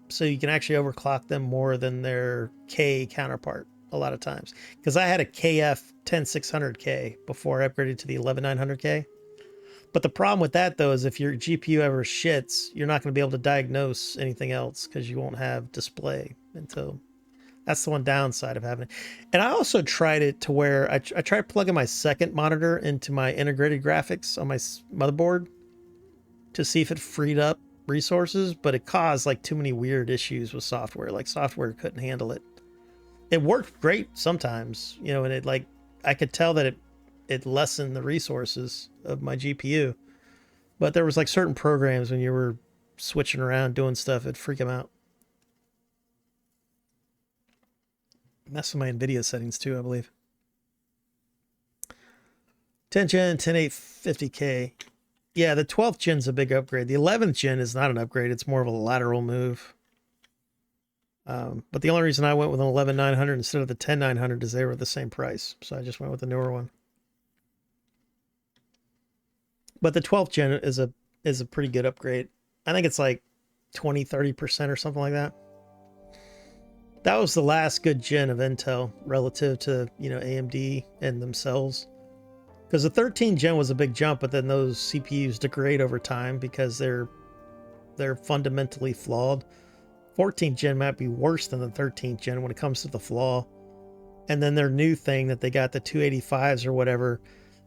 so you can actually overclock them more than their K counterpart a lot of times. Because I had a KF 10600K before I upgraded to the 11900K. But the problem with that though is if your GPU ever shits, you're not going to be able to diagnose anything else because you won't have display until. That's the one downside of having it. And I also tried it to where I tried plugging my second monitor into my integrated graphics on my motherboard to see if it freed up resources, but it caused like too many weird issues with software. Like software couldn't handle it. It worked great sometimes, you know, and it like I could tell that it lessened the resources of my GPU. But there was like certain programs when you were switching around doing stuff, it'd freak them out. Mess with my NVIDIA settings too, I believe. 10 gen, 10850K. Yeah, the 12th gen's a big upgrade. The 11th gen is not an upgrade. It's more of a lateral move. But the only reason I went with an 11900 instead of the 10900 is they were the same price. So I just went with the newer one. But the 12th gen is a pretty good upgrade. I think it's like 20-30% or something like that. That was the last good gen of Intel relative to, you know, AMD and themselves. Because the 13th gen was a big jump, but then those CPUs degrade over time because they're fundamentally flawed. 14th gen might be worse than the 13th gen when it comes to the flaw. And then their new thing that they got, the 285s or whatever,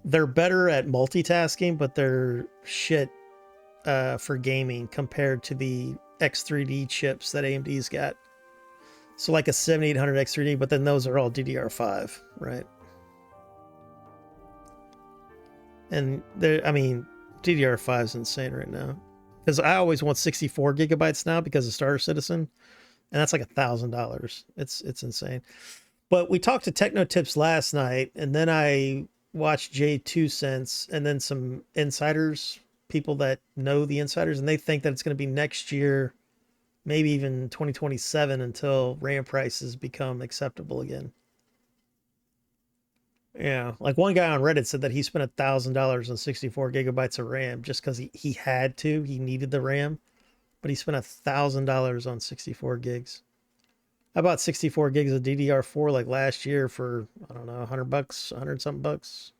they're better at multitasking, but they're shit for gaming compared to the X3D chips that AMD's got. So like a 7800 X3D, but then those are all DDR5, right? And I mean, DDR5 is insane right now. Because I always want 64 gigabytes now because of Star Citizen, and that's like $1,000. It's insane. But we talked to Techno Tips last night, and then I watched J2 and then some insiders, people that know the insiders, and they think that it's going to be next year, maybe even 2027 until RAM prices become acceptable again. Yeah, like one guy on Reddit said that he spent $1,000 on 64 gigabytes of RAM just because he had to. He needed the RAM, but he spent $1,000 on 64 gigs. I bought 64 gigs of DDR4 like last year for, I don't know, $100, 100 something bucks.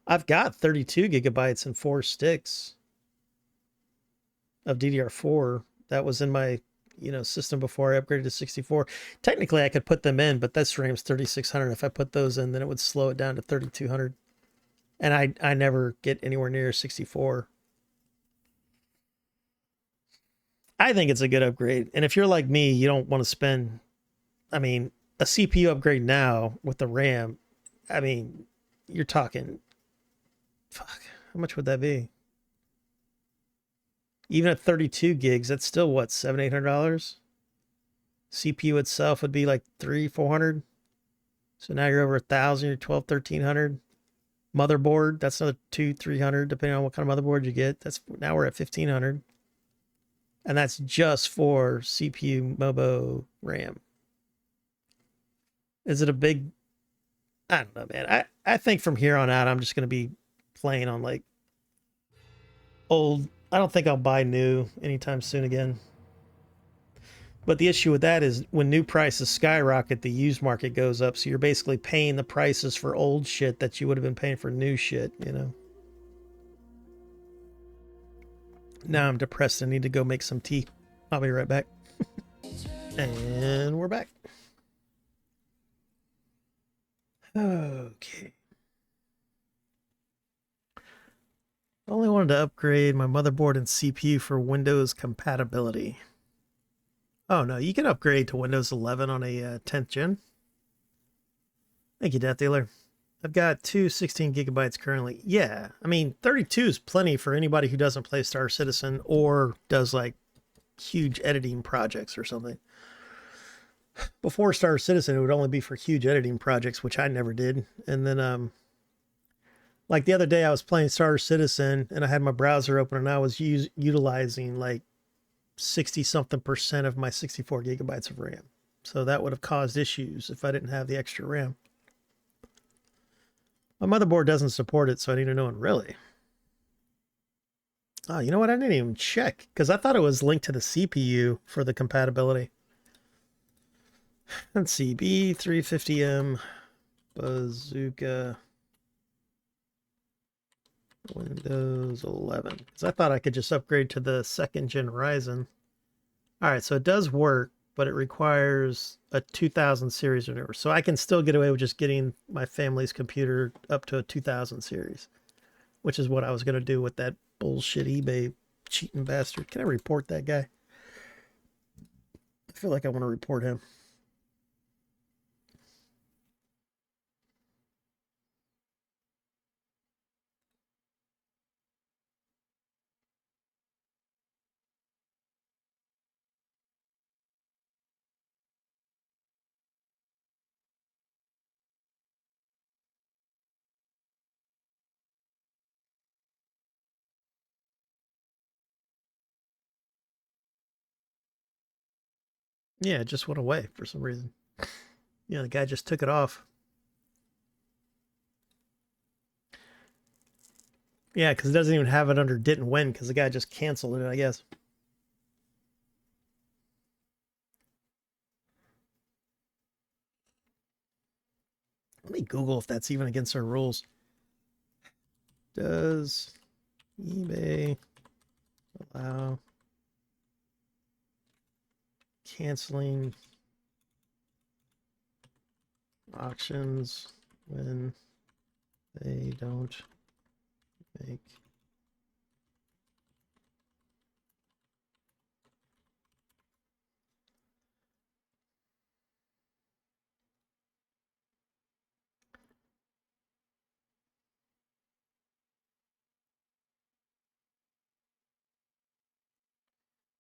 I've got 32 gigabytes and 4 sticks of DDR4. That was in my, you know, system before I upgraded to 64. Technically I could put them in, but this RAM's 3600. If I put those in, then it would slow it down to 3200. And I never get anywhere near 64. I think it's a good upgrade. And if you're like me, you don't want to spend, I mean, a CPU upgrade now with the RAM, I mean, you're talking, fuck, how much would that be? Even at 32 gigs, that's still what, $700-800? CPU itself would be like $300-400. So now you're over 1,000, you're 1,200-1,300. Motherboard, that's another 200-300, depending on what kind of motherboard you get. That's now we're at 1,500. And that's just for CPU, MOBO, RAM. Is it a big, I don't know, man. I think from here on out, I'm just going to be playing on like old. I don't think I'll buy new anytime soon again. But the issue with that is when new prices skyrocket, the used market goes up. So you're basically paying the prices for old shit that you would have been paying for new shit, you know? Now I'm depressed. I need to go make some tea. I'll be right back. And we're back. Okay. I only wanted to upgrade my motherboard and CPU for Windows compatibility. Oh no, you can upgrade to Windows 11 on a 10th gen. Thank you, Death Dealer. I've got 16 gigabytes currently. Yeah, I mean, 32 is plenty for anybody who doesn't play Star Citizen or does like huge editing projects or something. Before Star Citizen, it would only be for huge editing projects, which I never did. And then, like the other day, I was playing Star Citizen and I had my browser open and I was utilizing like 60-something% of my 64 gigabytes of RAM. So that would have caused issues if I didn't have the extra RAM. My motherboard doesn't support it, so I need to know it really. Oh, you know what? I didn't even check because I thought it was linked to the CPU for the compatibility. Let's see, B350M, Bazooka, Windows 11. Because I thought I could just upgrade to the 2nd gen Ryzen. All right, so it does work, but it requires a 2000 series or whatever. So I can still get away with just getting my family's computer up to a 2000 series, which is what I was going to do with that bullshit eBay cheating bastard. Can I report that guy? I feel like I want to report him. Yeah, it just went away for some reason. Yeah, the guy just took it off. Yeah, because it doesn't even have it under didn't win because the guy just canceled it, I guess. Let me Google if that's even against our rules. Does eBay allow canceling auctions when they don't make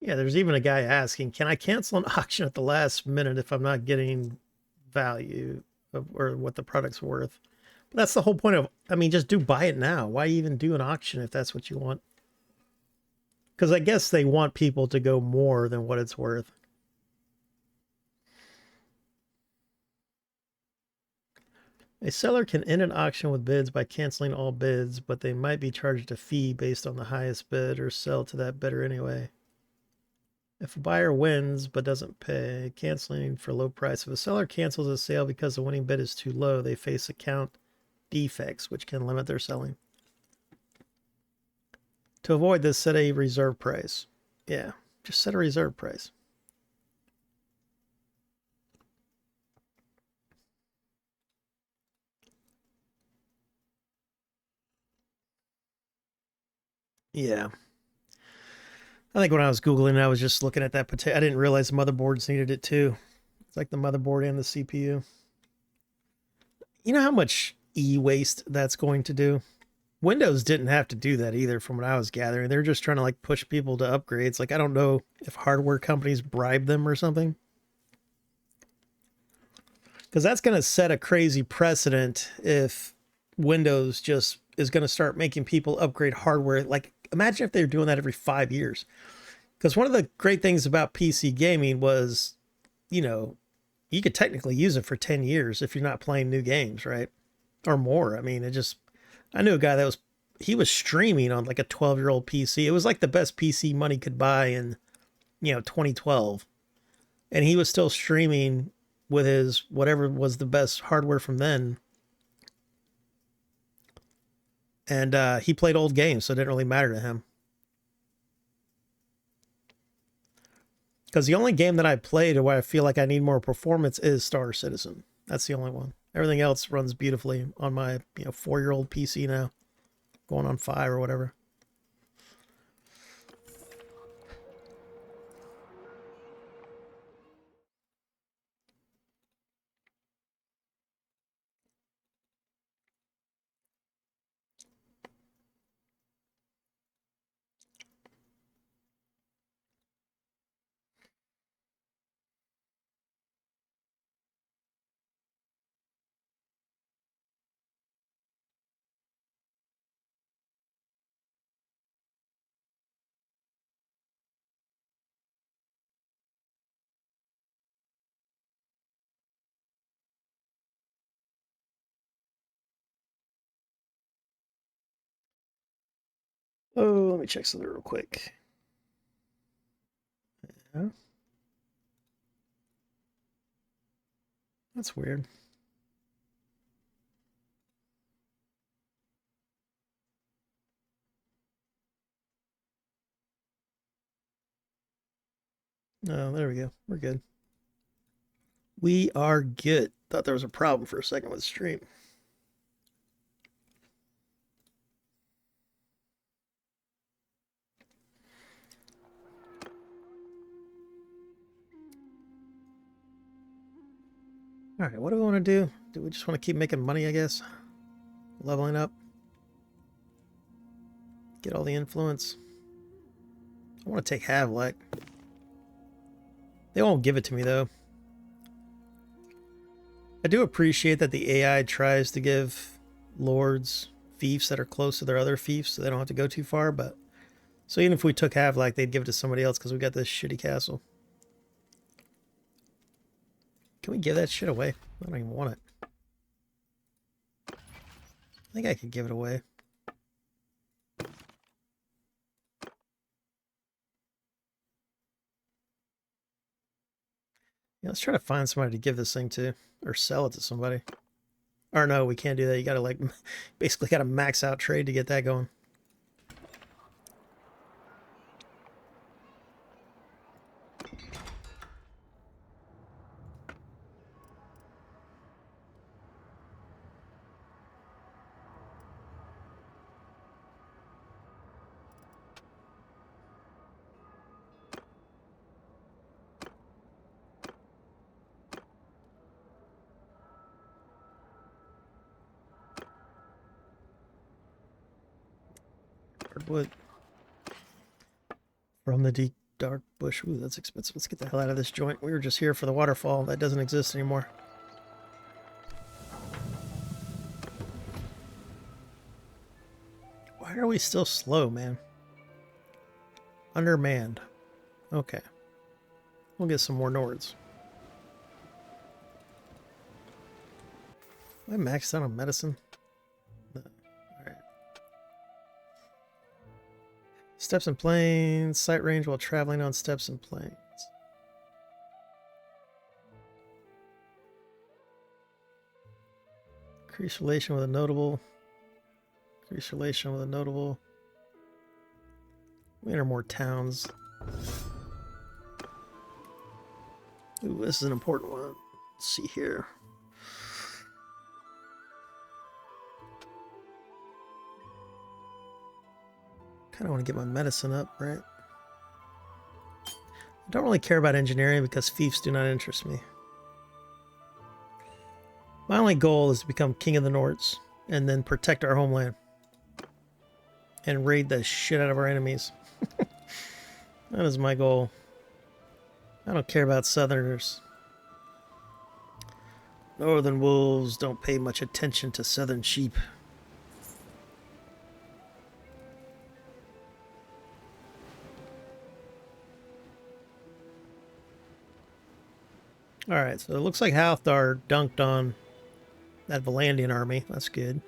Yeah, there's even a guy asking, can I cancel an auction at the last minute if I'm not getting value of, or what the product's worth? But that's the whole point of, I mean, just buy it now. Why even do an auction if that's what you want? Because I guess they want people to go more than what it's worth. A seller can end an auction with bids by canceling all bids, but they might be charged a fee based on the highest bid or sell to that bidder anyway. If a buyer wins but doesn't pay, canceling for low price. If a seller cancels a sale because the winning bid is too low, they face account defects, which can limit their selling. To avoid this, set a reserve price. Yeah, just set a reserve price. Yeah. I think when I was Googling, I was just looking at that potato. I didn't realize motherboards needed it too. It's like the motherboard and the CPU. You know how much e-waste that's going to do? Windows didn't have to do that either, from what I was gathering. They're just trying to like push people to upgrades. Like, I don't know if hardware companies bribe them or something, because that's going to set a crazy precedent if Windows just is going to start making people upgrade hardware. Like, imagine if they were doing that every 5 years. Because one of the great things about PC gaming was, you know, you could technically use it for 10 years if you're not playing new games, right? Or more. I mean, I knew a guy that he was streaming on like a 12-year-old PC. It was like the best PC money could buy in, 2012. And he was still streaming with his whatever was the best hardware from then. And he played old games, so it didn't really matter to him. Because the only game that I played where I feel like I need more performance is Star Citizen. That's the only one. Everything else runs beautifully on my 4-year-old PC now, going on 5 or whatever. Oh, let me check something real quick. Yeah. That's weird. No, there we go. We're good. We are good. Thought there was a problem for a second with the stream. Alright, what do we want to do? Do we just want to keep making money, I guess? Leveling up. Get all the influence. I want to take Havlik. They won't give it to me, though. I do appreciate that the AI tries to give lords fiefs that are close to their other fiefs, so they don't have to go too far, but... So even if we took Havlik, they'd give it to somebody else because we got this shitty castle. Can we give that shit away? I don't even want it. I think I could give it away. Yeah, let's try to find somebody to give this thing to, or sell it to somebody. Or no, we can't do that. You gotta like, basically gotta max out trade to get that going. Hardwood. From the deep dark bush. Ooh, that's expensive. Let's get the hell out of this joint. We were just here for the waterfall. That doesn't exist anymore. Why are we still slow, man? Undermanned. Okay. We'll get some more Nords. Am I maxed out on medicine? No. Alright. Steps and planes. Sight range while traveling on steps and planes. Increase relation with a notable. Increase relation with a notable. We enter more towns. Ooh, this is an important one. Let's see here. Kind of want to get my medicine up, right? I don't really care about engineering because fiefs do not interest me. My only goal is to become king of the Nords and then protect our homeland and raid the shit out of our enemies. That is my goal. I don't care about southerners. Northern wolves don't pay much attention to southern sheep. Alright, so it looks like Halfdar dunked on that Valandian army. That's good.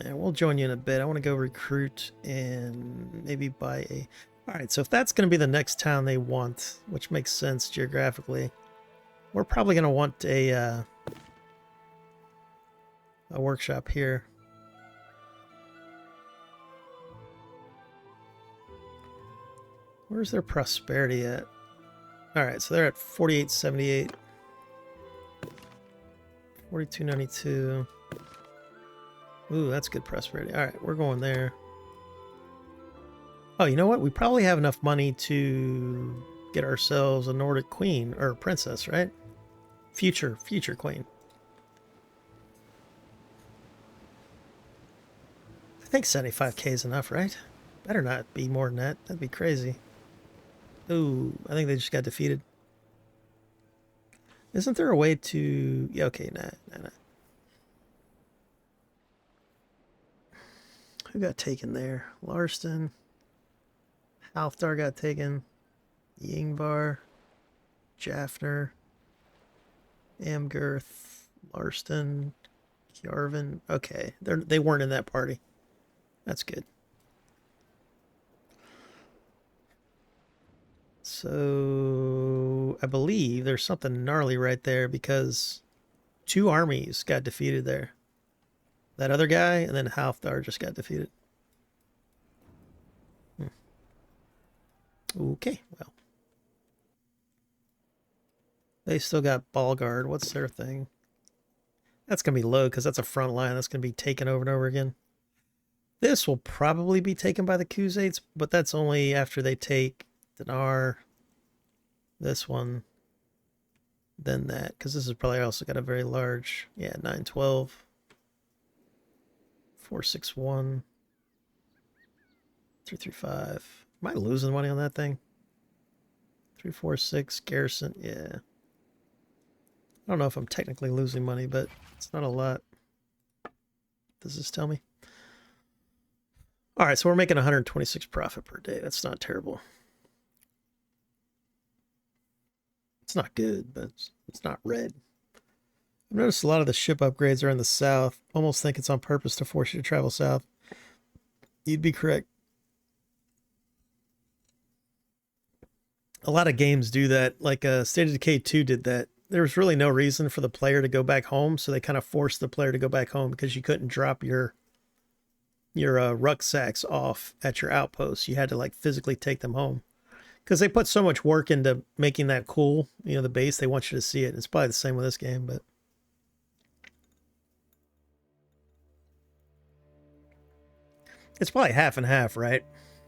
Yeah, we'll join you in a bit. I want to go recruit and maybe buy a... Alright, so if that's going to be the next town they want, which makes sense geographically, we're probably going to want a workshop here. Where's their prosperity at? Alright, so they're at 4878. 4292. Ooh, that's good prosperity. Alright, we're going there. Oh, you know what? We probably have enough money to get ourselves a Nordic queen, or princess, right? Future queen. I think 75k is enough, right? Better not be more than that. That'd be crazy. Ooh, I think they just got defeated. Isn't there a way to... Yeah, okay, nah. Who got taken there? Larston. Halfdar got taken. Yingvar. Jaffner. Amgirth. Larston. Kjarvan. Okay, they weren't in that party. That's good. So I believe there's something gnarly right there because 2 armies got defeated there. That other guy and then Halfdar just got defeated. Okay, well. They still got Balgard. What's their thing? That's going to be low because that's a front line. That's going to be taken over and over again. This will probably be taken by the Khuzaits, but that's only after they take Dinar. This one. than that, because this is probably also got a very large, yeah, 912, 461, 335. Am I losing money on that thing? 346 garrison, yeah. I don't know if I'm technically losing money, but it's not a lot. Does this tell me? All right, so we're making 126 profit per day. That's not terrible. It's not good, but it's not red. I've noticed a lot of the ship upgrades are in the south. Almost think it's on purpose to force you to travel south. You'd be correct. A lot of games do that. Like State of Decay 2 did that. There was really no reason for the player to go back home, so they kind of forced the player to go back home because you couldn't drop your rucksacks off at your outpost. You had to like physically take them home because they put so much work into making that cool. You know, the base, they want you to see it. It's probably the same with this game, but it's probably half and half, right?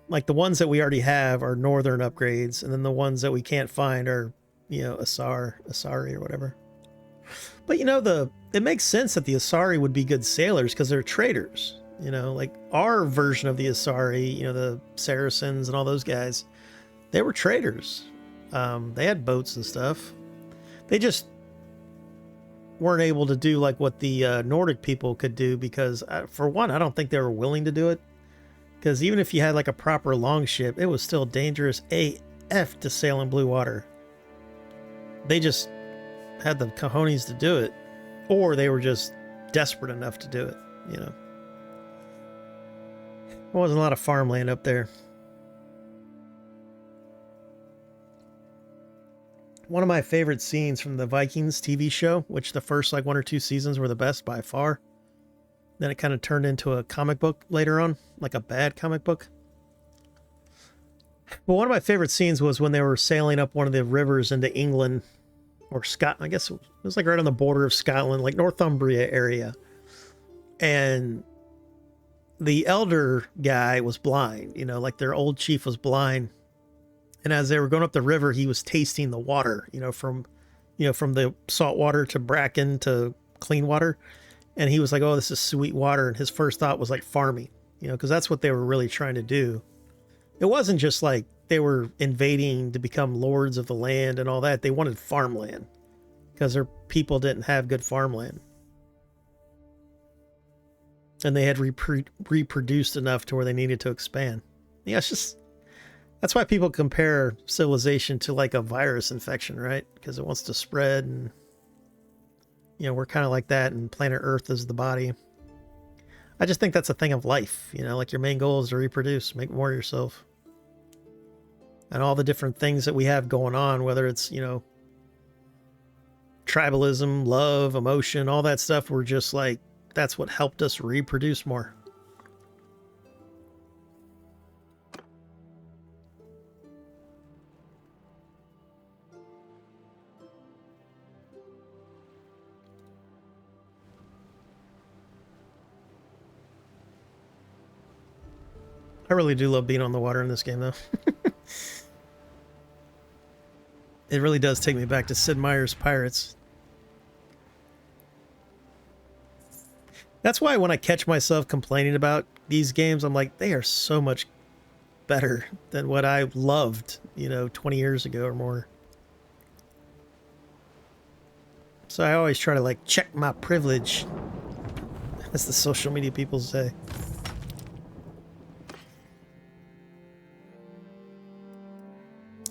Like the ones that we already have are northern upgrades, and then the ones that we can't find are, you know, Asari or whatever. But you know, it makes sense that the Asari would be good sailors because they're traders. You know, like our version of the Asari, you know, the Saracens and all those guys, they were traders. They had boats and stuff. They just weren't able to do like what the Nordic people could do because, for one, I don't think they were willing to do it. Because even if you had like a proper longship, it was still dangerous AF to sail in blue water. They just had the cojones to do it, or they were just desperate enough to do it, you know. There wasn't a lot of farmland up there. One of my favorite scenes from the Vikings TV show, which the first like 1 or 2 seasons were the best by far. Then it kind of turned into a comic book later on, like a bad comic book. But one of my favorite scenes was when they were sailing up one of the rivers into England or Scotland. I guess it was like right on the border of Scotland, like Northumbria area. And the elder guy was blind, you know, like their old chief was blind. And as they were going up the river, he was tasting the water, from the salt water to bracken to clean water. And he was like, oh, this is sweet water. And his first thought was like farming, because that's what they were really trying to do. It wasn't just like they were invading to become lords of the land and all that. They wanted farmland because their people didn't have good farmland. And they had reproduced enough to where they needed to expand. Yeah, it's just, that's why people compare civilization to like a virus infection, right? Because it wants to spread, and we're kind of like that, and planet Earth is the body. I just think that's a thing of life, like your main goal is to reproduce, make more of yourself. And all the different things that we have going on, whether it's, tribalism, love, emotion, all that stuff, we're just like, that's what helped us reproduce more. I really do love being on the water in this game, though. It really does take me back to Sid Meier's Pirates. That's why when I catch myself complaining about these games, I'm like, they are so much better than what I loved, 20 years ago or more. So I always try to like check my privilege, as the social media people say.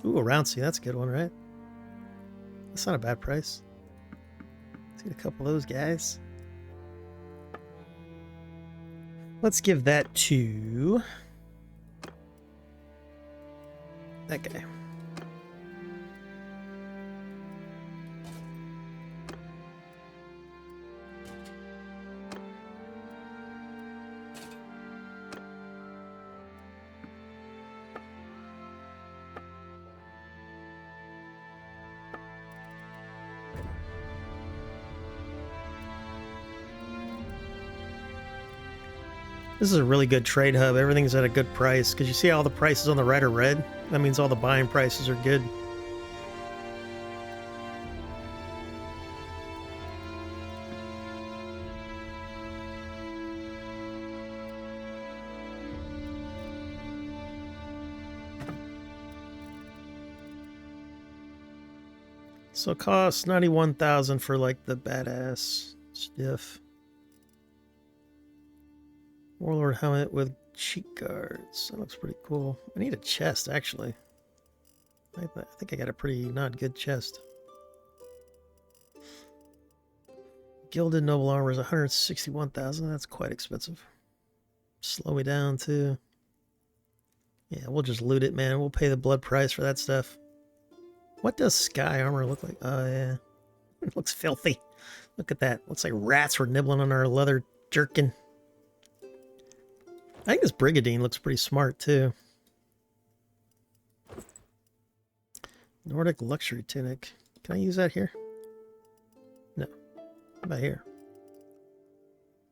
Ooh, a round sea, that's a good one, right? That's not a bad price. Let's get a couple of those guys. Let's give that to that guy. This is a really good trade hub. Everything's at a good price. Because you see all the prices on the right are red? That means all the buying prices are good. So it costs 91,000 for like the badass stiff. Warlord helmet with cheek guards. That looks pretty cool. I need a chest actually. I think I got a pretty not good chest. Gilded noble armor is 161,000. That's quite expensive. Slow me down too. Yeah, we'll just loot it, man. We'll pay the blood price for that stuff. What does sky armor look like? Oh yeah, it looks filthy. Look at that. Looks like rats were nibbling on our leather jerkin. I think this Brigadine looks pretty smart too. Nordic luxury tunic. Can I use that here? No. How about here?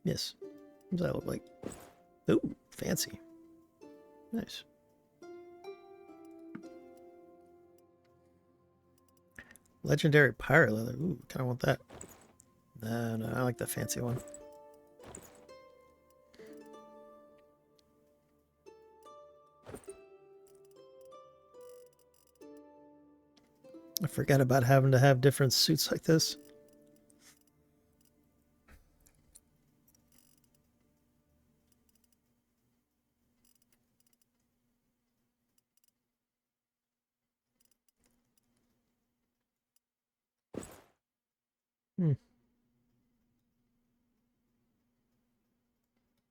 Yes. What does that look like? Ooh, fancy. Nice. Legendary pirate leather. Ooh, kind of want that. No, I like the fancy one. I forgot about having to have different suits like this.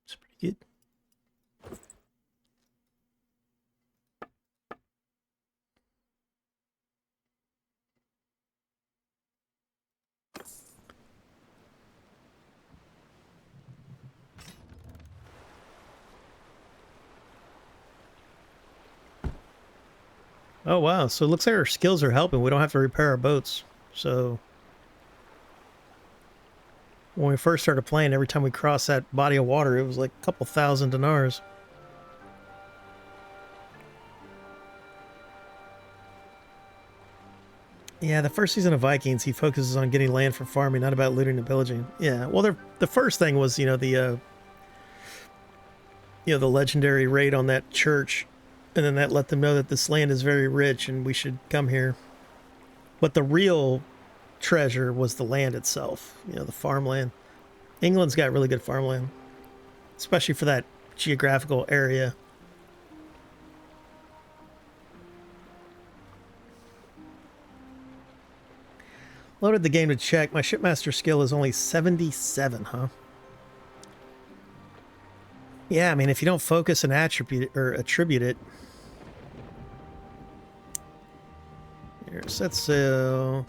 It's pretty good. Oh wow, so it looks like our skills are helping. We don't have to repair our boats. So when we first started playing, every time we crossed that body of water, it was like a couple thousand dinars. Yeah, the first season of Vikings, he focuses on getting land for farming, not about looting and pillaging. Yeah, well, the first thing was, the legendary raid on that church, and then that let them know that this land is very rich and we should come here. But the real treasure was the land itself, the farmland. England's got really good farmland, especially for that geographical area. Loaded the game to check. My shipmaster skill is only 77, huh? Yeah, I mean, if you don't focus and attribute it. Here, set sail.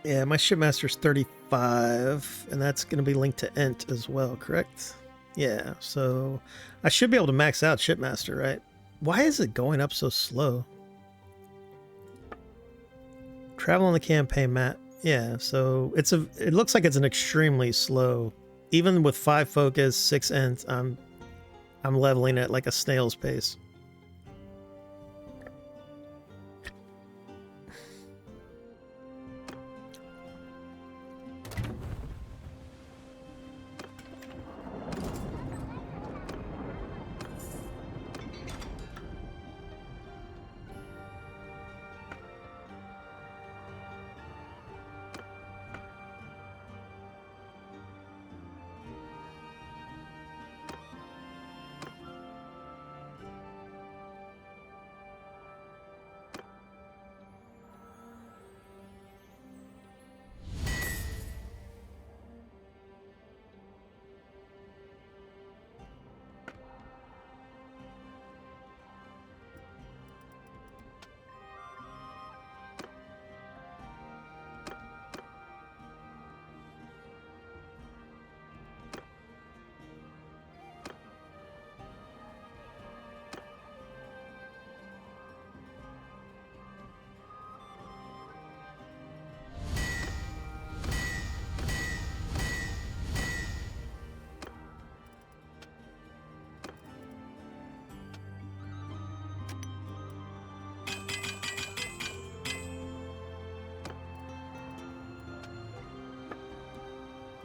Yeah, my shipmaster's 35, and that's going to be linked to Ent as well, correct? Yeah, so I should be able to max out shipmaster, right? Why is it going up so slow? Travel on the campaign map. Yeah, so it looks like it's an extremely slow. Even with 5 focus, 6 Ent, I'm leveling at like a snail's pace.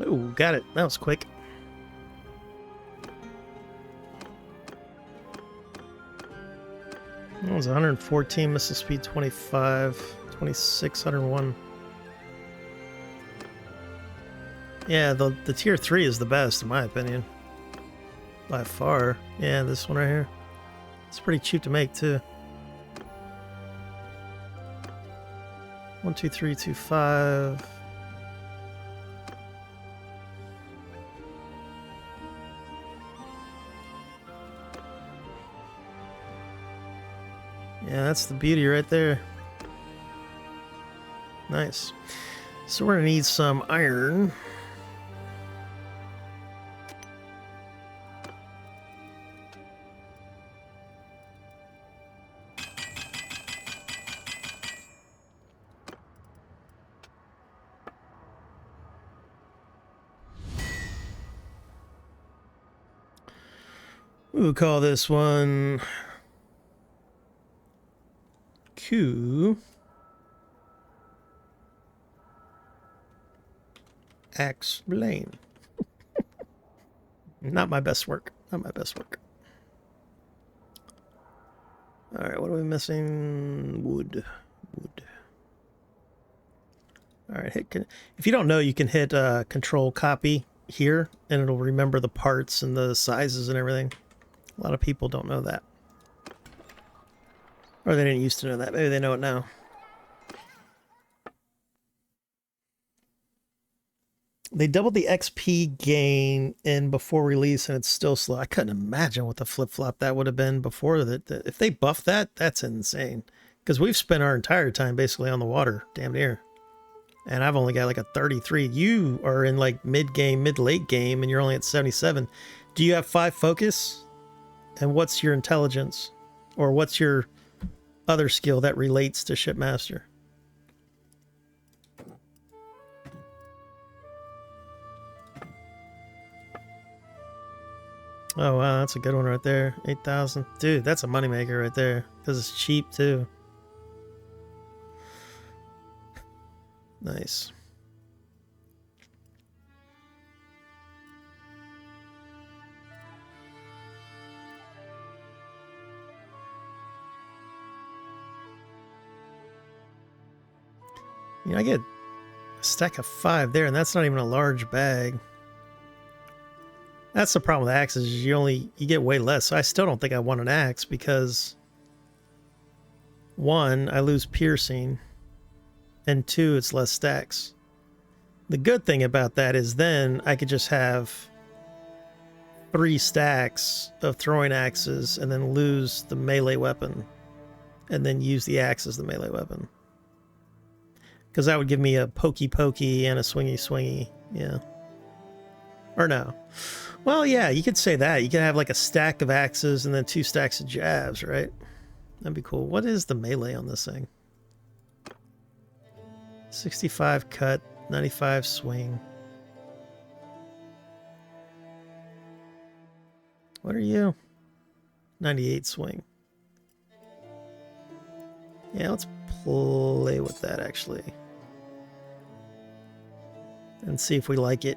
Ooh, got it. That was quick. That was 114, missile speed 25, 26, 101. Yeah, the tier 3 is the best in my opinion. By far. Yeah, this one right here. It's pretty cheap to make too. 12325. Yeah, that's the beauty right there. Nice. So we're gonna need some iron. We'll call this one Q. Explain. Not my best work. Not my best work. Alright, what are we missing? Wood. Wood. Alright, if you don't know, you can hit Control Copy here, and it'll remember the parts and the sizes and everything. A lot of people don't know that. Or they didn't used to know that. Maybe they know it now. They doubled the XP gain in before release, and it's still slow. I couldn't imagine what the flip-flop that would have been before. If they buffed that, that's insane. Because we've spent our entire time basically on the water, damn near. And I've only got like a 33. You are in like mid-game, mid-late game, and you're only at 77. Do you have 5 focus? And what's your intelligence? Or what's your other skill that relates to Shipmaster? Oh wow, that's a good one right there. 8,000. Dude, that's a moneymaker right there. Because it's cheap too. Nice. You know, I get a stack of 5 there, and that's not even a large bag. That's the problem with axes, is you get way less. So I still don't think I want an axe because 1, I lose piercing, and 2, it's less stacks. The good thing about that is then I could just have 3 stacks of throwing axes and then lose the melee weapon and then use the axe as the melee weapon. Because that would give me a pokey and a swingy. Yeah. Or no. Well, yeah, you could say that. You could have like a stack of axes and then 2 stacks of jabs, right? That'd be cool. What is the melee on this thing? 65 cut, 95 swing. What are you? 98 swing. Yeah, let's play with that actually. And see if we like it.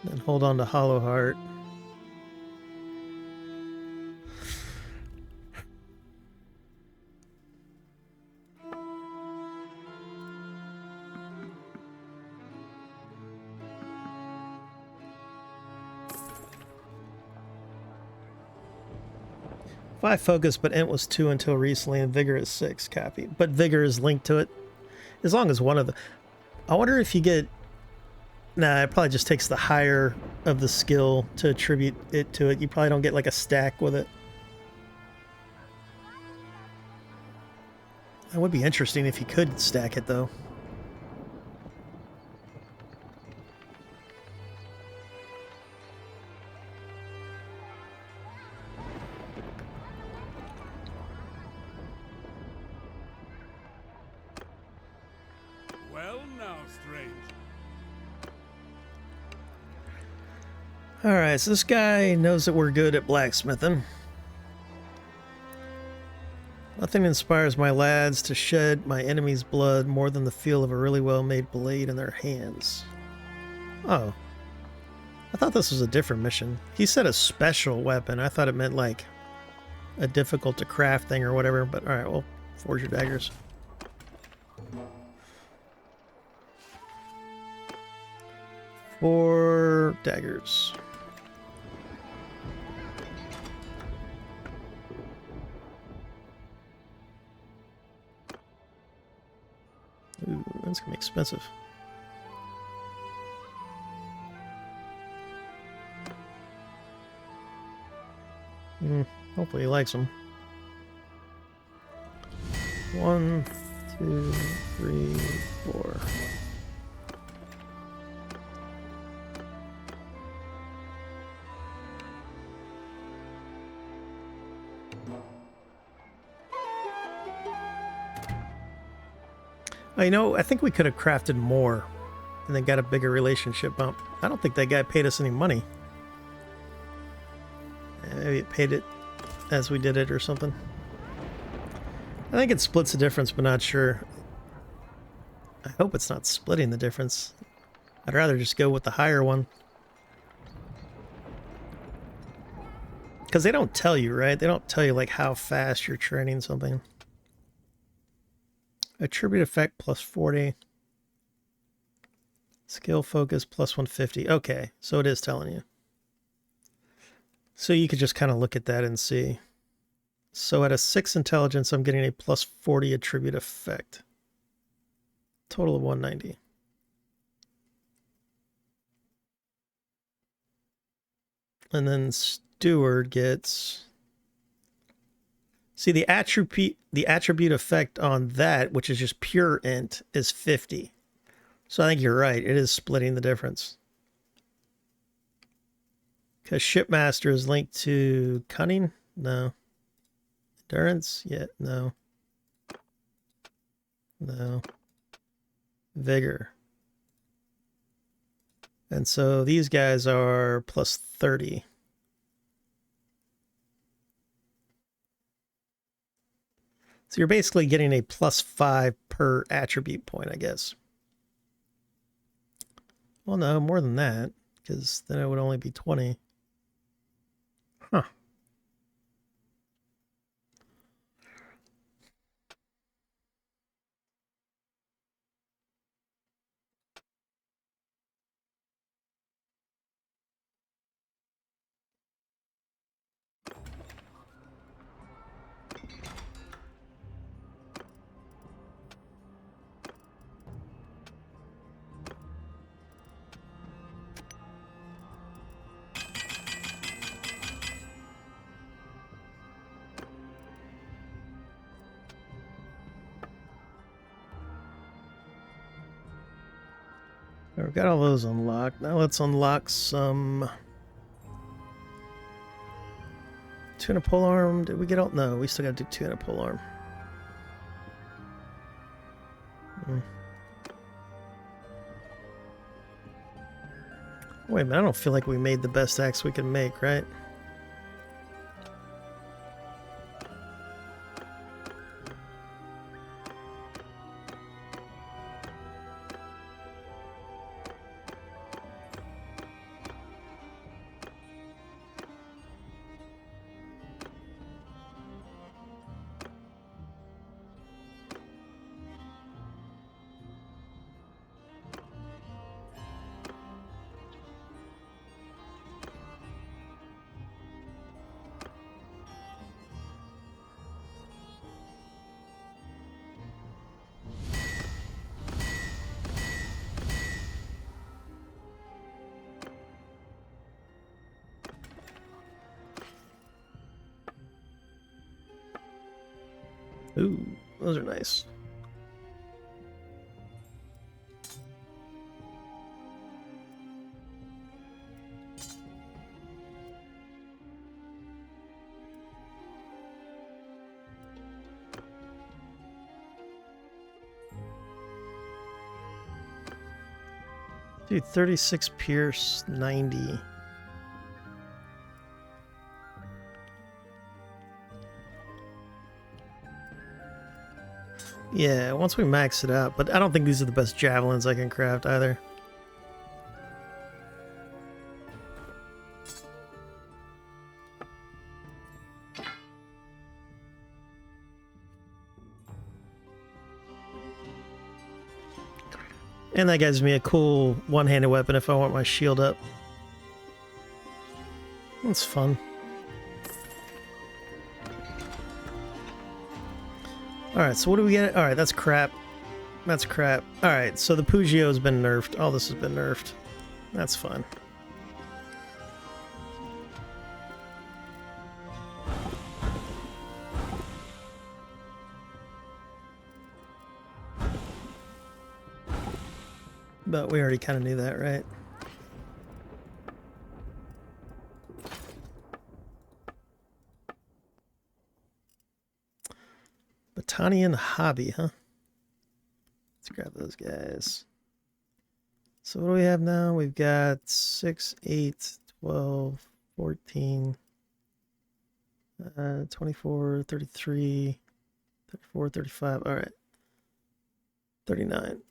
Then hold on to Hollow Heart. Five focus, but Int was 2 until recently, and Vigor is 6. Copy. But Vigor is linked to it. As long as one of the... I wonder if you get... Nah, it probably just takes the higher of the skill to attribute it to it. You probably don't get like a stack with it. That would be interesting if you could stack it though. Alright, so this guy knows that we're good at blacksmithing. Nothing inspires my lads to shed my enemy's blood more than the feel of a really well-made blade in their hands. Oh. I thought this was a different mission. He said a special weapon. I thought it meant like a difficult to craft thing or whatever, but alright, well, forge your daggers. Four daggers. Ooh, that's gonna be expensive. Hopefully he likes them. 1, 2, 3, 4. Oh, you know, I think we could have crafted more and then got a bigger relationship bump. I don't think that guy paid us any money. Maybe it paid it as we did it or something. I think it splits the difference, but not sure. I hope it's not splitting the difference. I'd rather just go with the higher one. Because they don't tell you, right? They don't tell you like how fast you're training something. Attribute effect plus 40. Skill focus plus 150. Okay, so it is telling you. So you could just kind of look at that and see. So at a 6 intelligence, I'm getting a plus 40 attribute effect. Total of 190. And then Steward gets... See, the attribute effect on that, which is just pure int, is 50. So I think you're right. It is splitting the difference. Because Shipmaster is linked to Cunning? No. Endurance? Yeah, no. No. Vigor. And so these guys are plus 30. So you're basically getting a plus 5 per attribute point, I guess. Well, no, more than that, because then it would only be 20. Huh. We've got all those unlocked. Now let's unlock some... Tuna polearm. Did we get all... No, we still got to do tuna polearm. Wait a minute, I don't feel like we made the best axe we can make, right? Ooh, those are nice. Dude, 36 pierce, 90. Yeah, once we max it out, but I don't think these are the best javelins I can craft either. And that gives me a cool one-handed weapon if I want my shield up. That's fun. Alright, so what do we get? Alright, that's crap. That's crap. Alright, so the Pugio's been nerfed. All this has been nerfed. That's fun. But we already kind of knew that, right? Botanian hobby, huh? Let's grab those guys. So what do we have now? We've got 6, 8, 12, 14, 24, 33, 34, 35. All right. 39.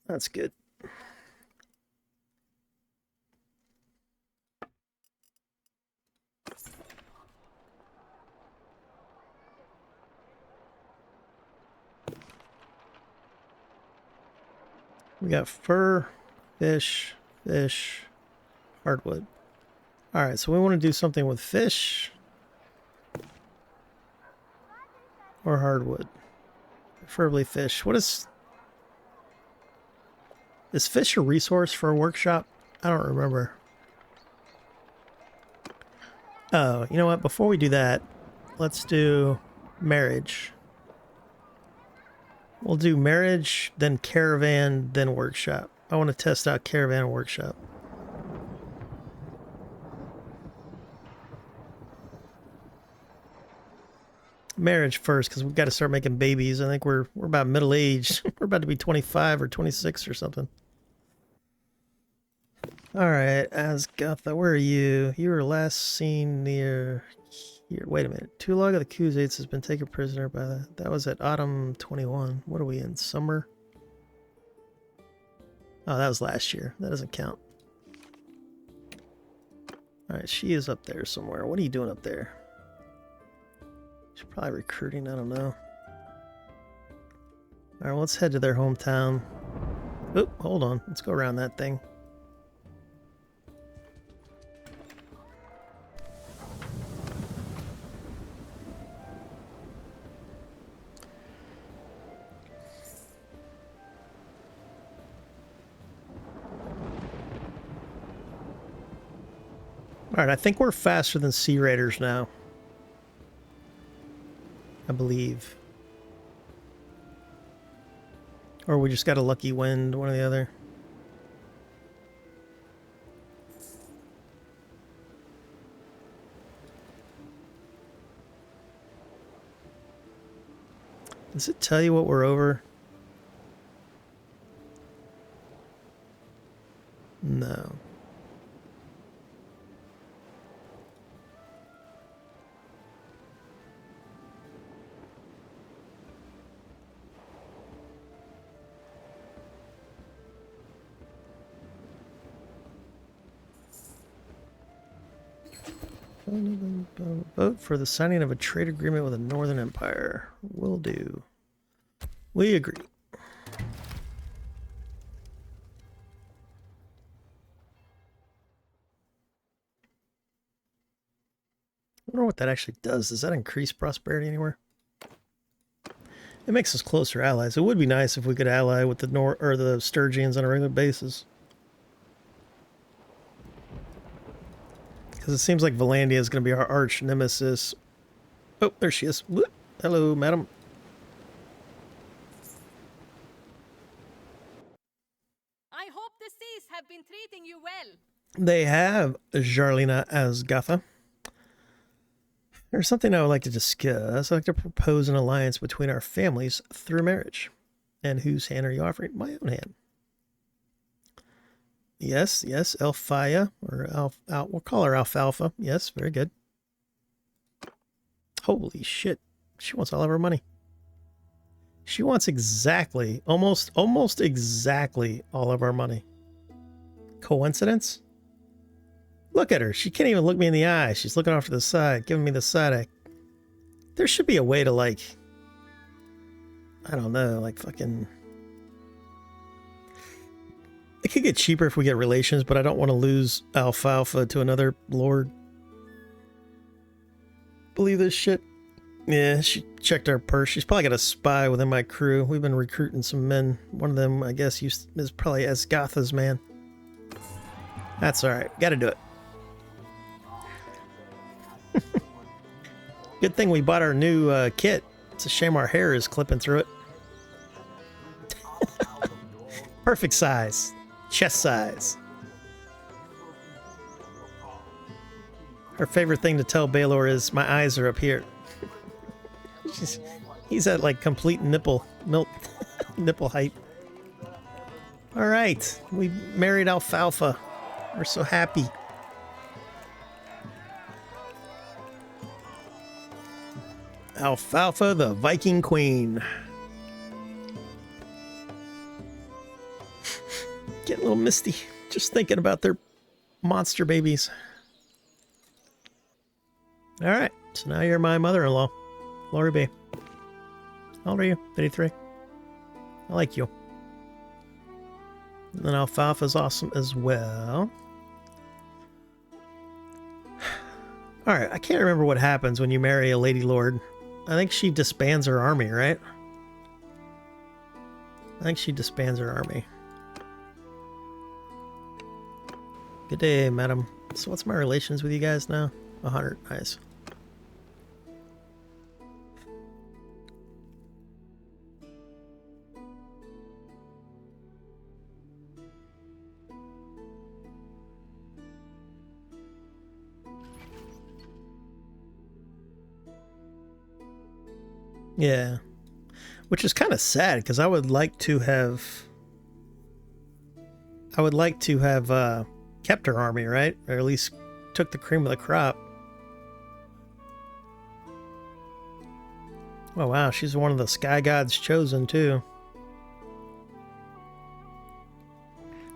That's good. We got fur, fish, hardwood. All right, so we want to do something with fish or hardwood. Preferably fish. What is fish a resource for a workshop? I don't remember. Oh, you know what? Before we do that, let's do marriage. We'll do marriage, then caravan, then workshop. I want to test out caravan and workshop. Marriage first, because we've got to start making babies. I think we're about middle aged. We're about to be 25 or 26 or something. All right, Asgatha, where are you? You were last seen near here. Wait a minute. Two log of the Khuzaits has been taken prisoner by that was at autumn 21. What are we in? Summer? Oh, that was last year. That doesn't count. All right, she is up there somewhere. What are you doing up there? She's probably recruiting. I don't know. All right, well, let's head to their hometown. Oop, hold on. Let's go around that thing. Alright, I think we're faster than Sea Raiders now. I believe. Or we just got a lucky wind, one or the other. Does it tell you what we're over? No. Vote for the signing of a trade agreement with the Northern Empire. Will do. We agree. I wonder what that actually does. Does that increase prosperity anywhere? It makes us closer allies. It would be nice if we could ally with the the Sturgians on a regular basis. Because it seems like Valandia is going to be our arch nemesis. Oh, there she is. Whoop. Hello, madam. I hope the seas have been treating you well. They have, Jarlina Asgatha. There's something I would like to discuss. I'd like to propose an alliance between our families through marriage. And whose hand are you offering? My own hand. Yes, Alfaya, or we'll call her Alfalfa. Yes, very good. Holy shit. She wants all of her money. She wants exactly, almost exactly all of our money. Coincidence? Look at her. She can't even look me in the eye. She's looking off to the side, giving me the side eye. There should be a way to, like, I don't know, like fucking... It could get cheaper if we get relations, but I don't want to lose Alfalfa to another lord. Believe this shit? Yeah, she checked our purse. She's probably got a spy within my crew. We've been recruiting some men. One of them, I guess, is probably Esgatha's man. That's alright. Gotta do it. Good thing we bought our new kit. It's a shame our hair is clipping through it. Perfect size. Chest size. Her favorite thing to tell Baylor is, my eyes are up here. He's at like complete nipple height. Alright, we married Alfalfa. We're so happy. Alfalfa, the Viking Queen. Getting a little misty just thinking about their monster babies. Alright, so now you're my mother-in-law, Lori B. How old are you? 53? I like you. And then Alfalfa's awesome as well. Alright, I can't remember what happens when you marry a Lady Lord. I think she disbands her army, right? I think she disbands her army. Good day, madam. So what's my relations with you guys now? 100. Nice. Yeah. Which is kind of sad, because I would like to have kept her army, right? Or at least took the cream of the crop. Oh wow, she's one of the sky gods chosen too.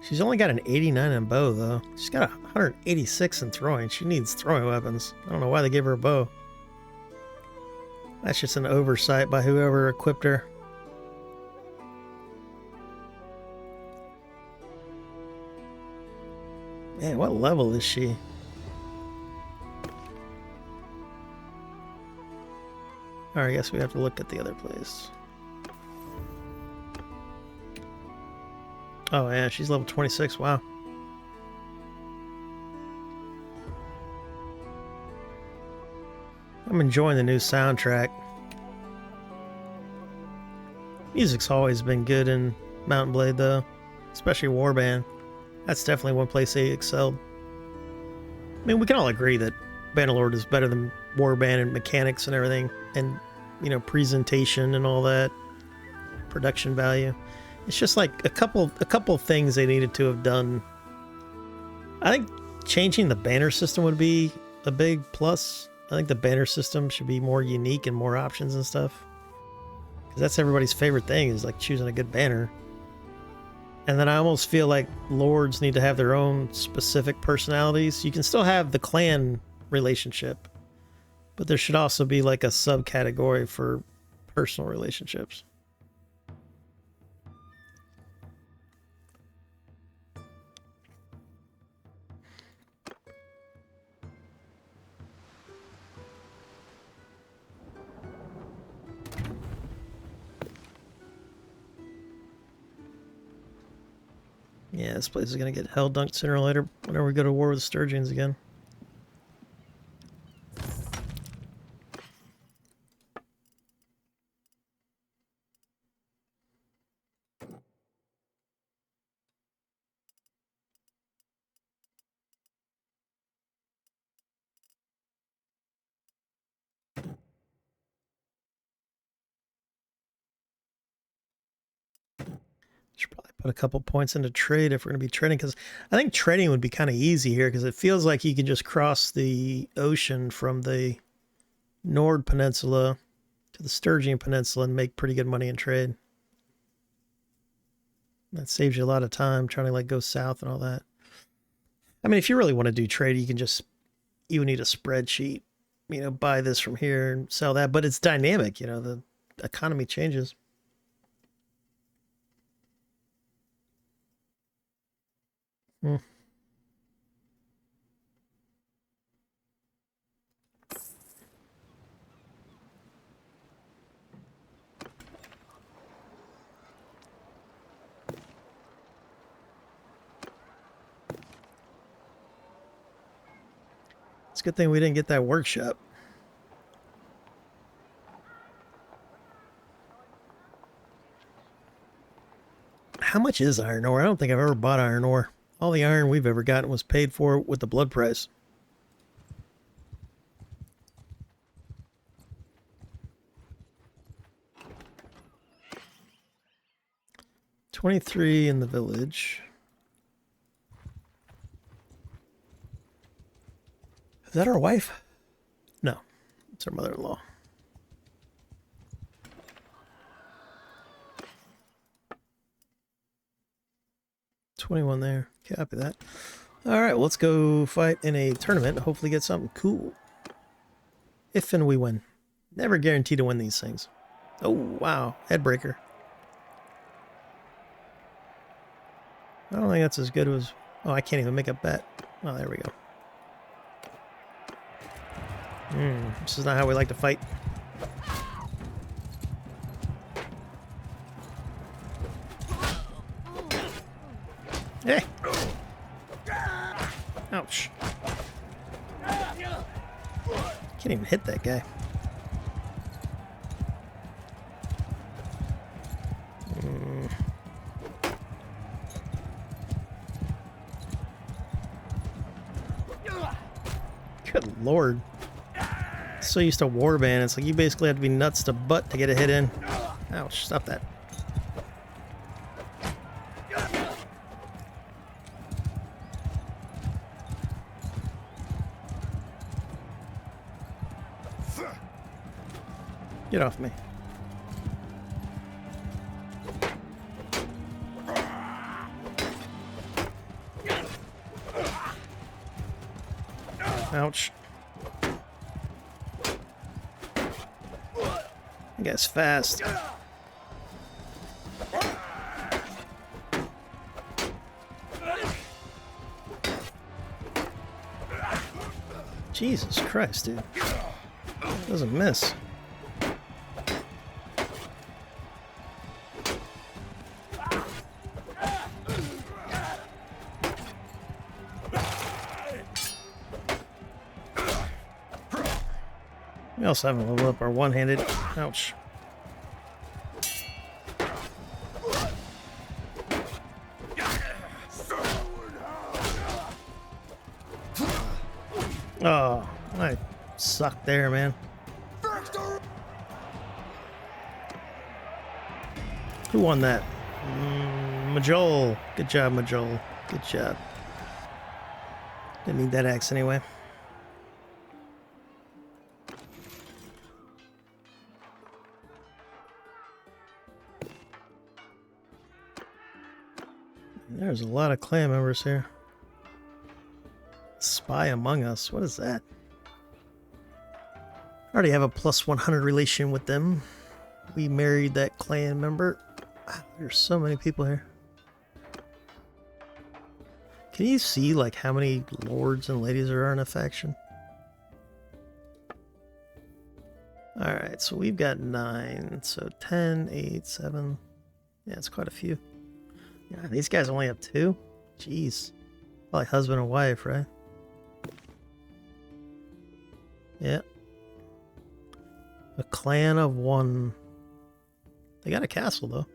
She's only got an 89 in bow though. She's got a 186 in throwing. She needs throwing weapons. I don't know why they gave her a bow. That's just an oversight by whoever equipped her. Man, what level is she? Alright, I guess we have to look at the other place. Oh yeah, she's level 26, wow. I'm enjoying the new soundtrack. Music's always been good in Mount and Blade though, especially Warband. That's definitely one place they excelled. I mean, we can all agree that Bannerlord is better than Warband and mechanics and everything, and, you know, presentation and all that, production value. It's just like a couple things they needed to have done. I think changing the banner system would be a big plus. I think the banner system should be more unique and more options and stuff. Because that's everybody's favorite thing, is like choosing a good banner. And then I almost feel like lords need to have their own specific personalities. You can still have the clan relationship, but there should also be like a subcategory for personal relationships. Yeah, this place is going to get hell dunked sooner or later whenever we go to war with the Sturgians again. Should probably put a couple points into trade if we're going to be trading, because I think trading would be kind of easy here, because it feels like you can just cross the ocean from the Nord Peninsula to the Sturgian Peninsula and make pretty good money in trade. That saves you a lot of time trying to like go south and all that. I mean, if you really want to do trade, you would need a spreadsheet, you know, buy this from here and sell that, but it's dynamic, you know, the economy changes. Hmm. It's a good thing we didn't get that workshop. How much is iron ore? I don't think I've ever bought iron ore. All the iron we've ever gotten was paid for with the blood price. $23 in the village. Is that our wife? No, it's our mother-in-law. $21 there. Copy that. All right, well, let's go fight in a tournament and hopefully get something cool. If and we win. Never guaranteed to win these things. Oh, wow. Headbreaker. I don't think that's as good as... Oh, I can't even make a bet. Oh, there we go. This is not how we like to fight. Hey! Ouch. Can't even hit that guy. Good lord. So used to warband, it's like you basically have to be nuts to butt to get a hit in. Ouch, stop that. Get off me. Ouch. I guess fast. Jesus Christ, dude. Doesn't miss. We also haven't leveled up our one-handed. Ouch. Oh, I sucked there, man. Who won that? Majol. Good job, Majol. Good job. Didn't need that axe anyway. There's a lot of clan members here. Spy among us. What is that? I already have a plus 100 relation with them. We married that clan member. Wow, there's so many people here. Can you see like how many lords and ladies there are in a faction? Alright, so we've got 9. So 10, 8, 7. Yeah, it's quite a few. Yeah, these guys only have 2? Jeez. Probably husband and wife, right? Yeah. A clan of 1. They got a castle, though.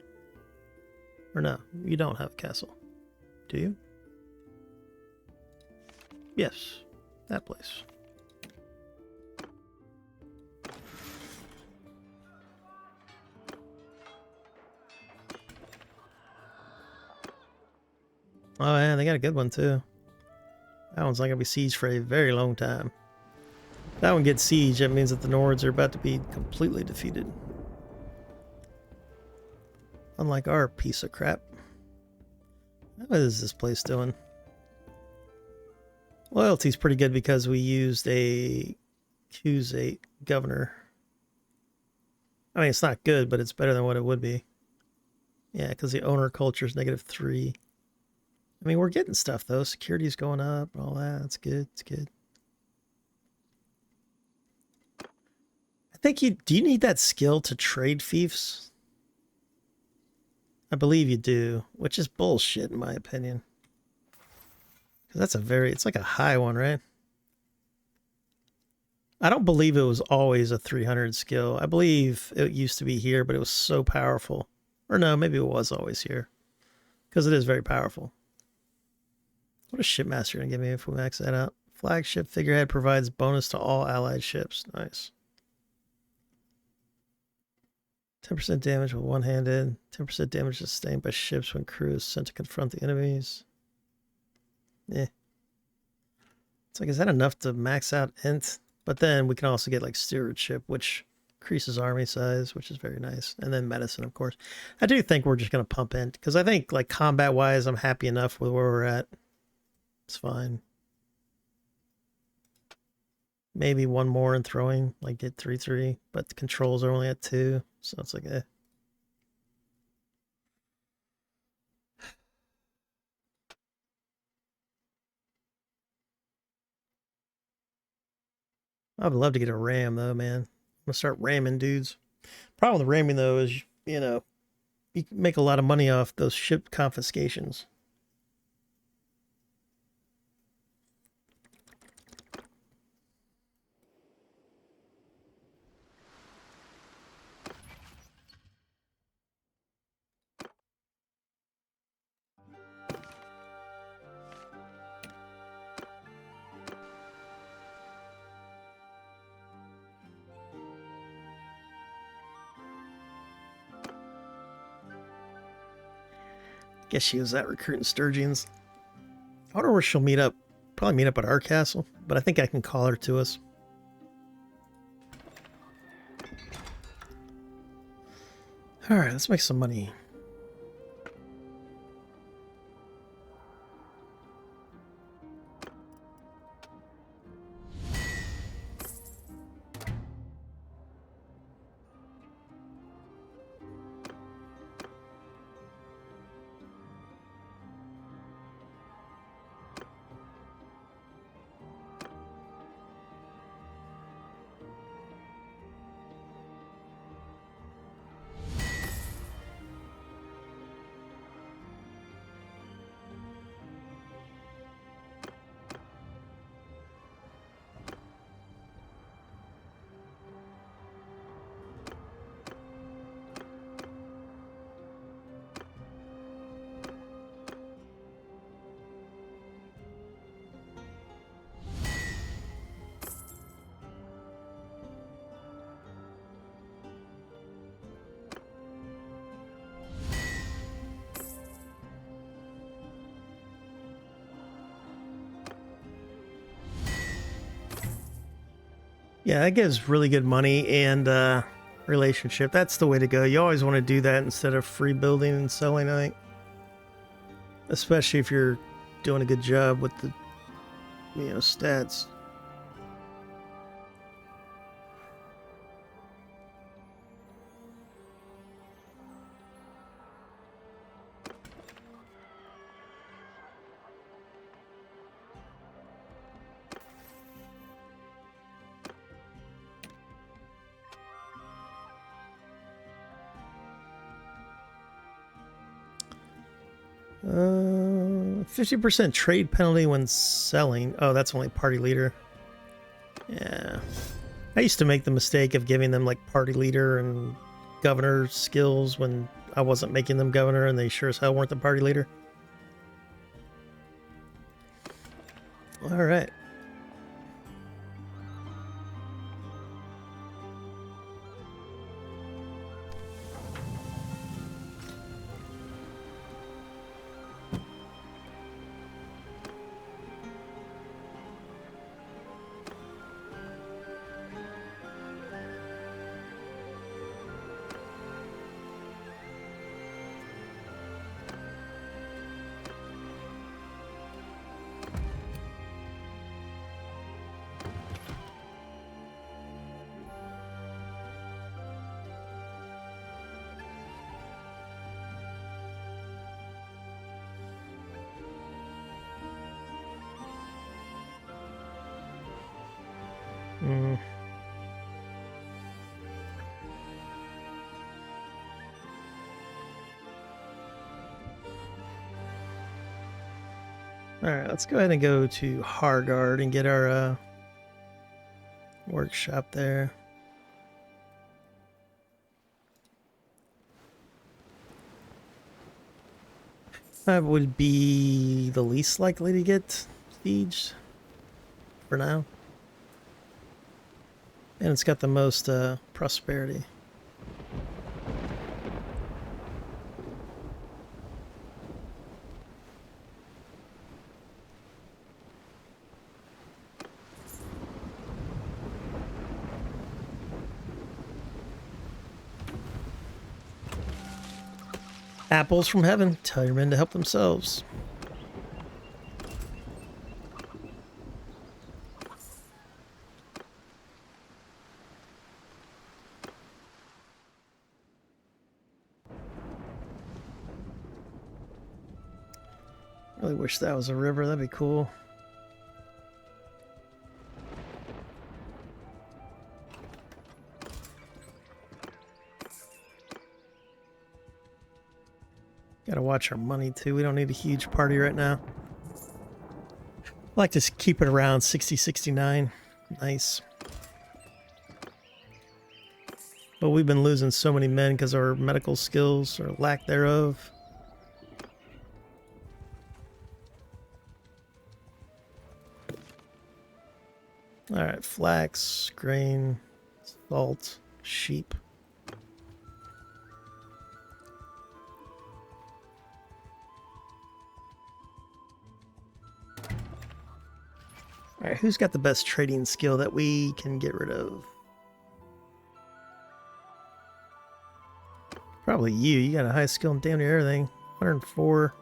Or no, you don't have a castle. Do you? Yes. That place. Oh, yeah, they got a good one, too. That one's not going to be sieged for a very long time. If that one gets sieged, that means that the Nords are about to be completely defeated. Unlike our piece of crap. What is this place doing? Loyalty's pretty good because we used a Q8 governor. I mean, it's not good, but it's better than what it would be. Yeah, because the owner culture is -3. I mean, we're getting stuff though. Security's going up, all that. That's good. It's good. I think do you need that skill to trade fiefs? I believe you do, which is bullshit in my opinion. Because that's it's like a high one, right? I don't believe it was always a 300 skill. I believe it used to be here, but it was so powerful. Or no, maybe it was always here. Because it is very powerful. What is shipmaster gonna give me if we max that out? Flagship figurehead provides bonus to all allied ships. Nice. 10% damage with one-handed. 10% damage sustained by ships when crew is sent to confront the enemies. Eh. It's like, is that enough to max out Ent? But then we can also get like stewardship, which increases army size, which is very nice. And then medicine, of course. I do think we're just going to pump Ent. Because I think like combat-wise, I'm happy enough with where we're at. It's fine. Maybe one more in throwing, like get 3-3. But the controls are only at 2. So it's like, eh. I would love to get a ram though, man. I'm gonna start ramming dudes. Problem with ramming though is, you know, you can make a lot of money off those ship confiscations. Guess she was out recruiting Sturgeons. I wonder where she'll meet up. Probably meet up at our castle, but I think I can call her to us. Alright, let's make some money. Yeah, that gives really good money and relationship. That's the way to go. You always want to do that instead of free building and selling, I think. Especially if you're doing a good job with the, stats. Uh, 50% trade penalty when selling. Oh, that's only party leader. Yeah. I used to make the mistake of giving them like party leader and governor skills when I wasn't making them governor and they sure as hell weren't the party leader. All right. Mm. Alright, let's go ahead and go to Hargard and get our workshop there. That would be the least likely to get sieged for now. And it's got the most prosperity. Apples from heaven. Tell your men to help themselves. Really wish that was a river. That'd be cool. Gotta watch our money too. We don't need a huge party right now. I like to keep it around 60, 69. Nice. But we've been losing so many men because of our medical skills or lack thereof. Alright, flax, grain, salt, sheep. Alright, who's got the best trading skill that we can get rid of? Probably you. You got a high skill in damn near everything. 104.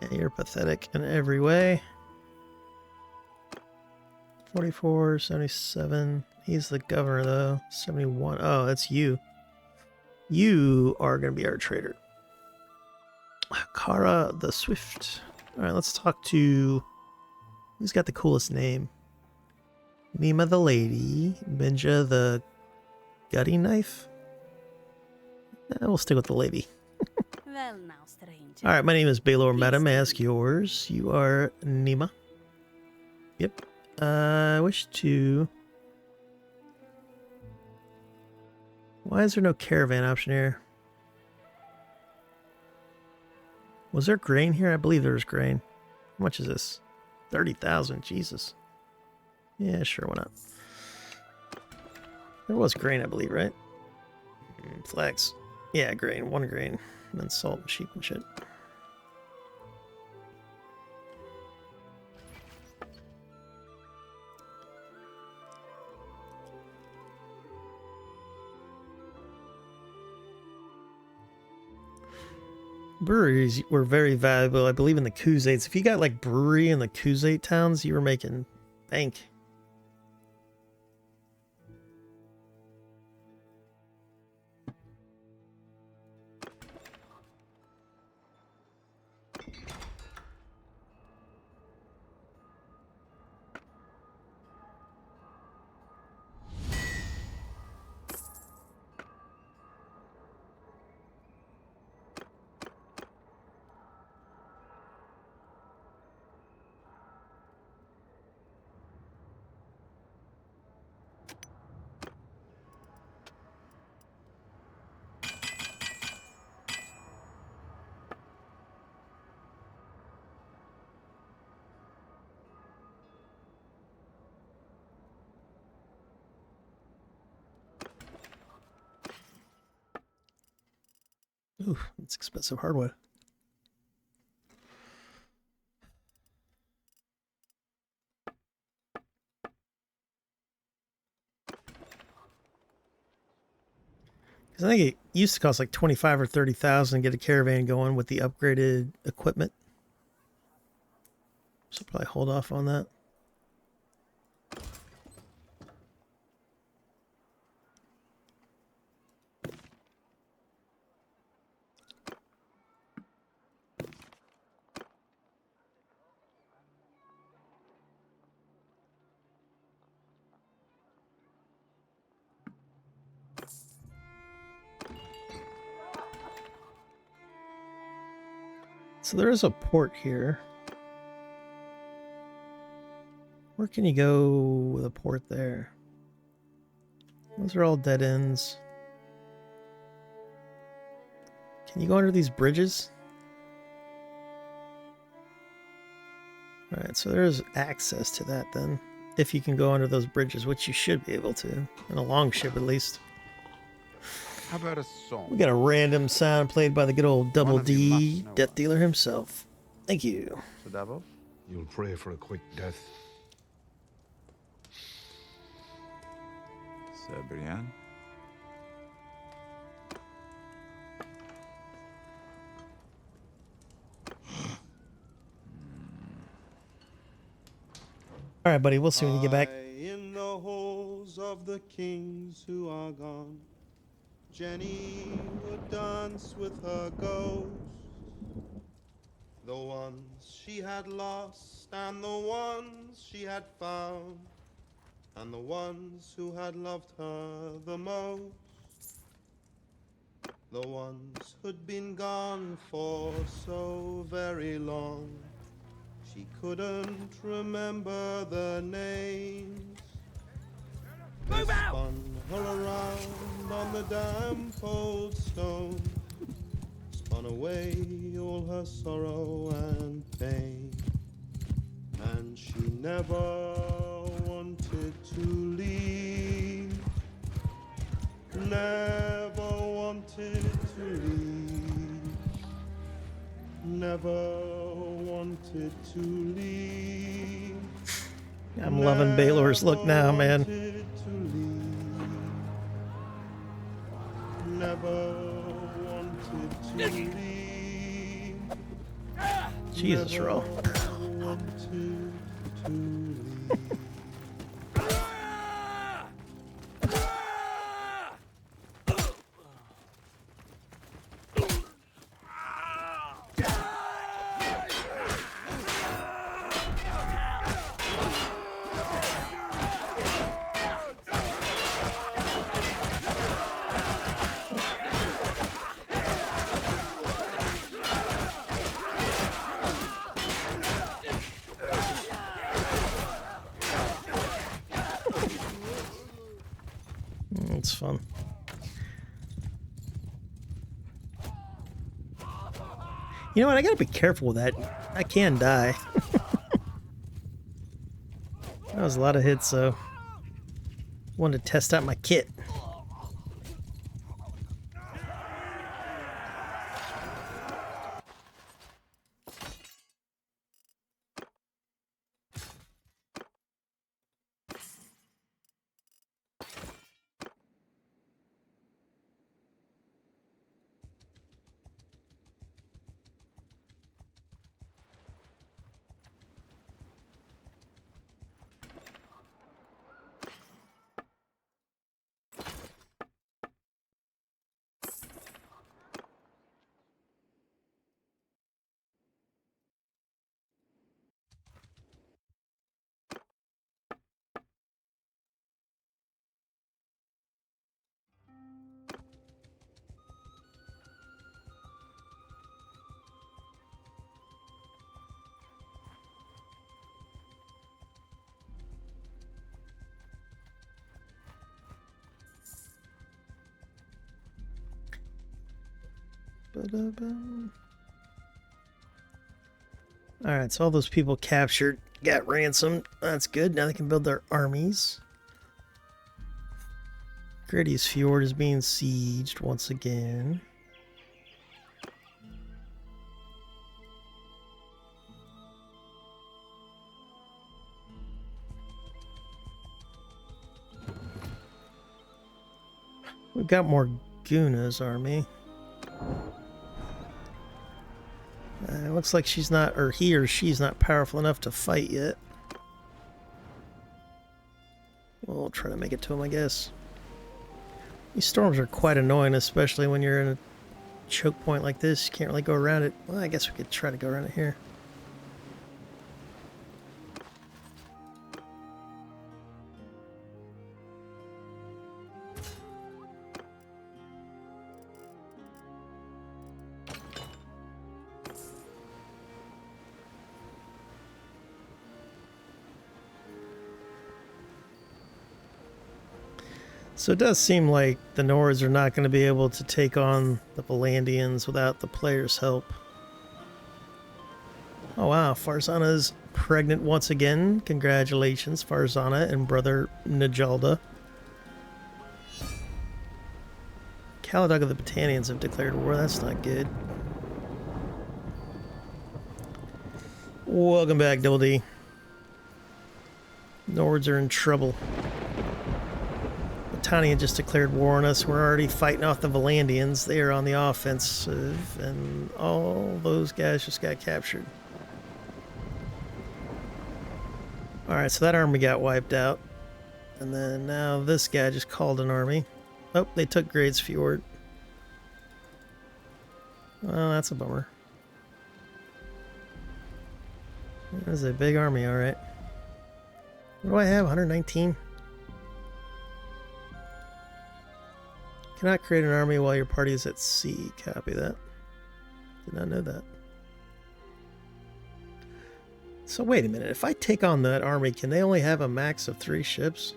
Yeah, you're pathetic in every way. 44, 77. He's the governor, though. 71. Oh, that's you. You are going to be our trader. Kara the Swift. Alright, let's talk to... Who's got the coolest name? Nima the Lady. Benja the Gutty Knife? We'll stick with the lady. Well now, stranger. Alright, my name is Baylor Please Madam. tell Ask me. yours. You are Nima. Yep. I wish to... Why is there no caravan option here? Was there grain here? I believe there's grain. How much is this? 30,000. Jesus. Yeah, sure, why not? There was grain, I believe, right? Flax. Yeah, grain. One grain. And then salt and sheep and shit. Breweries were very valuable, I believe, in the Khuzaits. If you got like brewery in the Khuzait towns, you were making bank. Ooh, that's expensive hardwood. Because I think it used to cost like 25 or 30,000 to get a caravan going with the upgraded equipment. So probably hold off on that. So there is a port here. Where can you go with a port there? Those are all dead ends. Can you go under these bridges? Alright, so there's access to that then. If you can go under those bridges, which you should be able to. In a long ship at least. How about a song? We got a random sound played by the good old Double One of you D, must know Death us. Dealer himself. Thank you. So Davos? You'll pray for a quick death. Sir Brienne? Alright, buddy, we'll see when you get back. In the halls of the kings who are gone, Jenny would dance with her ghosts, the ones she had lost and the ones she had found, and the ones who had loved her the most, the ones who'd been gone for so very long. She couldn't remember their names. They spun her around on the damp old stone, spun away all her sorrow and pain, and she never wanted to leave, never wanted to leave, never wanted to leave. I'm loving Baylor's look now, man. Never wanted to leave. Jesus, Ro. Wanted to leave. It's fun. You know what? I gotta be careful with that. I can die. That was a lot of hits, though. Wanted to test out my kit. Alright, so all those people captured got ransomed. That's good. Now they can build their armies. Gradius Fjord is being sieged once again. We've got more Guna's army. It looks like she's not, or he or she's not powerful enough to fight yet. We'll try to make it to him, I guess. These storms are quite annoying, especially when you're in a choke point like this. You can't really go around it. Well, I guess we could try to go around it here. So it does seem like the Nords are not going to be able to take on the Valandians without the players' help. Oh wow, Farzana's pregnant once again. Congratulations, Farzana and brother Najalda. Caladog of the Battanians have declared war. That's not good. Welcome back, Double D. Nords are in trouble. Battania just declared war on us. We're already fighting off the Valandians. They are on the offensive, and all those guys just got captured. Alright, so that army got wiped out. And then now this guy just called an army. Oh, they took Grade's Fjord. Well, that's a bummer. There's a big army, alright. What do I have? 119? Cannot create an army while your party is at sea. Copy that. Did not know that. So wait a minute. If I take on that army, can they only have a max of 3 ships?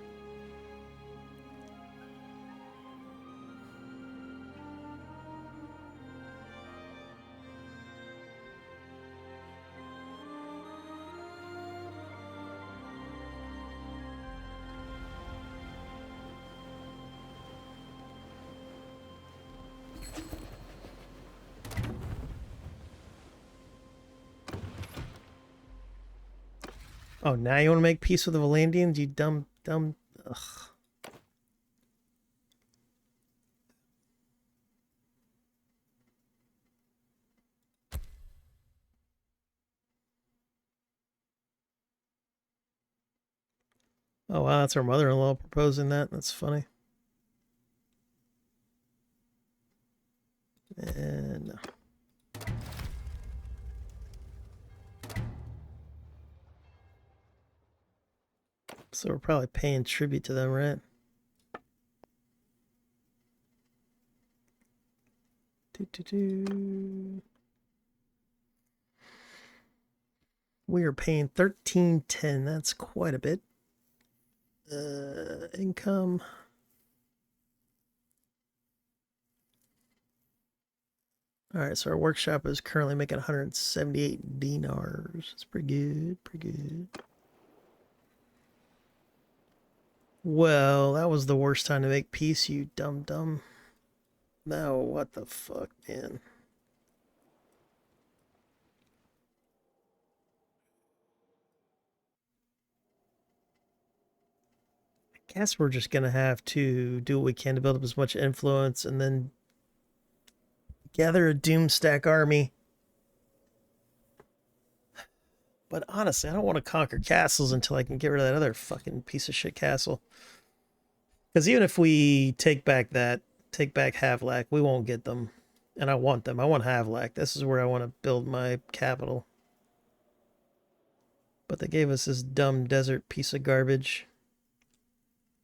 Oh, now you want to make peace with the Valandians? You dumb... Ugh. Oh, wow, that's our mother-in-law proposing that. That's funny. And... no. So we're probably paying tribute to them, right? We are paying 1310. That's quite a bit. Income. Alright, so our workshop is currently making 178 dinars. That's pretty good, pretty good. Well, that was the worst time to make peace, you dumb. Now, what the fuck, man? I guess we're just gonna have to do what we can to build up as much influence and then gather a Doomstack army. But honestly, I don't want to conquer castles until I can get rid of that other fucking piece of shit castle. Because even if we take back Havlak, we won't get them. And I want them. I want Havlak. This is where I want to build my capital. But they gave us this dumb desert piece of garbage.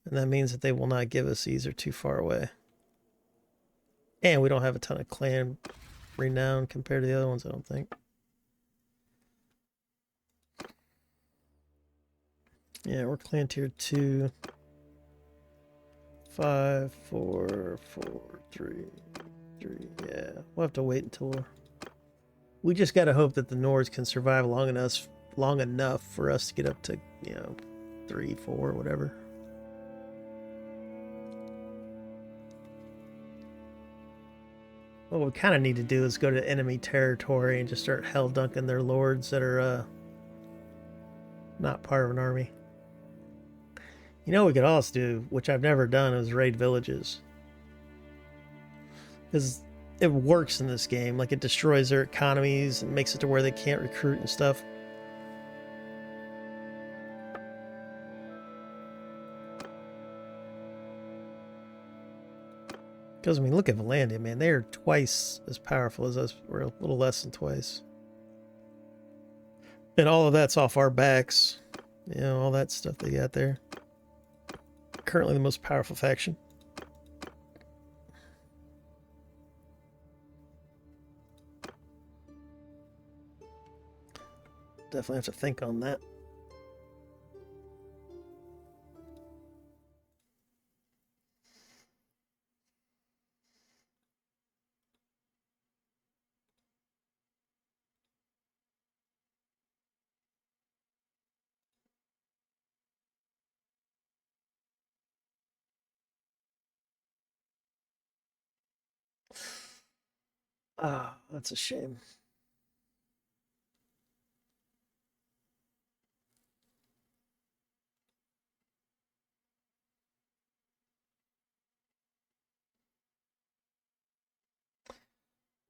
And that means that they will not give us these. They're too far away. And we don't have a ton of clan renown compared to the other ones, I don't think. Yeah, we're clan tier 2. 5, 4, 4, 3, 3. Yeah, we'll have to wait until we just gotta hope that the Nords can survive long enough for us to get up to, 3, 4, whatever. What we kind of need to do is go to enemy territory and just start hell dunking their lords that are not part of an army. You know what we could also do, which I've never done, is raid villages. Because it works in this game. Like, it destroys their economies and makes it to where they can't recruit and stuff. Because, I mean, look at Valandia, man. They are twice as powerful as us. We're a little less than twice. And all of that's off our backs. You know, all that stuff they got there. Currently the most powerful faction. Definitely have to think on that. Ah, that's a shame.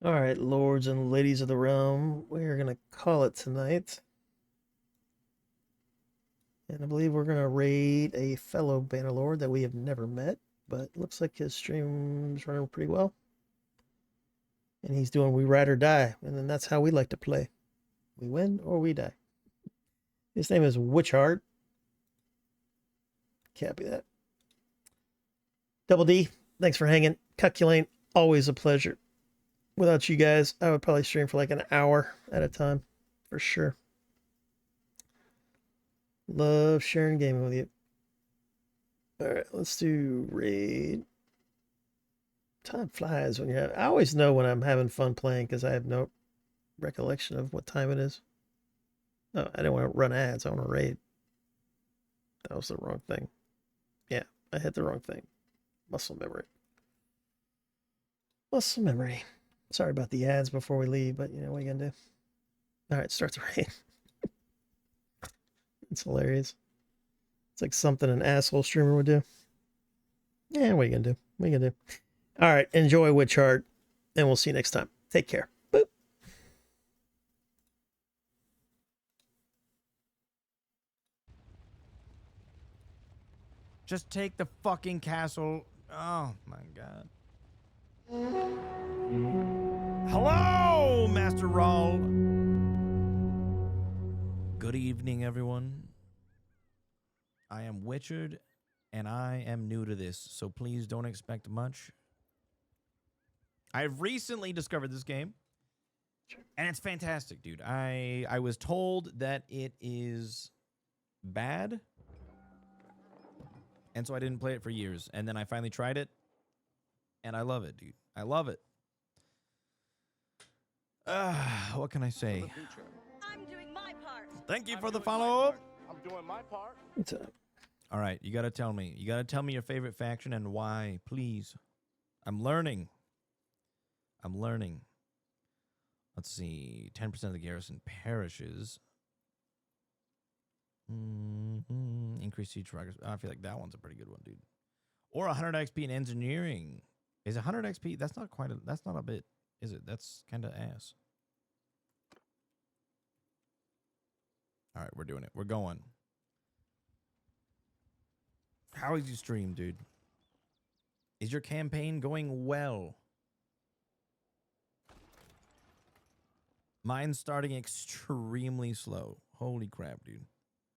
All right, lords and ladies of the realm, we're going to call it tonight. And I believe we're going to raid a fellow Bannerlord that we have never met, but looks like his stream's running pretty well. And he's doing We Ride or Die, and then that's how we like to play. We win or we die. His name is Witchheart. Copy that. Double D, thanks for hanging. Cuculane, always a pleasure. Without you guys, I would probably stream for like an hour at a time, for sure. Love sharing gaming with you. All right, let's do raid. Time flies when you're having... I always know when I'm having fun playing because I have no recollection of what time it is. No, I didn't want to run ads. I want to raid. That was the wrong thing. Yeah, I hit the wrong thing. Muscle memory. Muscle memory. Sorry about the ads before we leave, but you know what are you gonna do? All right, start the raid. It's hilarious. It's like something an asshole streamer would do. Yeah, what are you gonna do? What are you gonna do? All right, enjoy Witchheart, and we'll see you next time. Take care. Boop. Just take the fucking castle. Oh my god. Hello, Master Rawl. Good evening, everyone. I am Witchard, and I am new to this, so please don't expect much. I've recently discovered this game, and it's fantastic, dude. I was told that it is bad, and so I didn't play it for years. And then I finally tried it, and I love it, dude. I love it. What can I say? I'm doing my part. Thank you for the follow. I'm doing my part. What's up? All right, you got to tell me. You got to tell me your favorite faction and why, please. I'm learning. I'm learning. Let's see. 10% of the garrison perishes. Increase siege progress. I feel like that one's a pretty good one, dude. Or 100 XP in engineering. Is 100 XP? That's not quite a... That's not a bit, is it? That's kind of ass. All right, we're doing it. We're going. How is your stream, dude? Is your campaign going well? Mine's starting extremely slow. Holy crap, dude.